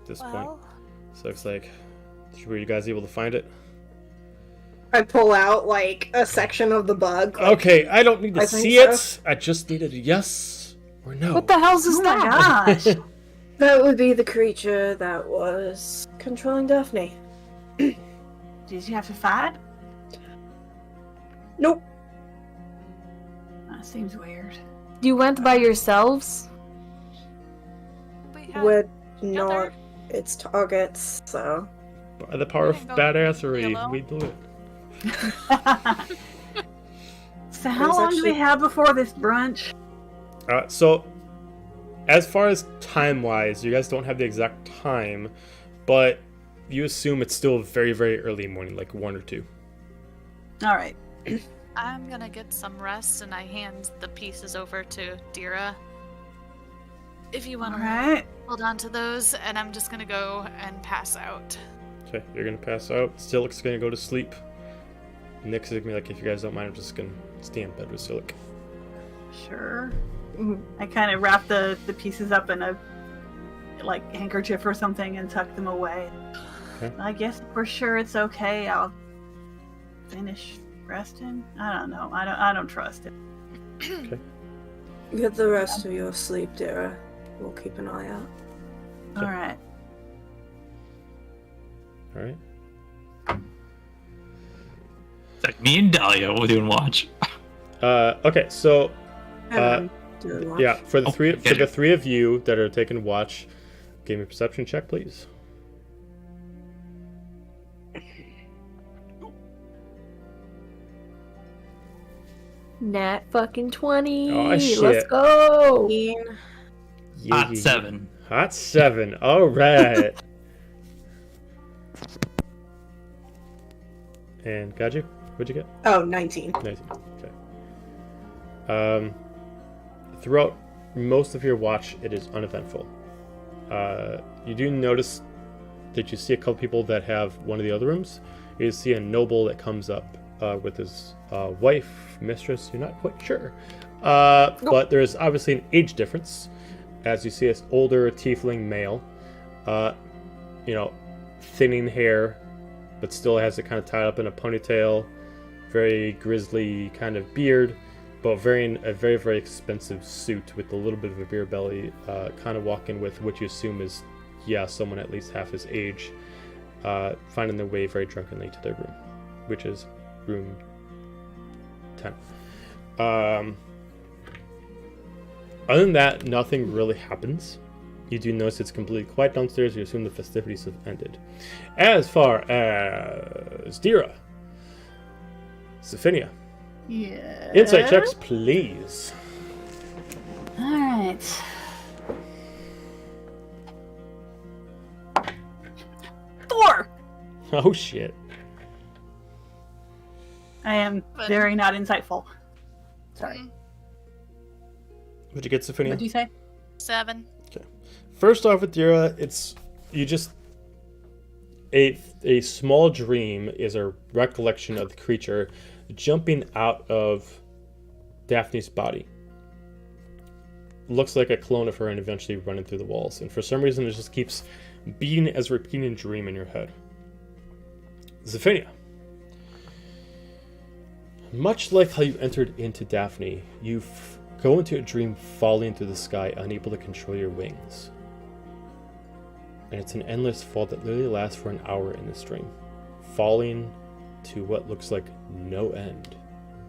At this point, Well, so it's like, were you guys able to find it? I pull out, like, a section of the bug. Okay, I don't need to I think see so. it. I just needed a yes or no. What the hell's is Oh my that? gosh. That would be the creature that was controlling Daphne. Did you have to fight? Nope. That seems weird. You went by yourselves? we have Would together. not its targets, so. By the power of We can go badassery, yellow. we do it. So how long do we actually- have before this brunch? So, as far as time-wise, you guys don't have the exact time, but you assume it's still very, very early morning, like 1 or 2. All right. I'm gonna get some rest, and I hand the pieces over to Dira. If you want All to right. hold on to those, and I'm just gonna go and pass out. Okay, you're gonna pass out. Silik's gonna go to sleep. Nick's gonna be like, if you guys don't mind, I'm just gonna stay in bed with Silik. Sure. I kind of wrap the pieces up in a handkerchief or something and tuck them away. Okay. I guess if we're sure it's okay, I'll finish resting. I don't know. I don't trust it. Okay. Get the rest of your sleep, Dara. We'll keep an eye out. All right. All right. It's like me and Dahlia will do and watch. Okay, so Do the watch. yeah, for the Okay. three of you that are taking watch, give me a perception check, please. Nat fucking 20. Oh, shit. Let's go. Yeah, Hot 7. Hot 7. All right. And got you? What'd you get? Oh, 19. 19. Okay. Throughout most of your watch, it is uneventful. You do notice that you see a couple people that have one of the other rooms. You see a noble that comes up with his wife, mistress. You're not quite sure, but there's obviously an age difference. As you see, this older tiefling male, thinning hair, but still has it kind of tied up in a ponytail, very grisly kind of beard, but wearing a very, very expensive suit with a little bit of a beer belly, kind of walking with what you assume is, someone at least half his age, finding their way very drunkenly to their room, which is room 10. Other than that, nothing really happens. You do notice it's completely quiet downstairs. You assume the festivities have ended. As far as Dira, Sophinia, Yeah. insight checks, please. All right. 4. Oh shit. I am very not insightful. Sorry. What'd you get, Sophinia? What'd you say? 7. First off with Dira, it's a small dream is a recollection of the creature jumping out of Daphne's body. Looks like a clone of her and eventually running through the walls. And for some reason it just keeps being as a repeating dream in your head. Zephinia. Much like how you entered into Daphne, you go into a dream falling through the sky, unable to control your wings. And it's an endless fall that literally lasts for an hour in this dream. Falling to what looks like no end.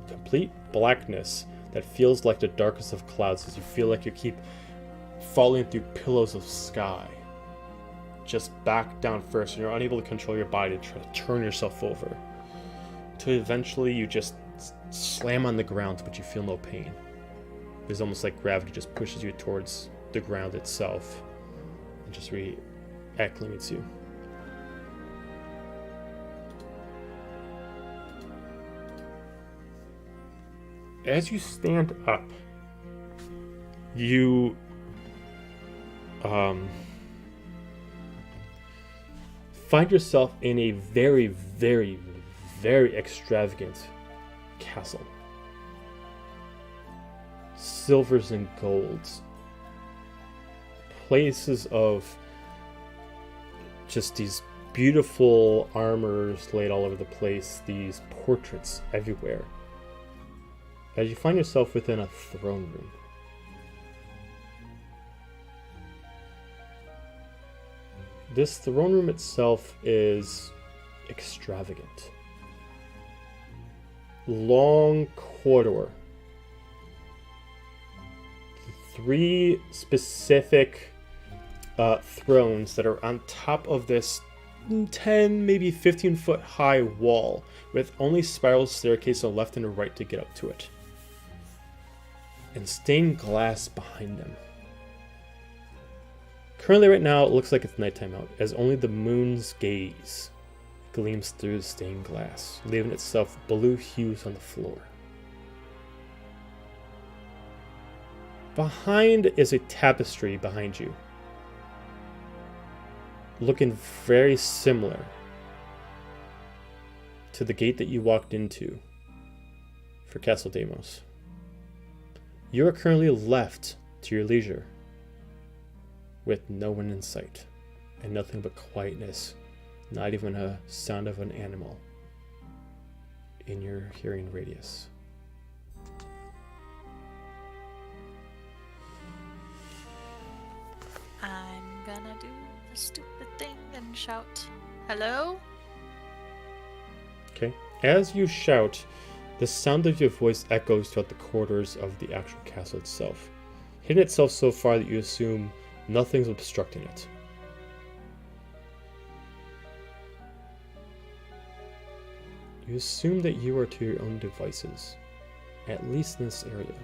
Complete blackness that feels like the darkest of clouds as you feel like you keep falling through pillows of sky. Just back down first, and you're unable to control your body to try to turn yourself over. Till eventually you just slam on the ground, but you feel no pain. It's almost like gravity just pushes you towards the ground itself and just acclimates you. As you stand up, you find yourself in a very, very, very extravagant castle. Silvers and golds. Places of just these beautiful armors laid all over the place, these portraits everywhere. As you find yourself within a throne room. This throne room itself is extravagant. Long corridor. 3 specific thrones that are on top of this 10, maybe 15 foot high wall with only spiral staircase on the left and the right to get up to it. and stained glass behind them. Currently, right now, it looks like it's nighttime out, as only the moon's gaze gleams through the stained glass, leaving itself blue hues on the floor. Behind is a tapestry behind you, looking very similar to the gate that you walked into for Castle Deimos. You are currently left to your leisure, with no one in sight, and nothing but quietness, not even a sound of an animal in your hearing radius. I'm gonna do the stupid thing and shout, "Hello?" Okay. As you shout, the sound of your voice echoes throughout the corridors of the actual castle itself, hidden itself so far that you assume nothing's obstructing it. You assume that you are to your own devices, at least in this area.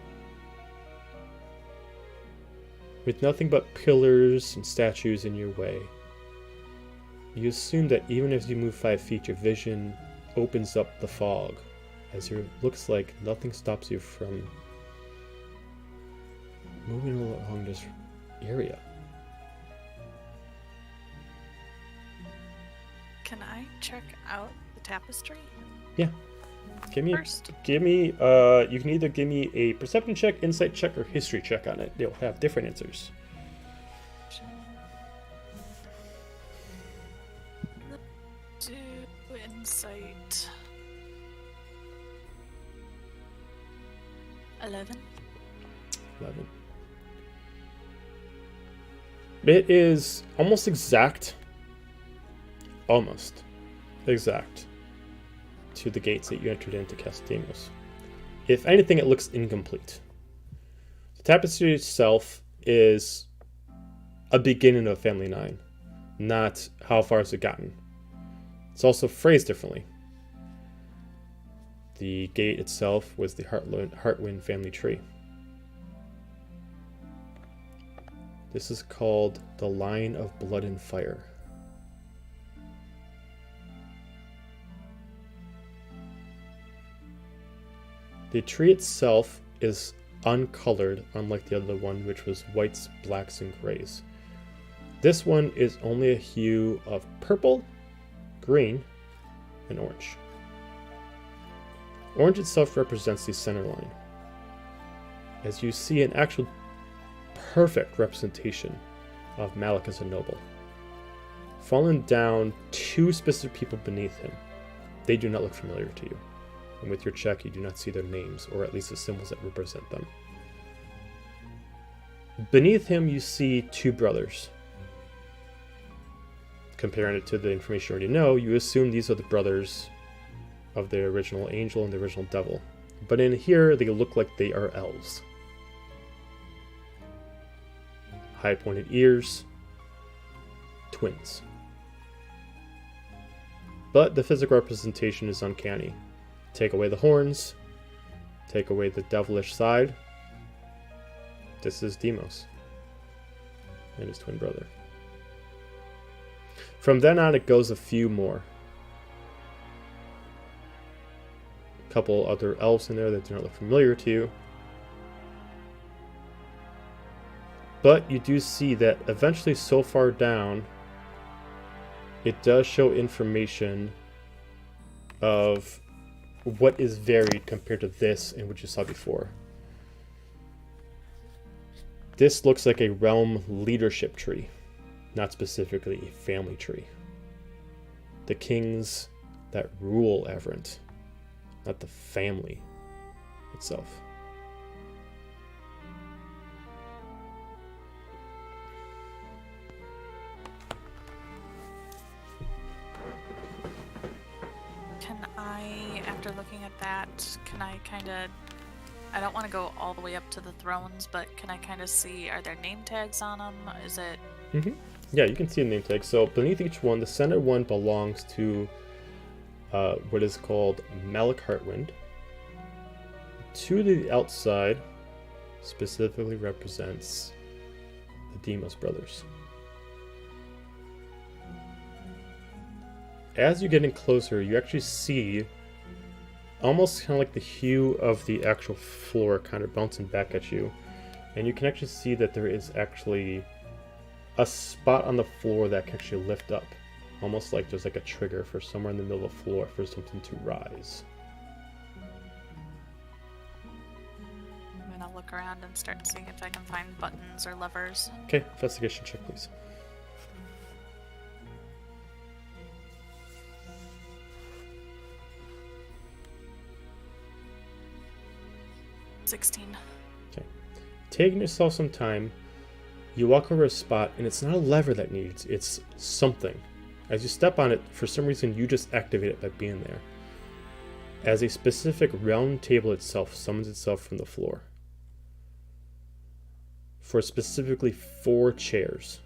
With nothing but pillars and statues in your way, you assume that even as you move 5 feet, your vision opens up the fog, as it looks like nothing stops you from moving along this area. Can I check out the tapestry Yeah. Give me first? you can either give me a perception check, insight check, or history check on it. They'll have different answers. Do insight. 11. 11. It is almost exact to the gates that you entered into Castle Deimos. If anything, it looks incomplete. The tapestry itself is a beginning of Family 9, not how far has it gotten. It's also phrased differently. The gate itself was the Heartwind family tree. This is called the Line of Blood and Fire. The tree itself is uncolored, unlike the other one, which was whites, blacks, and grays. This one is only a hue of purple, green, and orange. Orange itself represents the center line, as you see an actual perfect representation of Malik as a noble. Fallen down 2 specific people beneath him. They do not look familiar to you. And with your check, you do not see their names, or at least the symbols that represent them. Beneath him, you see 2 brothers. Comparing it to the information you already know, you assume these are the brothers of the original angel and the original devil. But in here, they look like they are elves. High pointed ears, twins. But the physical representation is uncanny. Take away the horns, take away the devilish side. This is Deimos and his twin brother. From then on, it goes a few more. A couple other elves in there that do not look familiar to you. But you do see that eventually, so far down, it does show information of what is varied compared to this and what you saw before. This looks like a realm leadership tree, not specifically a family tree. The kings that rule Everent, not the family itself. Can I, after looking at that, can I kind of, I don't want to go all the way up to the thrones, but can I kind of see, are there name tags on them? Is it? Yeah, you can see a name tag. So beneath each one, the center one belongs to what is called Malik Heartwind. To the outside, specifically represents the Demos brothers. As you're getting closer, you actually see almost kind of like the hue of the actual floor kind of bouncing back at you. And you can actually see that there is actually a spot on the floor that can actually lift up. Almost like there's like a trigger for somewhere in the middle of the floor for something to rise. I'm gonna look around and start seeing if I can find buttons or levers. Okay, investigation check, please. Taking yourself some time, you walk over a spot, and it's not a lever that needs, it's something. As you step on it, for some reason, you just activate it by being there. As a specific round table itself summons itself from the floor. For specifically 4 chairs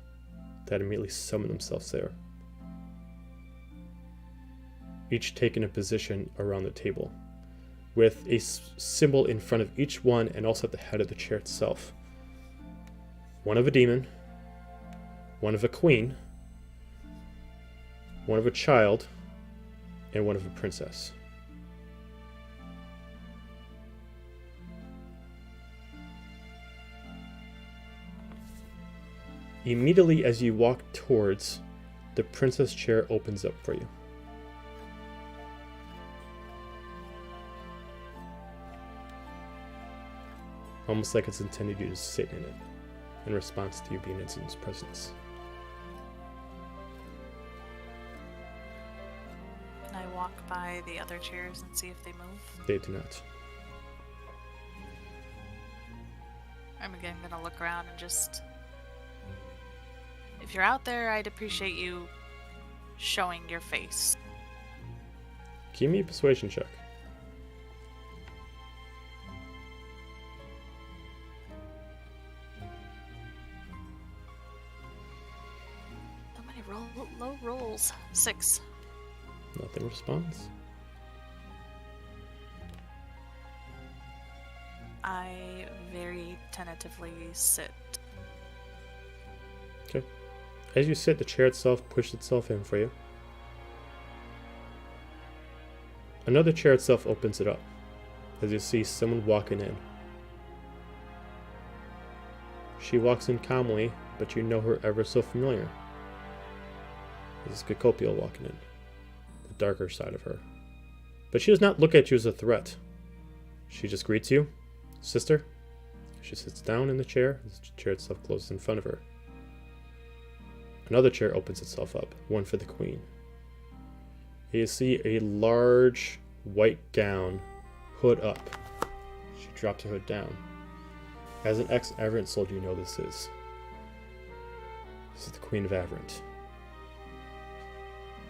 that immediately summon themselves there. Each taking a position around the table, with a symbol in front of each one and also at the head of the chair itself. One of a demon, one of a queen, one of a child, and one of a princess. Immediately as you walk towards, the princess chair opens up for you. Almost like it's intended you to sit in it, in response to you being in its presence. Can I walk by the other chairs and see if they move? They do not. I'm again gonna look around and just... If you're out there, I'd appreciate you showing your face. Give me a persuasion check. Low rolls. 6. Nothing responds. I very tentatively sit. Okay. As you sit, the chair itself pushes itself in for you. Another chair itself opens it up, as you see someone walking in. She walks in calmly, but you know her ever so familiar. This is Cacopial walking in, the darker side of her. But she does not look at you as a threat. She just greets you, sister. She sits down in the chair, the chair itself closes in front of her. Another chair opens itself up, one for the queen. You see a large white gown, hood up. She drops her hood down. As an ex-Averant soldier, you know this is. This is the Queen of Averant.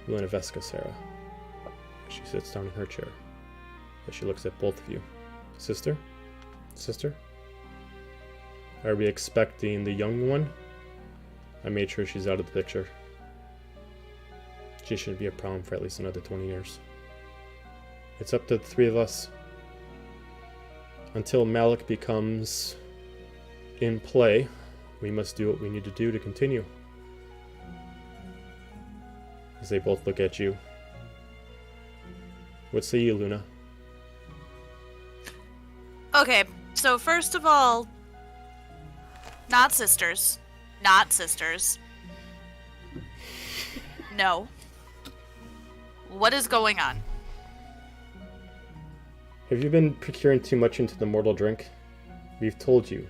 Elena Vesca Sarah. She sits down in her chair. As she looks at both of you. Sister? Sister? Are we expecting the young one? I made sure she's out of the picture. She shouldn't be a problem for at least another 20 years. It's up to the 3 of us. Until Malik becomes in play, we must do what we need to do to continue. As they both look at you. What say you, Luna? Okay, so first of all, not sisters. Not sisters. No. What is going on? Have you been procuring too much into the mortal drink? We've told you.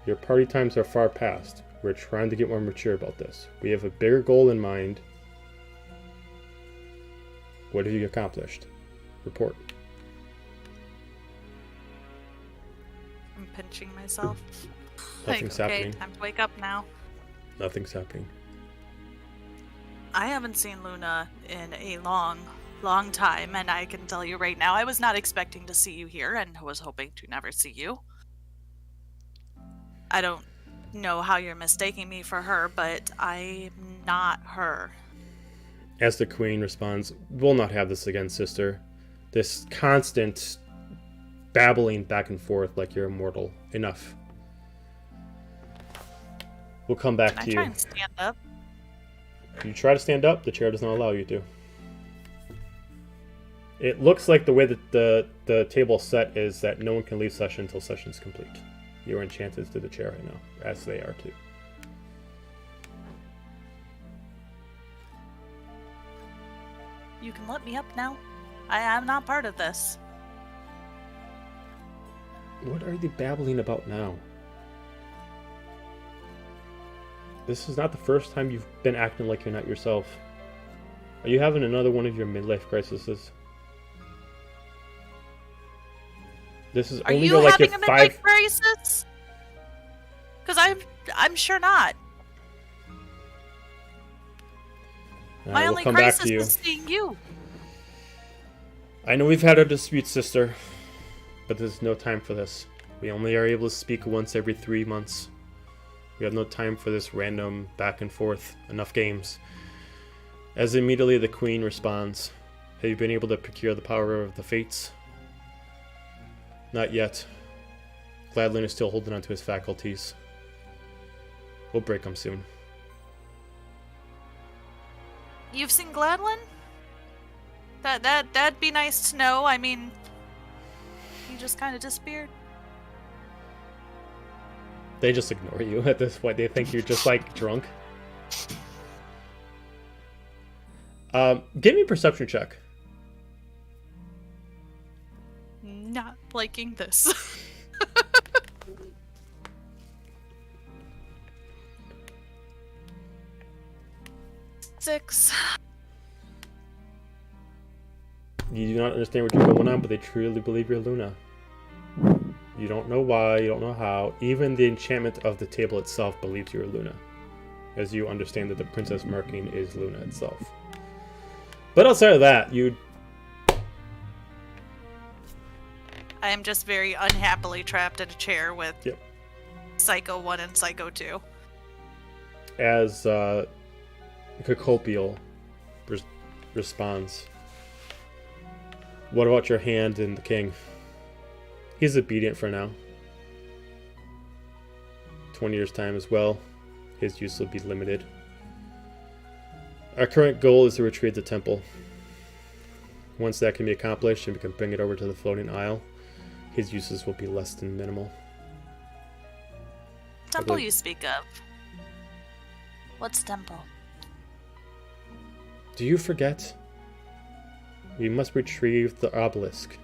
Your party times are far past. We're trying to get more mature about this. We have a bigger goal in mind. What have you accomplished? Report. I'm pinching myself. Nothing's okay, happening. time to wake up now. Nothing's happening. I haven't seen Luna in a long time, and I can tell you right now, I was not expecting to see you here and was hoping to never see you. I don't know how you're mistaking me for her, but I'm not her. As the queen responds, we'll not have this again, sister. This constant babbling back and forth like you're immortal. Enough. We'll come back Can to I try you. and stand up? You try to stand up, the chair does not allow you to. It looks like the way that the table is set is that no one can leave session until session's complete. You are enchanted to the chair right now, as they are too. You can let me up now. I am not part of this. What are they babbling about now? This is not the first time you've been acting like you're not yourself. Are you having another one of your midlife crises? This is Are only you your, like, having your a five. midlife crisis? Because I'm sure not. My We'll only come back crisis to you. is seeing you. I know we've had our disputes, sister, but there's no time for this. We only are able to speak once every 3 months. We have no time for this random back and forth. Enough games. As immediately the queen responds, have you been able to procure the power of the fates? Not yet. Gladlin is still holding on to his faculties. We'll break them soon. You've seen Gladwin? That'd be nice to know. I mean, he just kind of disappeared. They just ignore you at this point. They think you're just, like, drunk. Give me a perception check. Not liking this. Six. You do not understand what you're going on, but they truly believe you're Luna. You don't know why, you don't know how. Even the enchantment of the table itself believes you're Luna. As you understand that the princess marking is Luna itself. But outside of that, I am just very unhappily trapped in a chair with Yep. Psycho 1 and Psycho 2. as Cacopial responds, what about your hand and the king? He's obedient for now. 20 years' time as well. His use will be limited. Our current goal is to retrieve the temple. Once that can be accomplished and we can bring it over to the floating isle, his uses will be less than minimal. Temple believe- you speak of. What's temple? Do you forget? We must retrieve the obelisk.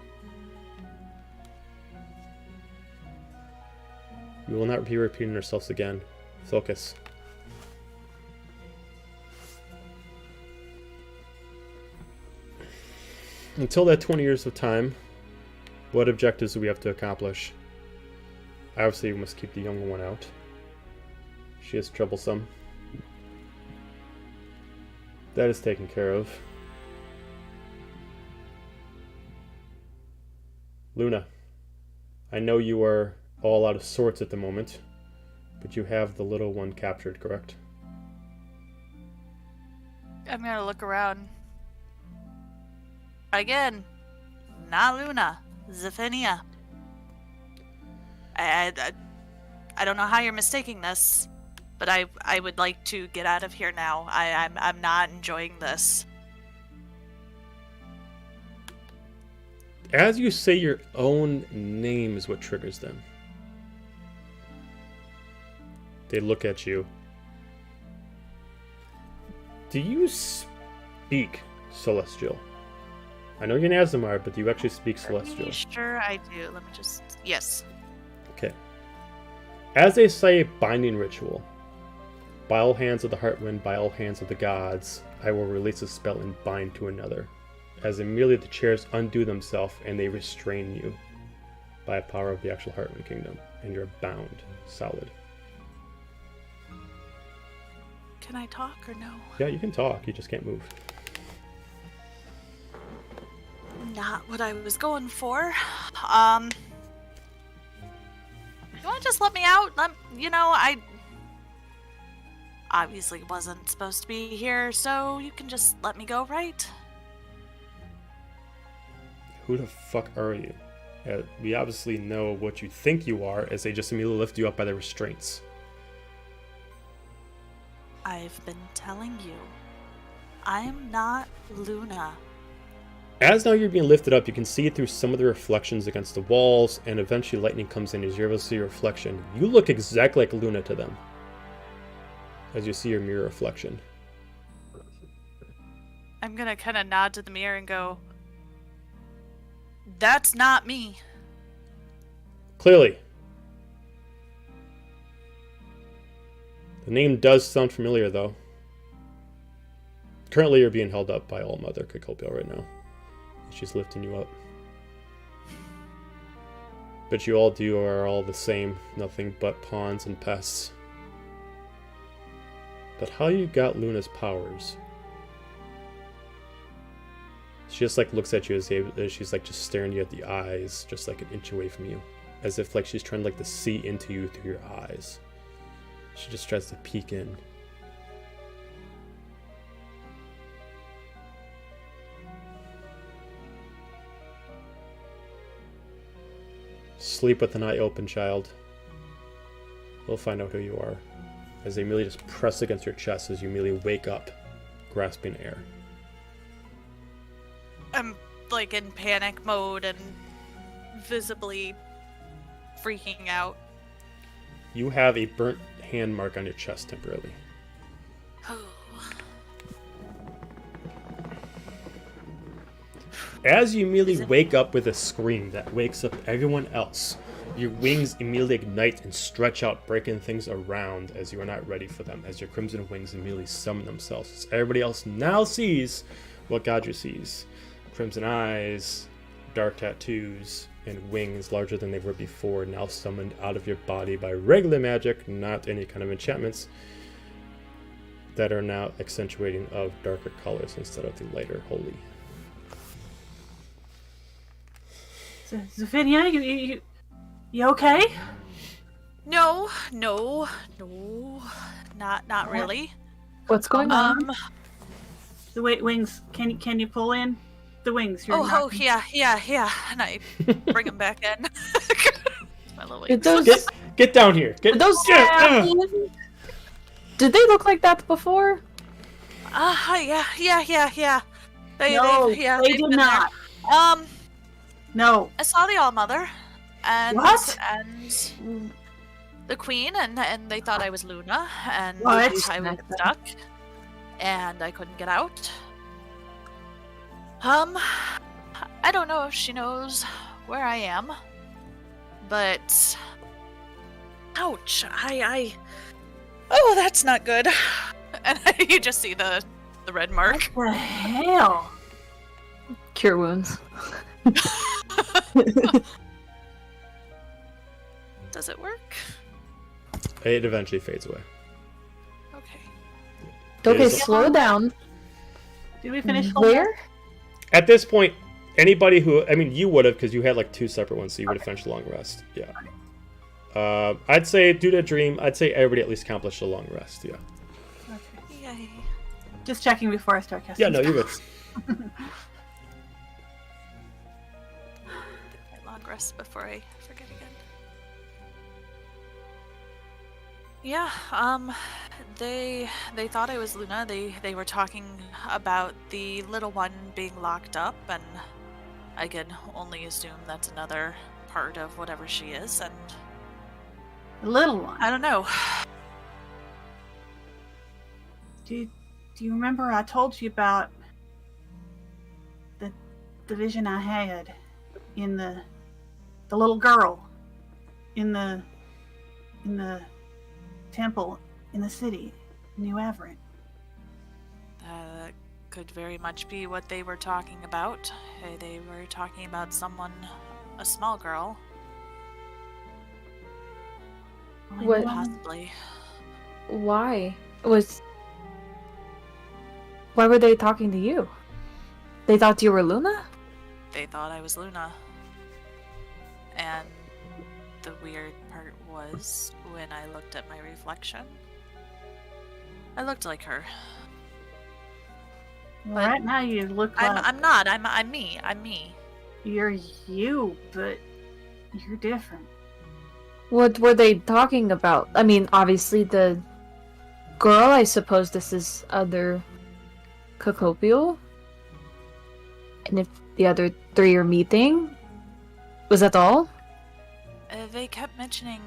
We will not be repeating ourselves again. Focus. Until that 20 years of time, what objectives do we have to accomplish? Obviously, we must keep the younger one out. She is troublesome. That is taken care of. Luna, I know you are all out of sorts at the moment, but you have the little one captured, correct? I'm gonna look around. Again, not Luna, Zephynia. I don't know how you're mistaking this, but I would like to get out of here now. I'm not enjoying this. As you say your own name is what triggers them. They look at you. Do you speak Celestial? I know you're Nazimar, but do you actually speak Celestial? Pretty sure I do. Let me just... Yes. Okay. As they say binding ritual, by all hands of the Heartwind, by all hands of the gods, I will release a spell and bind to another. As immediately the chairs undo themselves and they restrain you by a power of the actual Heartwind Kingdom, and you're bound, solid. Can I talk or no? Yeah, you can talk, you just can't move. Not what I was going for. You want to just let me out? I obviously wasn't supposed to be here, so you can just let me go, right? Who the fuck are you? We obviously know what you think you are, as they just immediately lift you up by the restraints. I've been telling you, I'm not Luna. As now you're being lifted up, you can see through some of the reflections against the walls, and eventually lightning comes in as you're able to see your reflection. You look exactly like Luna to them, as you see your mirror reflection. I'm gonna kind of nod to the mirror and go, that's not me. Clearly. The name does sound familiar, though. Currently, you're being held up by All Mother Kikopio right now. She's lifting you up. But you all are all the same. Nothing but pawns and pests. But how you got Luna's powers? She just like looks at you as she's like just staring you at the eyes, just like an inch away from you. As if like she's trying like to see into you through your eyes. She just tries to peek in. Sleep with an eye open, child. We'll find out who you are. As they immediately just press against your chest as you immediately wake up, grasping air. I'm like in panic mode and visibly freaking out. You have a burnt hand mark on your chest temporarily. As you immediately wake up with a scream that wakes up everyone else, your wings immediately ignite and stretch out, breaking things around as you are not ready for them, as your crimson wings immediately summon themselves. As everybody else now sees what Gadra sees. Crimson eyes, dark tattoos, and wings larger than they were before, now summoned out of your body by regular magic, not any kind of enchantments, that are now accentuating of darker colors instead of the lighter holy. Zephinia, you okay? No, not really. What's going on? The wings. Can you pull in the wings? You're Yeah. And I bring them back in. My little Did wings. those, Get down here. did those did they look like that before? Yeah. No, they've they do been not. there. No. I saw the All Mother, and What? and the Queen, and they thought I was Luna, and What? I was stuck, and I couldn't get out. I don't know if she knows where I am, but ouch! Oh, that's not good. And you just see the red mark. What the hell? Cure wounds. Does it work? It eventually fades away. Okay. Okay, Yes. slow down. Did we finish? Where? At this point, anybody who, I mean, you would have, because you had like 2 separate ones, so you would have finished a long rest. Yeah. I'd say, due to a dream, I'd say everybody at least accomplished a long rest. Yeah. Okay. Yay. Just checking before I start casting. Yeah, no, you're good. My long rest before I forget again. Yeah, they thought I was Luna. They were talking about the little one being locked up, and I can only assume that's another part of whatever she is, and The little one. I don't know. Do you remember I told you about the vision I had in the little girl in the temple in the city, New Averant? That could very much be what they were talking about. They were talking about someone, a small girl, What? possibly. Why? Why were they talking to you? They thought you were Luna? They thought I was Luna. And the weird part was, when I looked at my reflection, I looked like her. Well, right now you look like I'm not. I'm me. I'm me. you're you, but You're different. What were they talking about? I mean, obviously the girl, I suppose this is other Cocopial. And if the other three are meeting, was that all? They kept mentioning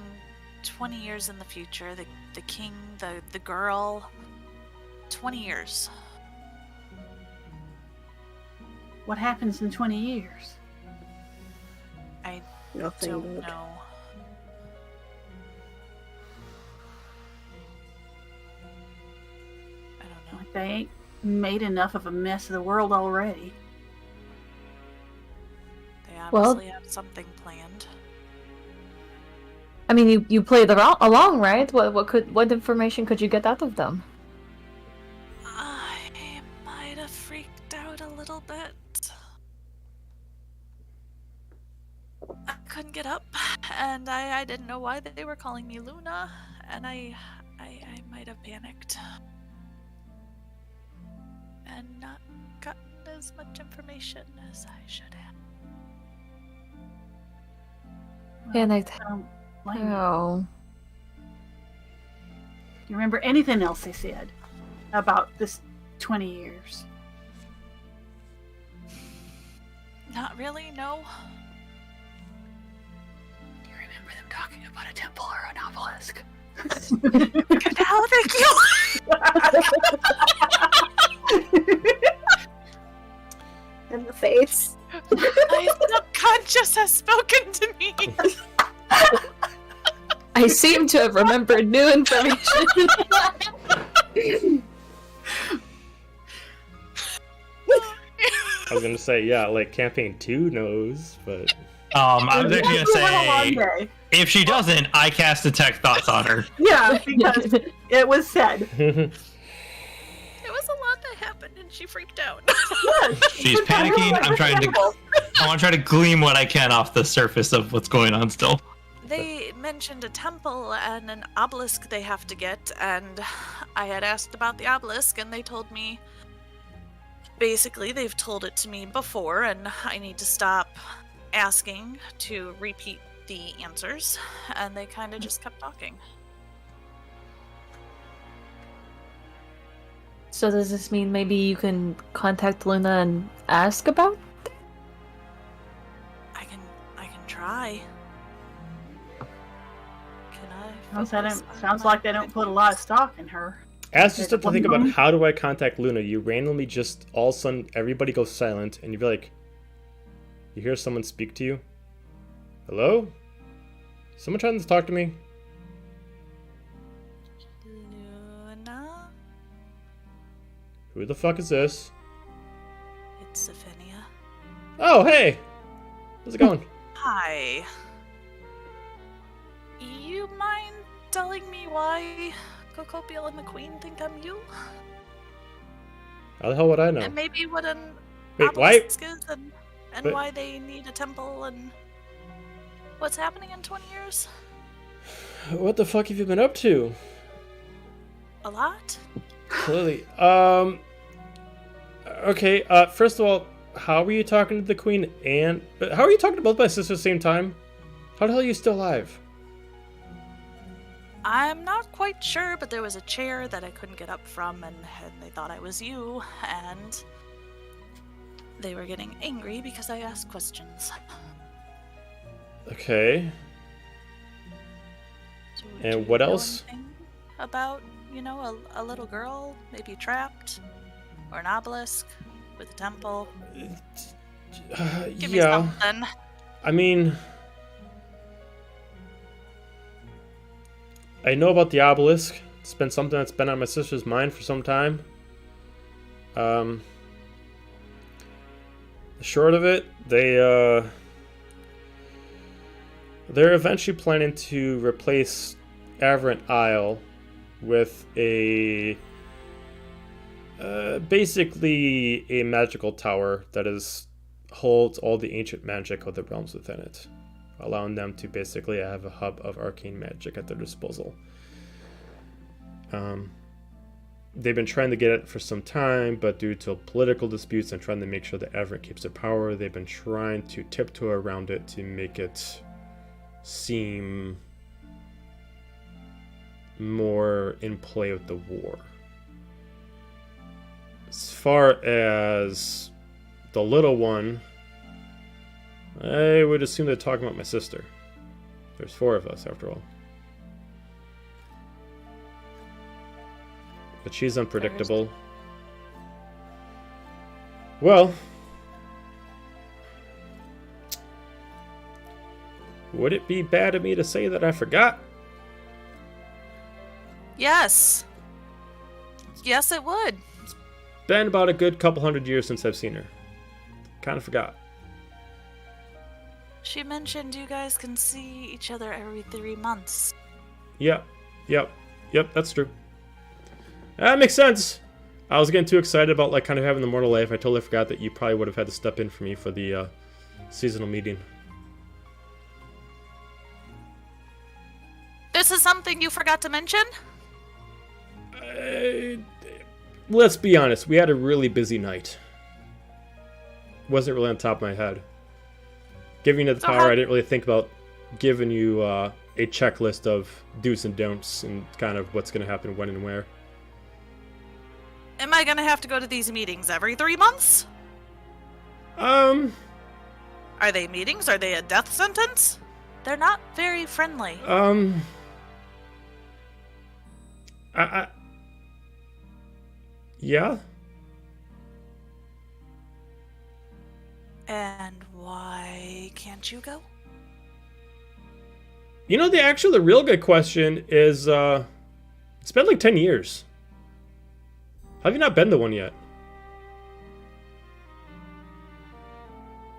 20 years in the future, the king, the girl. 20 years. What happens in 20 years? I Nothing don't good. know. I don't know. Like they ain't made enough of a mess of the world already. They Well- obviously have something planned. I mean, you played along, right? What information could you get out of them? I might have freaked out a little bit. I couldn't get up, and I didn't know why they were calling me Luna, and I might have panicked. And not gotten as much information as I should have. And I I don't blame you. oh, You remember anything else they said about this 20 years? Not really, no. Do you remember them talking about a temple or an obelisk? Now, thank you! And the face. My subconscious has spoken to me! I seem to have remembered new information. I was gonna say, yeah, like campaign 2 knows, but I was actually It's been a long gonna say, day. if she doesn't, I cast detect thoughts on her. Yeah, because it was said. It was a lot that happened and she freaked out. She's panicking. I want to try to glean what I can off the surface of what's going on still. They mentioned a temple and an obelisk they have to get, and I had asked about the obelisk, and they told me basically they've told it to me before, and I need to stop asking to repeat the answers, and they kind of just kept talking. So does this mean maybe you can contact Luna and ask about? I can try. Can I? Sounds like they don't put a lot of stock in her. as you start to think about how do I contact Luna, you randomly just all of a sudden everybody goes silent, and you're like, you hear someone speak to you. Hello? Someone trying to talk to me? Luna? Who the fuck is this? It's Sophia. Oh, hey! How's it going? Hi. You mind telling me why Cocopial and the Queen think I'm you? How the hell would I know? And maybe what an Wait, why? obelisk is and But- why they need a temple and what's happening in 20 years? What the fuck have you been up to? A lot? Lily, okay, first of all, how were you talking to the Queen and... How are you talking to both my sisters at the same time? How the hell are you still alive? I'm not quite sure, but there was a chair that I couldn't get up from, and they thought I was you, and they were getting angry because I asked questions. Okay. So And do you what know else? anything about, a little girl, maybe trapped, or an obelisk with a temple? Give me Yeah, something. I mean... I know about the obelisk. It's been something that's been on my sister's mind for some time. The short of it, they're eventually planning to replace Averant Isle with a basically a magical tower that holds all the ancient magic of the realms within it, allowing them to basically have a hub of arcane magic at their disposal. They've been trying to get it for some time, but due to political disputes and trying to make sure that Everett keeps their power, they've been trying to tiptoe around it to make it seem more in play with the war. As far as the little one, I would assume they're talking about my sister. There's 4 of us, after all. But she's unpredictable. Well, would it be bad of me to say that I forgot? Yes. Yes, it would. Been about a good couple hundred years since I've seen her. Kind of forgot. She mentioned you guys can see each other every 3 months. Yep, that's true. That makes sense. I was getting too excited about like kind of having the mortal life. I totally forgot that you probably would have had to step in for me for the seasonal meeting. This is something you forgot to mention? Let's be honest, we had a really busy night. Wasn't really on top of my head. Giving you the power, I didn't really think about giving you a checklist of do's and don'ts and kind of what's going to happen when and where. Am I gonna have to go to these meetings every 3 months? Are they meetings? Are they a death sentence? They're not very friendly. Yeah? And why can't you go? You know, the real good question is, it's been like 10 years. Have you not been to one yet?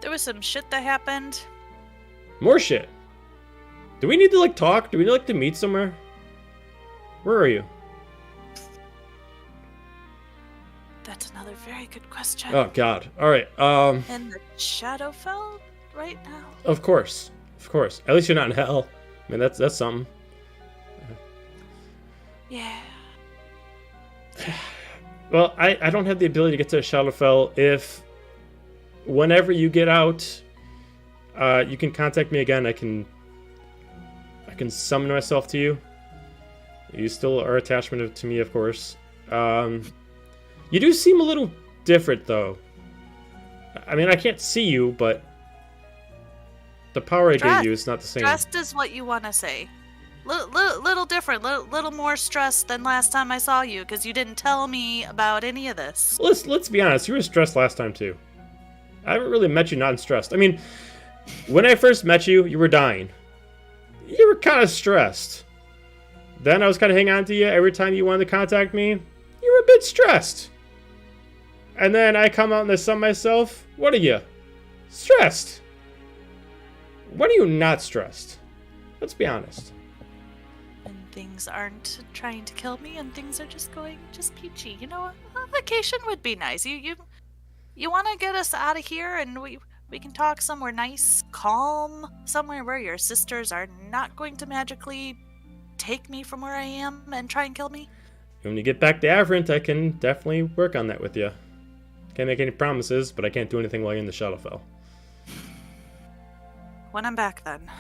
There was some shit that happened. More shit. Do we need to like talk? Do we need like to meet somewhere? Where are you? That's another very good question. Oh god. Alright, In the Shadowfell right now? Of course. Of course. At least you're not in hell. I mean that's something. Yeah. Well, I don't have the ability to get to Shadowfell. If whenever you get out, you can contact me again. I can summon myself to you. You still are attachment to me, of course. You do seem a little different, though. I mean, I can't see you, but the power I gave you is not the same. Stressed is what you want to say. Little different, little more stressed than last time I saw you, because you didn't tell me about any of this. Let's be honest, you were stressed last time, too. I haven't really met you not stressed. I mean, when I first met you, you were dying. You were kind of stressed. Then I was kind of hanging on to you every time you wanted to contact me. You were a bit stressed. And then I come out and I sum myself. What are you? Stressed. When are you not stressed? Let's be honest. And things aren't trying to kill me, and things are just going peachy. You know, a vacation would be nice. You want to get us out of here, and we can talk somewhere nice, calm, somewhere where your sisters are not going to magically take me from where I am and try and kill me. When you get back to Averant, I can definitely work on that with you. Can't make any promises, but I can't do anything while you're in the Shadowfell. When I'm back, then.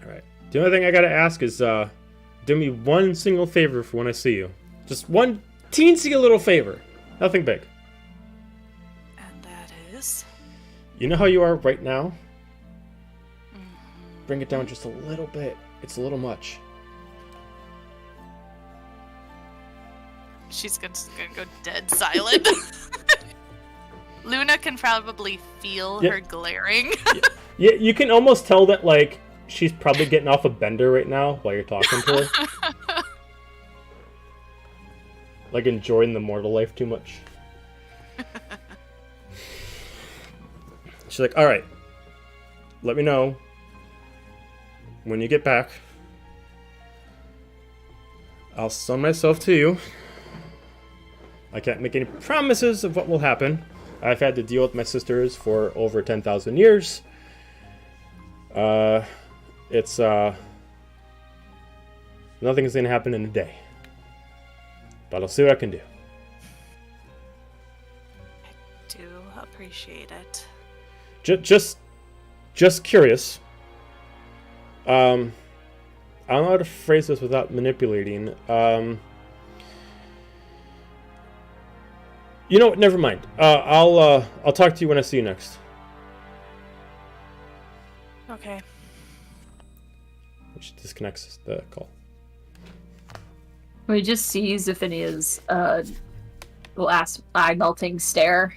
Alright. The only thing I gotta ask is, do me one single favor for when I see you. Just one teensy little favor. Nothing big. And that is? You know how you are right now? Bring it down just a little bit. It's a little much. She's gonna go dead silent. Luna can probably feel her glaring. Yeah, you can almost tell that, like, she's probably getting off a bender right now while you're talking to her. Like, enjoying the mortal life too much. She's like, alright. Let me know when you get back. I'll summon myself to you. I can't make any promises of what will happen. I've had to deal with my sisters for over 10,000 years. It's, nothing's gonna happen in a day. But I'll see what I can do. I do appreciate it. Just just curious. I don't know how to phrase this without manipulating. You know what? Never mind. I'll talk to you when I see you next. Okay. Which disconnects the call. We just see Zephinia's eye melting stare.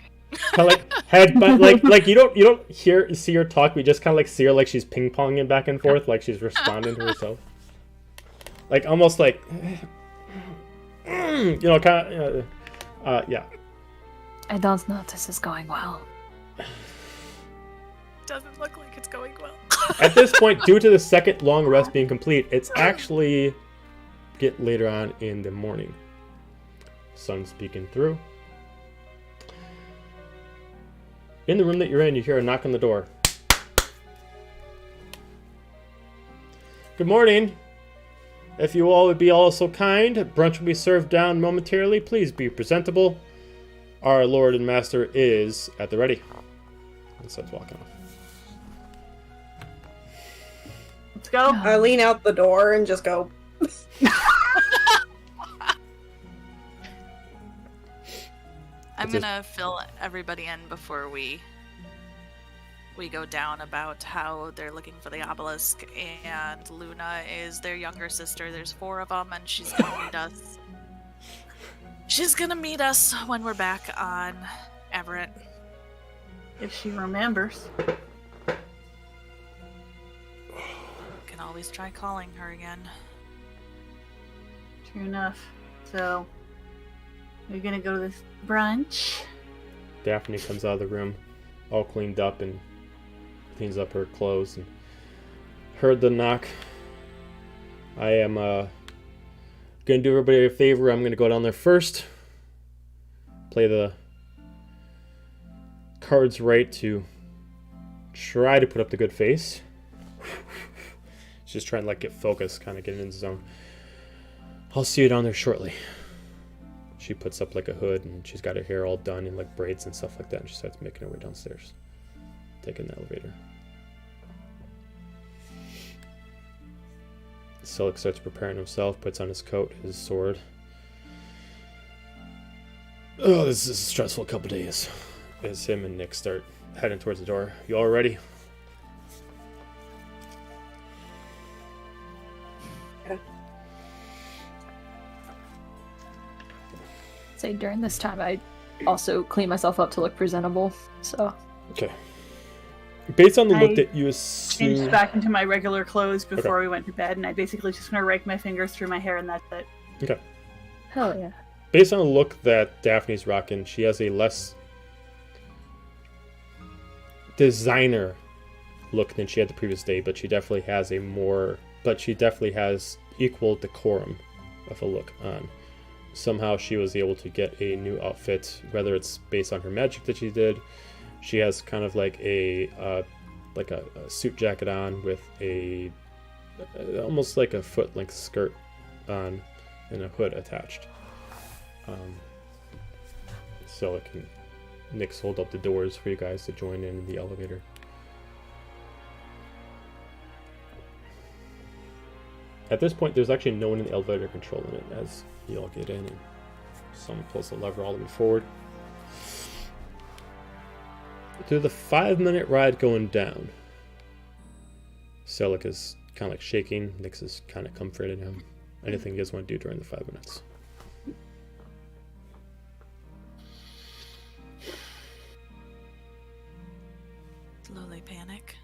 Kind of like head, but like you don't see her talk. We just kind of like see her like she's ping ponging back and forth, like she's responding to herself, like almost like kind of yeah. I don't know if this is going well. Doesn't look like it's going well. At this point, due to the second long rest being complete, it's actually get later on in the morning. Sun's peeking through. In the room that you're in, you hear a knock on the door. Good morning. If you all would be all so kind, brunch will be served down momentarily. Please be presentable. Our Lord and Master is at the ready. And starts walking off. Let's go. I lean out the door and just go. I'm gonna fill everybody in before we go down about how they're looking for the obelisk, and Luna is their younger sister. There's 4 of them, and she's gonna meet us. She's gonna meet us when we're back on Everett. If she remembers. Can always try calling her again. True enough. So, we're gonna go to this brunch. Daphne comes out of the room, all cleaned up, and cleans up her clothes. And heard the knock. I am gonna do everybody a favor. I'm gonna go down there first. Play the cards right to try to put up the good face. She's trying to like get focused, kind of get in the zone. I'll see you down there shortly. She puts up like a hood, and she's got her hair all done in like braids and stuff like that, and she starts making her way downstairs, taking the elevator. Silik starts preparing himself, puts on his coat, his sword. Oh, this is a stressful couple days. As him and Nick start heading towards the door. You all ready? Say during this time, I also clean myself up to look presentable. So. Okay. Based on the look I that you Changed assume. back into my regular clothes before Okay. we went to bed, and I basically just want to rake my fingers through my hair, and that's it. Okay. Hell yeah. Based on the look that Daphne's rocking, she has a less designer look than she had the previous day, but she definitely has equal decorum of a look on. Somehow she was able to get a new outfit, whether it's based on her magic that she did. She has kind of like a suit jacket on with a almost like a foot-length skirt on and a hood attached. So it can Nick's hold up the doors for you guys to join in the elevator. At this point, there's actually no one in the elevator controlling it as you all get in and someone pulls the lever all the way forward. Through the 5-minute ride going down, Silik is kind of like shaking. Nyx is kind of comforting him. Anything you guys want to do during the 5 minutes? Slowly panic.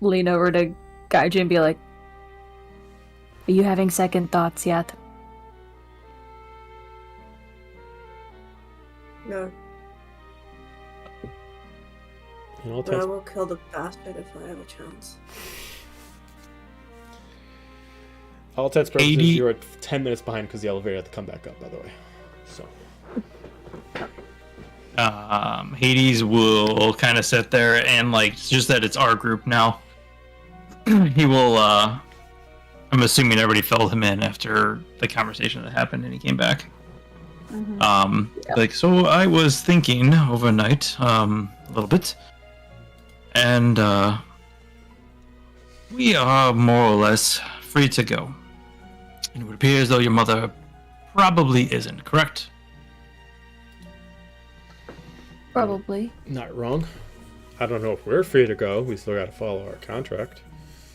Lean over to Gaijin and be like, are you having second thoughts yet? No, In all but I times, will kill the bastard if I have a chance. all intents and purposes, 80 you're 10 minutes behind because the elevator had to come back up, by the way. So, Hades will kind of sit there and like, just that it's our group now. He will, I'm assuming everybody filled him in after the conversation that happened and he came back. Mm-hmm. Like, so I was thinking overnight, a little bit. And we are more or less free to go. And it would appear as though your mother probably isn't, correct? Probably. Not wrong. I don't know if we're free to go. We still got to follow our contract.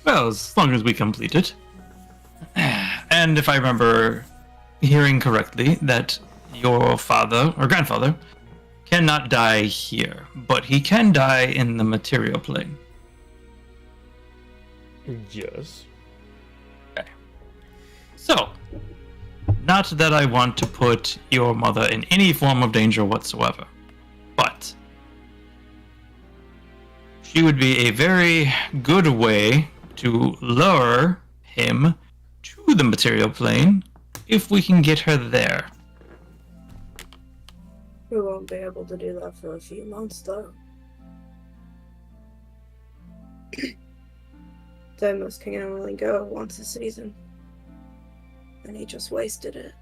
Well, as long as we complete it. And if I remember hearing correctly, that your father or grandfather cannot die here, but he can die in the material plane. Yes. Okay. So, not that I want to put your mother in any form of danger whatsoever, but she would be a very good way to lure him to the material plane if we can get her there. We won't be able to do that for a few months, though. Thomas can only go once a season. And he just wasted it.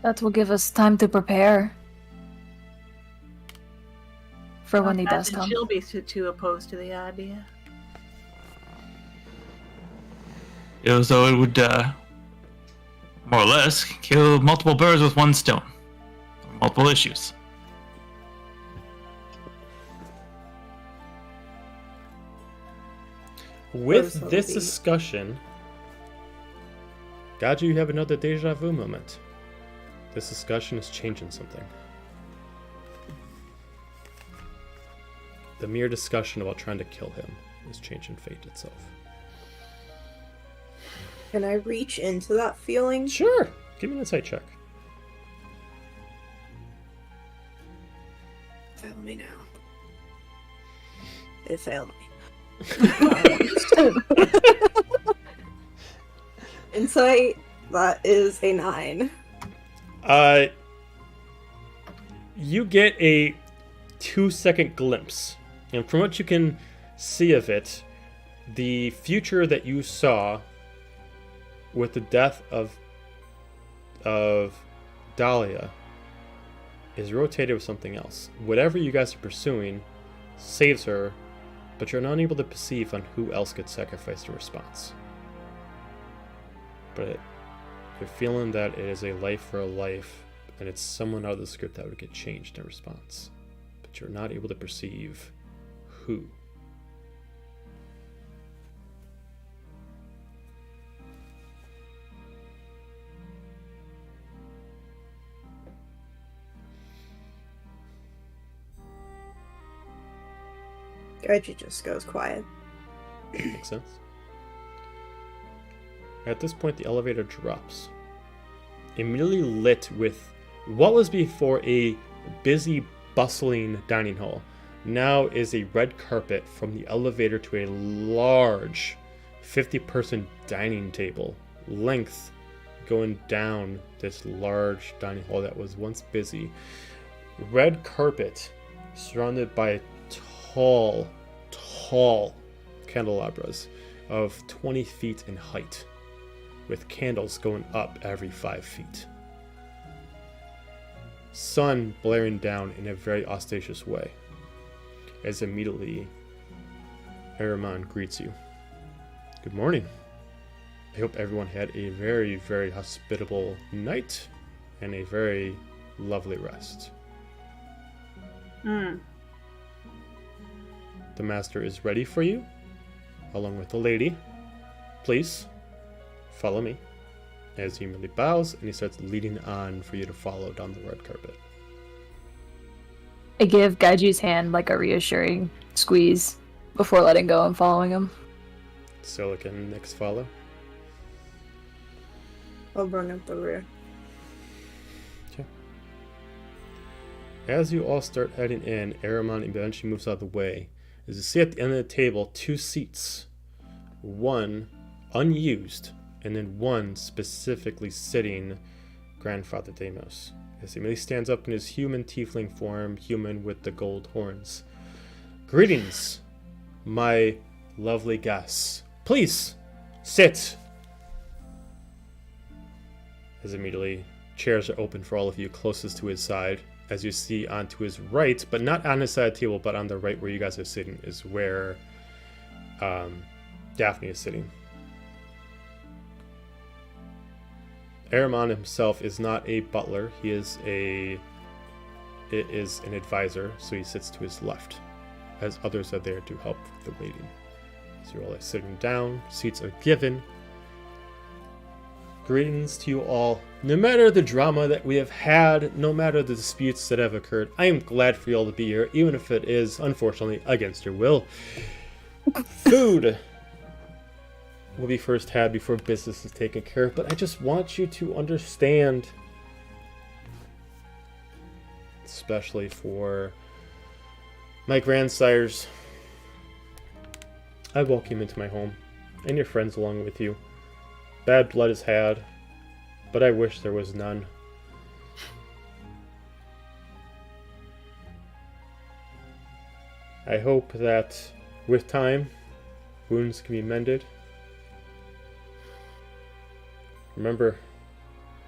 That will give us time to prepare for when he does Imagine come. She'll be too opposed to the idea. So it would, more or less, kill multiple birds with one stone. Multiple issues. With this discussion, God, you have another deja vu moment. This discussion is changing something. The mere discussion about trying to kill him is changing fate itself. Can I reach into that feeling? Sure. Give me an insight check. Fail me now. It failed me. Insight, that is a 9. You get a 2-second glimpse, and from what you can see of it, the future that you saw with the death of Dahlia is rotated with something else. Whatever you guys are pursuing saves her, but you're not able to perceive on who else gets sacrificed in response. But you're feeling that it is a life for a life, and it's someone out of the script that would get changed in response. But you're not able to perceive who. Reggie just goes quiet. Makes sense. At this point, the elevator drops. Immediately lit with what was before a busy, bustling dining hall. Now is a red carpet from the elevator to a large 50-person dining table. Length going down this large dining hall that was once busy. Red carpet surrounded by tall candelabras of 20 feet in height, with candles going up every 5 feet. Sun blaring down in a very ostentatious way, as immediately Ahriman greets you. Good morning. I hope everyone had a very, very hospitable night and a very lovely rest. The master is ready for you, along with the lady. Please, follow me. As he immediately bows, and he starts leading on for you to follow down the red carpet. I give Gaiju's hand like a reassuring squeeze before letting go and following him. Silic and Nyx follow. I'll bring up the rear. Okay. As you all start heading in, Ahriman eventually moves out of the way. As you see at the end of the table, 2 seats. One unused, and then one specifically sitting Grandfather Deimos. As he immediately stands up in his human tiefling form, human with the gold horns. Greetings, my lovely guests. Please, sit. As immediately chairs are open for all of you closest to his side. As you see onto his right, but not on his side of the table, but on the right where you guys are sitting, is where Daphne is sitting. Aramon himself is not a butler. He is an advisor, so he sits to his left, as others are there to help with the waiting. So you're all sitting down, seats are given. Greetings to you all. No matter the drama that we have had, no matter the disputes that have occurred, I am glad for you all to be here, even if it is, unfortunately, against your will. Food will be first had before business is taken care of, but I just want you to understand, especially for my grandsires, I welcome you into my home, and your friends along with you. Bad blood is had, but I wish there was none. I hope that with time, wounds can be mended. Remember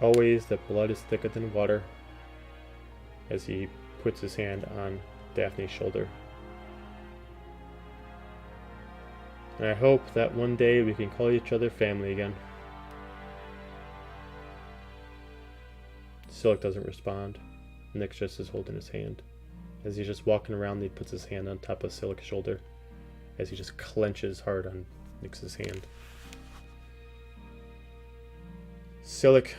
always that blood is thicker than water, as he puts his hand on Daphne's shoulder. And I hope that one day we can call each other family again. Silk doesn't respond. Nick just is holding his hand. As he's just walking around, he puts his hand on top of Silk's shoulder, as he just clenches hard on Nick's hand. Silk,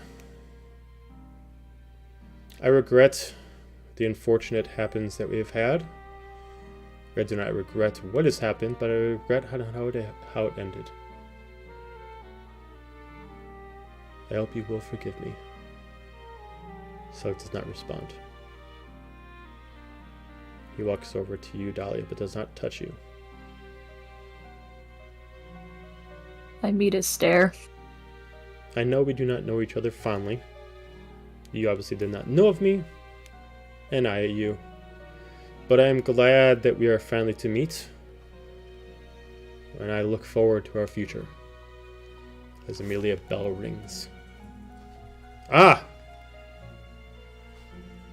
I regret the unfortunate happens that we have had. I do not regret what has happened, but I regret how it ended. I hope you will forgive me. Silk does not respond. He walks over to you, Dahlia, but does not touch you. I meet his stare. I know we do not know each other fondly. You obviously did not know of me, and I you. But I am glad that we are finally to meet, and I look forward to our future. As Amelia bell rings. Ah!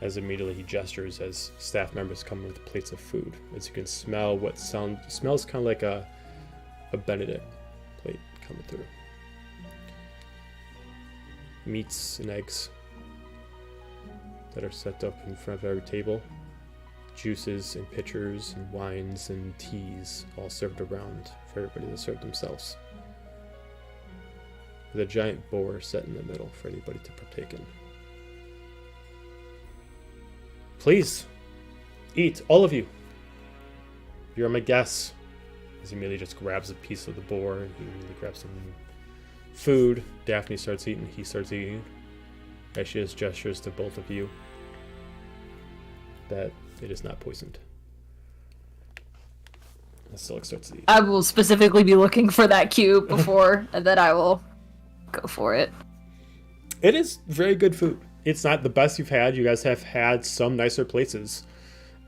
As immediately he gestures as staff members come with plates of food. As you can smell what smells kind of like a Benedict plate coming through. Meats and eggs that are set up in front of every table. Juices and pitchers and wines and teas all served around for everybody to serve themselves. With a giant boar set in the middle for anybody to partake in. Please, eat, all of you. You're my guests. As he immediately just grabs a piece of the boar and he immediately grabs some food. Daphne starts eating, he starts eating. As she just gestures to both of you that it is not poisoned. As Silk starts to eat. I will specifically be looking for that cue before, and then I will go for it. It is very good food. It's not the best you've had. You guys have had some nicer places.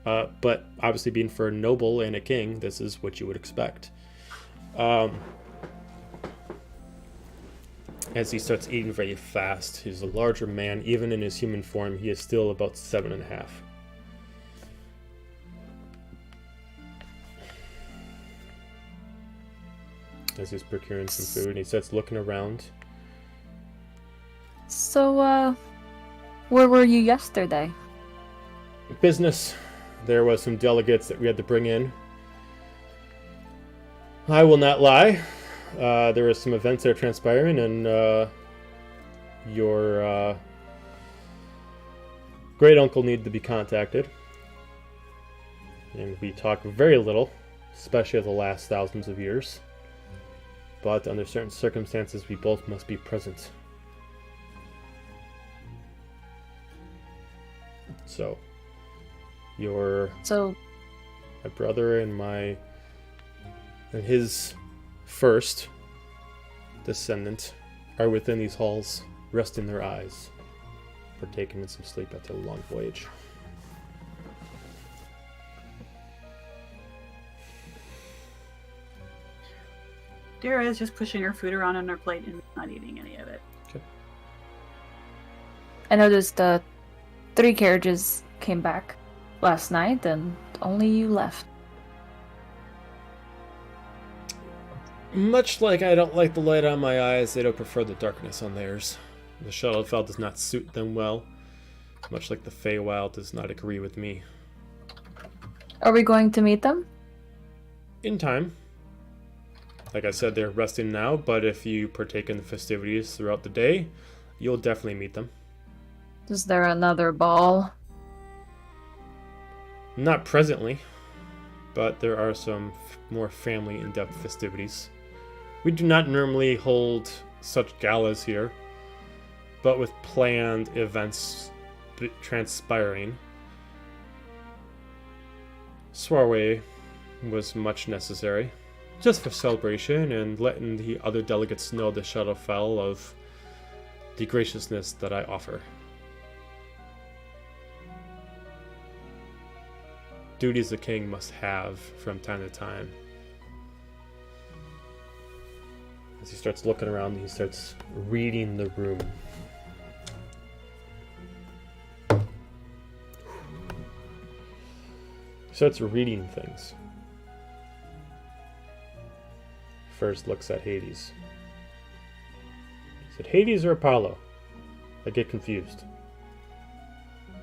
But obviously being for a noble and a king, this is what you would expect. As he starts eating very fast, he's a larger man. Even in his human form, he is still about 7.5. As he's procuring some food, and he starts looking around. So, where were you yesterday? Business. There was some delegates that we had to bring in. I will not lie. There were some events that are transpiring, and your great uncle needed to be contacted. And we talk very little, especially of the last thousands of years. But under certain circumstances, we both must be present. So, my brother and his first descendant are within these halls, resting their eyes, partaking in some sleep after a long voyage. Dara is just pushing her food around on her plate and not eating any of it. Okay. I noticed the 3 carriages came back last night, and only you left. Much like I don't like the light on my eyes, they don't prefer the darkness on theirs. The Shadowfell does not suit them well, much like the Feywild does not agree with me. Are we going to meet them? In time. Like I said, they're resting now, but if you partake in the festivities throughout the day, you'll definitely meet them. Is there another ball? Not presently, but there are some more family in-depth festivities. We do not normally hold such galas here, but with planned events transpiring, soiree was much necessary, just for celebration and letting the other delegates know the Shadowfell of the graciousness that I offer. Duties a king must have from time to time. As he starts looking around, he starts reading the room. He starts reading things. First looks at Hades. Is it Hades or Apollo? I get confused.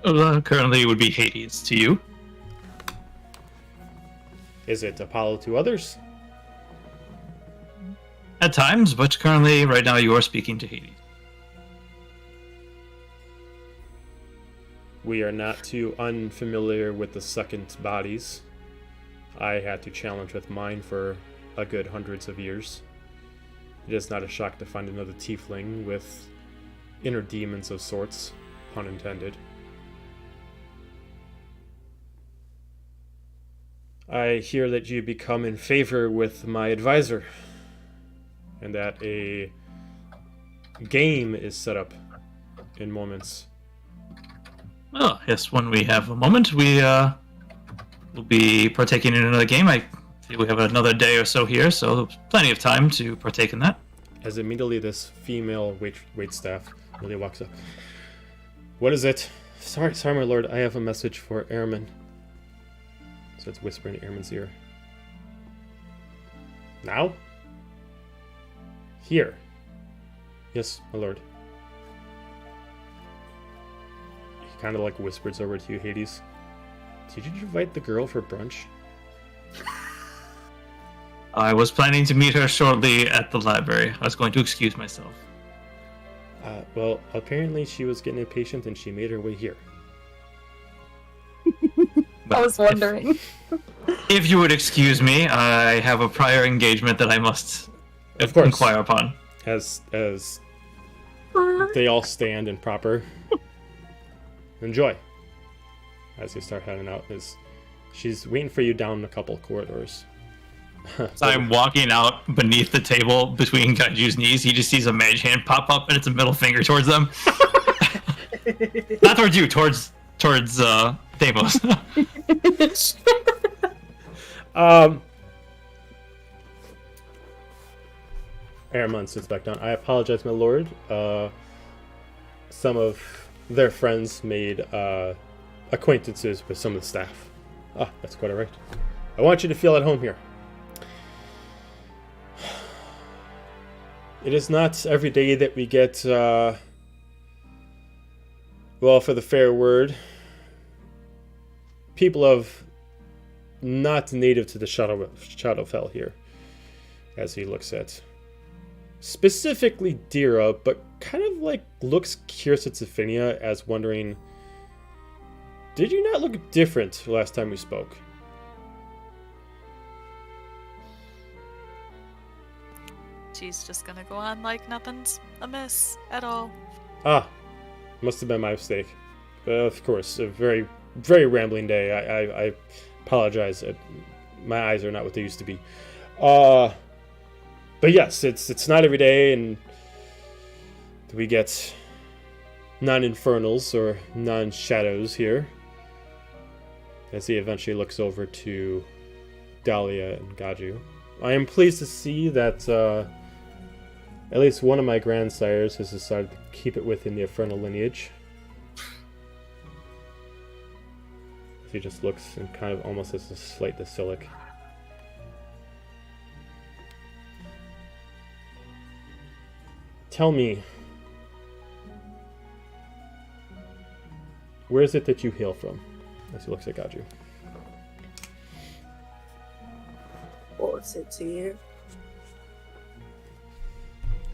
Currently, it would be Hades to you. Is it Apollo to others? At times, but currently, right now, you are speaking to Hades. We are not too unfamiliar with the second bodies. I had to challenge with mine for a good hundreds of years. It is not a shock to find another tiefling with inner demons of sorts, pun intended. I hear that you become in favor with my advisor, and that a game is set up in moments. Oh, yes, when we have a moment, we will be partaking in another game. I think we have another day or so here, so plenty of time to partake in that. As immediately this female waitstaff really walks up. What is it? Sorry, my lord, I have a message for Airman. So it's whispering in Airman's ear. Now? Here. Yes, my lord. He kind of like whispers over to you, Hades. Did you invite the girl for brunch? I was planning to meet her shortly at the library. I was going to excuse myself. Well, apparently she was getting impatient and she made her way here. I was wondering. If you would excuse me, I have a prior engagement that I must Of course. inquire upon. As they all stand in proper. Enjoy. As you start heading out, she's waiting for you down a couple corridors. So I'm walking out beneath the table between Kaiju's knees. He just sees a mage hand pop up, and it's a middle finger towards them. Not towards you, towards Deimos. Aramon sits back down. I apologize, my lord. Some of their friends made acquaintances with some of the staff. Ah, that's quite alright. I want you to feel at home here. It is not every day that we get, well, for the fair word, people of not native to the Shadowfell here, as he looks at specifically Dira, but kind of like looks curious at Zephinia as wondering, did you not look different last time we spoke? She's just gonna go on like nothing's amiss at all. Ah, must have been my mistake. Of course, a very, very rambling day. I apologize. My eyes are not what they used to be. But yes, it's not every day, and we get non-infernals or non-shadows here. As he eventually looks over to Dahlia and Gaju. I am pleased to see that at least one of my grandsires has decided to keep it within the infernal lineage. He just looks and kind of almost as a slight to Silic. Tell me, where is it that you hail from? As he looks at Gaju. What's it to you?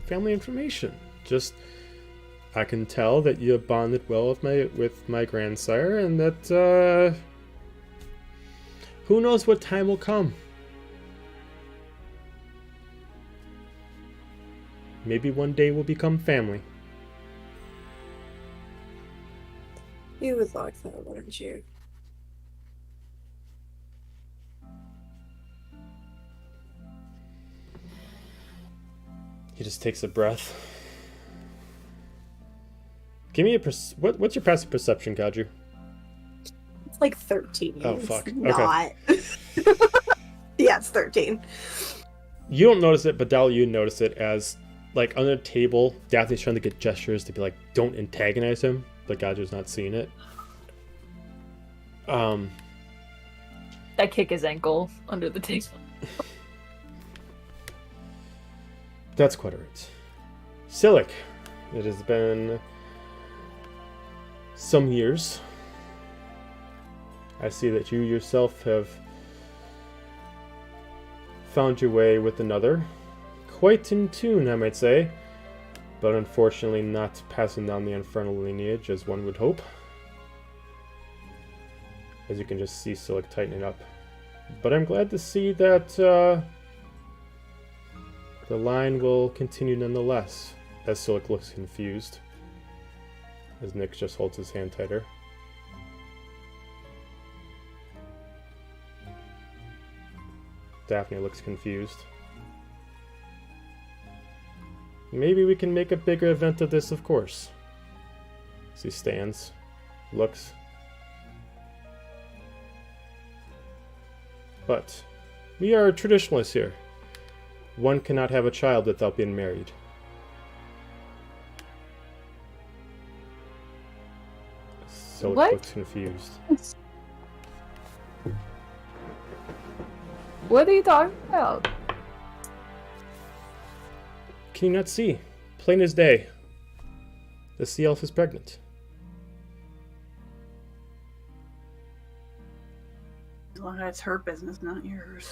Family information. Just, I can tell that you have bonded well with my grandsire, and that who knows what time will come. Maybe one day we'll become family. You would like that, wouldn't you? He just takes a breath. Give me a what's your passive perception, Gaju? It's like 13. Oh, fuck. It's not. Yeah, it's 13. You don't notice it, but Dahlia, you notice it as, like, on the table, Daphne's trying to get gestures to be like, don't antagonize him, but Gaju's not seeing it. I kick his ankle under the table. That's quite alright. Silic, it has been some years. I see that you yourself have found your way with another. Quite in tune, I might say, but unfortunately not passing down the infernal lineage as one would hope. As you can just see Silic tightening up. But I'm glad to see that the line will continue nonetheless, as Silic looks confused, as Nick just holds his hand tighter. Daphne looks confused. Maybe we can make a bigger event of this, of course. As he stands, looks. But we are traditionalists here. One cannot have a child without being married. So What? looks confused. What are you talking about? Can you not see? Plain as day. The sea elf is pregnant. As long as it's her business, not yours.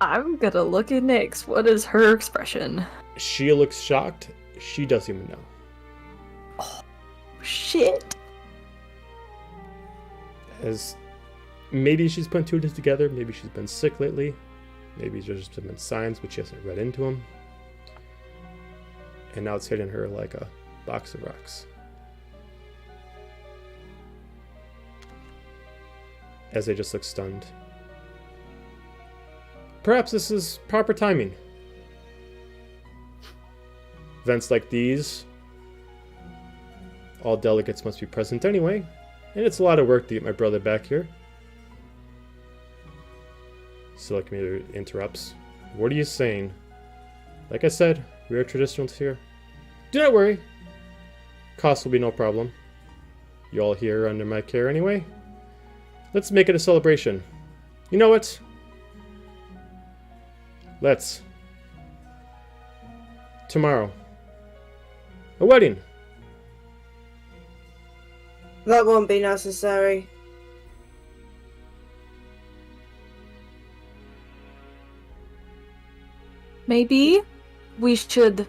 I'm gonna look at Nyx. What is her expression? She looks shocked. She doesn't even know. Shit. As maybe she's put two and two together. Maybe she's been sick lately. Maybe there's just been signs, but she hasn't read into them. And now it's hitting her like a box of rocks. As they just look stunned. Perhaps this is proper timing. Events like these, all delegates must be present anyway, and it's a lot of work to get my brother back here. Silic interrupts. What are you saying? Like I said, we are traditionalists here. Do not worry. Cost will be no problem. You all here under my care anyway. Let's make it a celebration. You know what? Let's. Tomorrow. A wedding. That won't be necessary. Maybe we should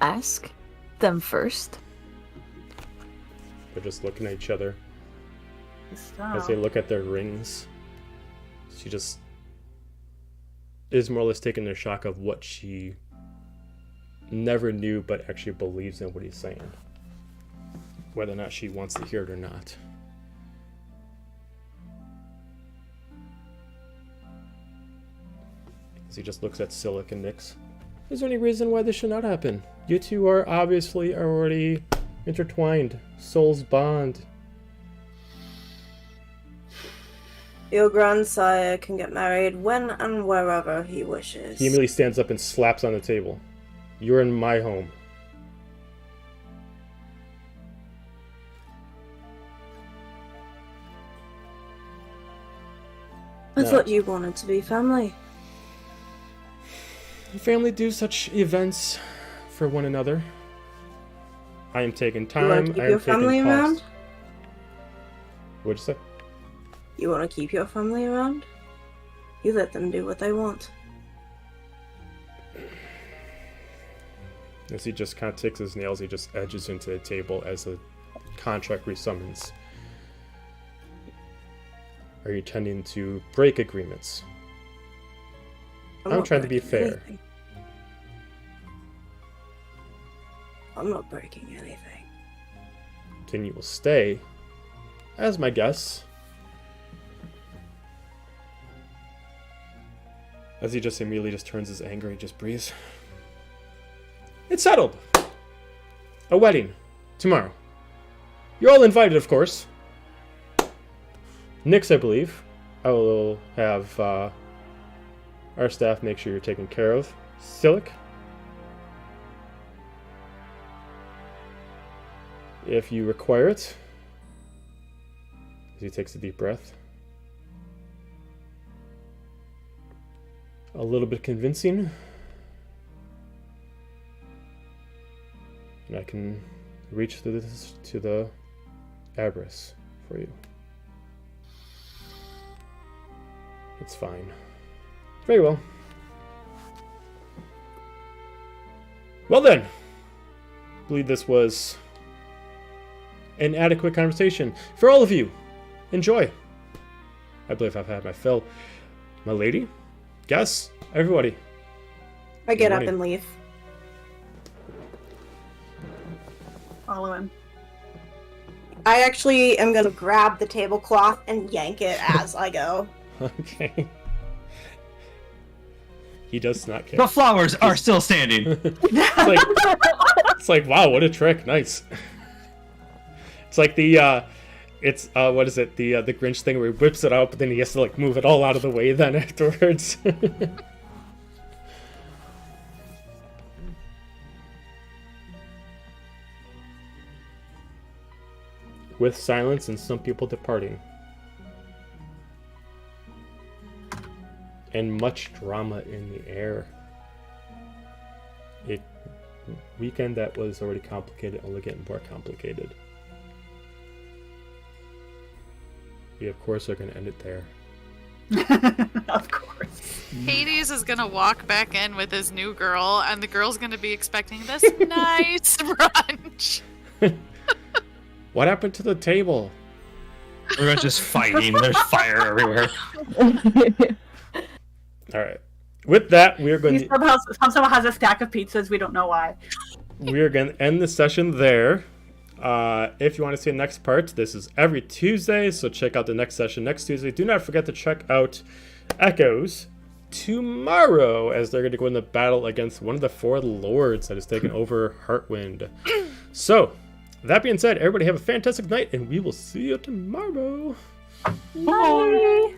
ask them first. They're just looking at each other Stop. as they look at their rings. She just is more or less taken in shock of what she never knew but actually believes in what he's saying. Whether or not she wants to hear it or not. As he just looks at Silic and Nyx. Is there any reason why this should not happen? You two are obviously already intertwined. Souls bond. Your grandsire can get married when and wherever he wishes. He immediately stands up and slaps on the table. You're in my home. I No. thought you wanted to be family. Family do such events for one another. I am taking You time. want to keep I am your taking family cost. around? What'd you say? You want to keep your family around? You let them do what they want. As he just kind of ticks his nails, he just edges into the table as the contract resummons. Are you tending to break agreements? I'm not trying to be breaking fair. anything. I'm not breaking anything. Then you will stay as my guest. As he just immediately just turns his anger, he just breathes. It's settled. A wedding tomorrow. You're all invited, of course. Nyx, I believe. I will have our staff make sure you're taken care of. Silic, if you require it. As he takes a deep breath. A little bit convincing. And I can reach through this to the Abyss for you. It's fine. Very well. Well then, I believe this was an adequate conversation for all of you. Enjoy. I believe I've had my fill. My lady, guests, everybody. I get up morning. and leave. Follow him. I actually am gonna grab the tablecloth and yank it as I go. Okay. He does not care. The flowers are still standing. It's like, wow, what a trick. Nice. It's like the what is it? The Grinch thing where he whips it out, but then he has to like move it all out of the way then afterwards. With silence and some people departing. And much drama in the air. A weekend that was already complicated, only getting more complicated. We, of course, are going to end it there. Of course. Hades is gonna walk back in with his new girl, and the girl's gonna be expecting this nice brunch. What happened to the table? We're just fighting. There's fire everywhere. All right. With that, we are going He somehow has a stack of pizzas. We don't know why. we are going to end the session there. If you want to see the next part, this is every Tuesday, so check out the next session next Tuesday. Do not forget to check out Echoes tomorrow, as they're going to go into battle against one of the four lords that has taken over Heartwind. So, that being said, everybody have a fantastic night, and we will see you tomorrow. Bye.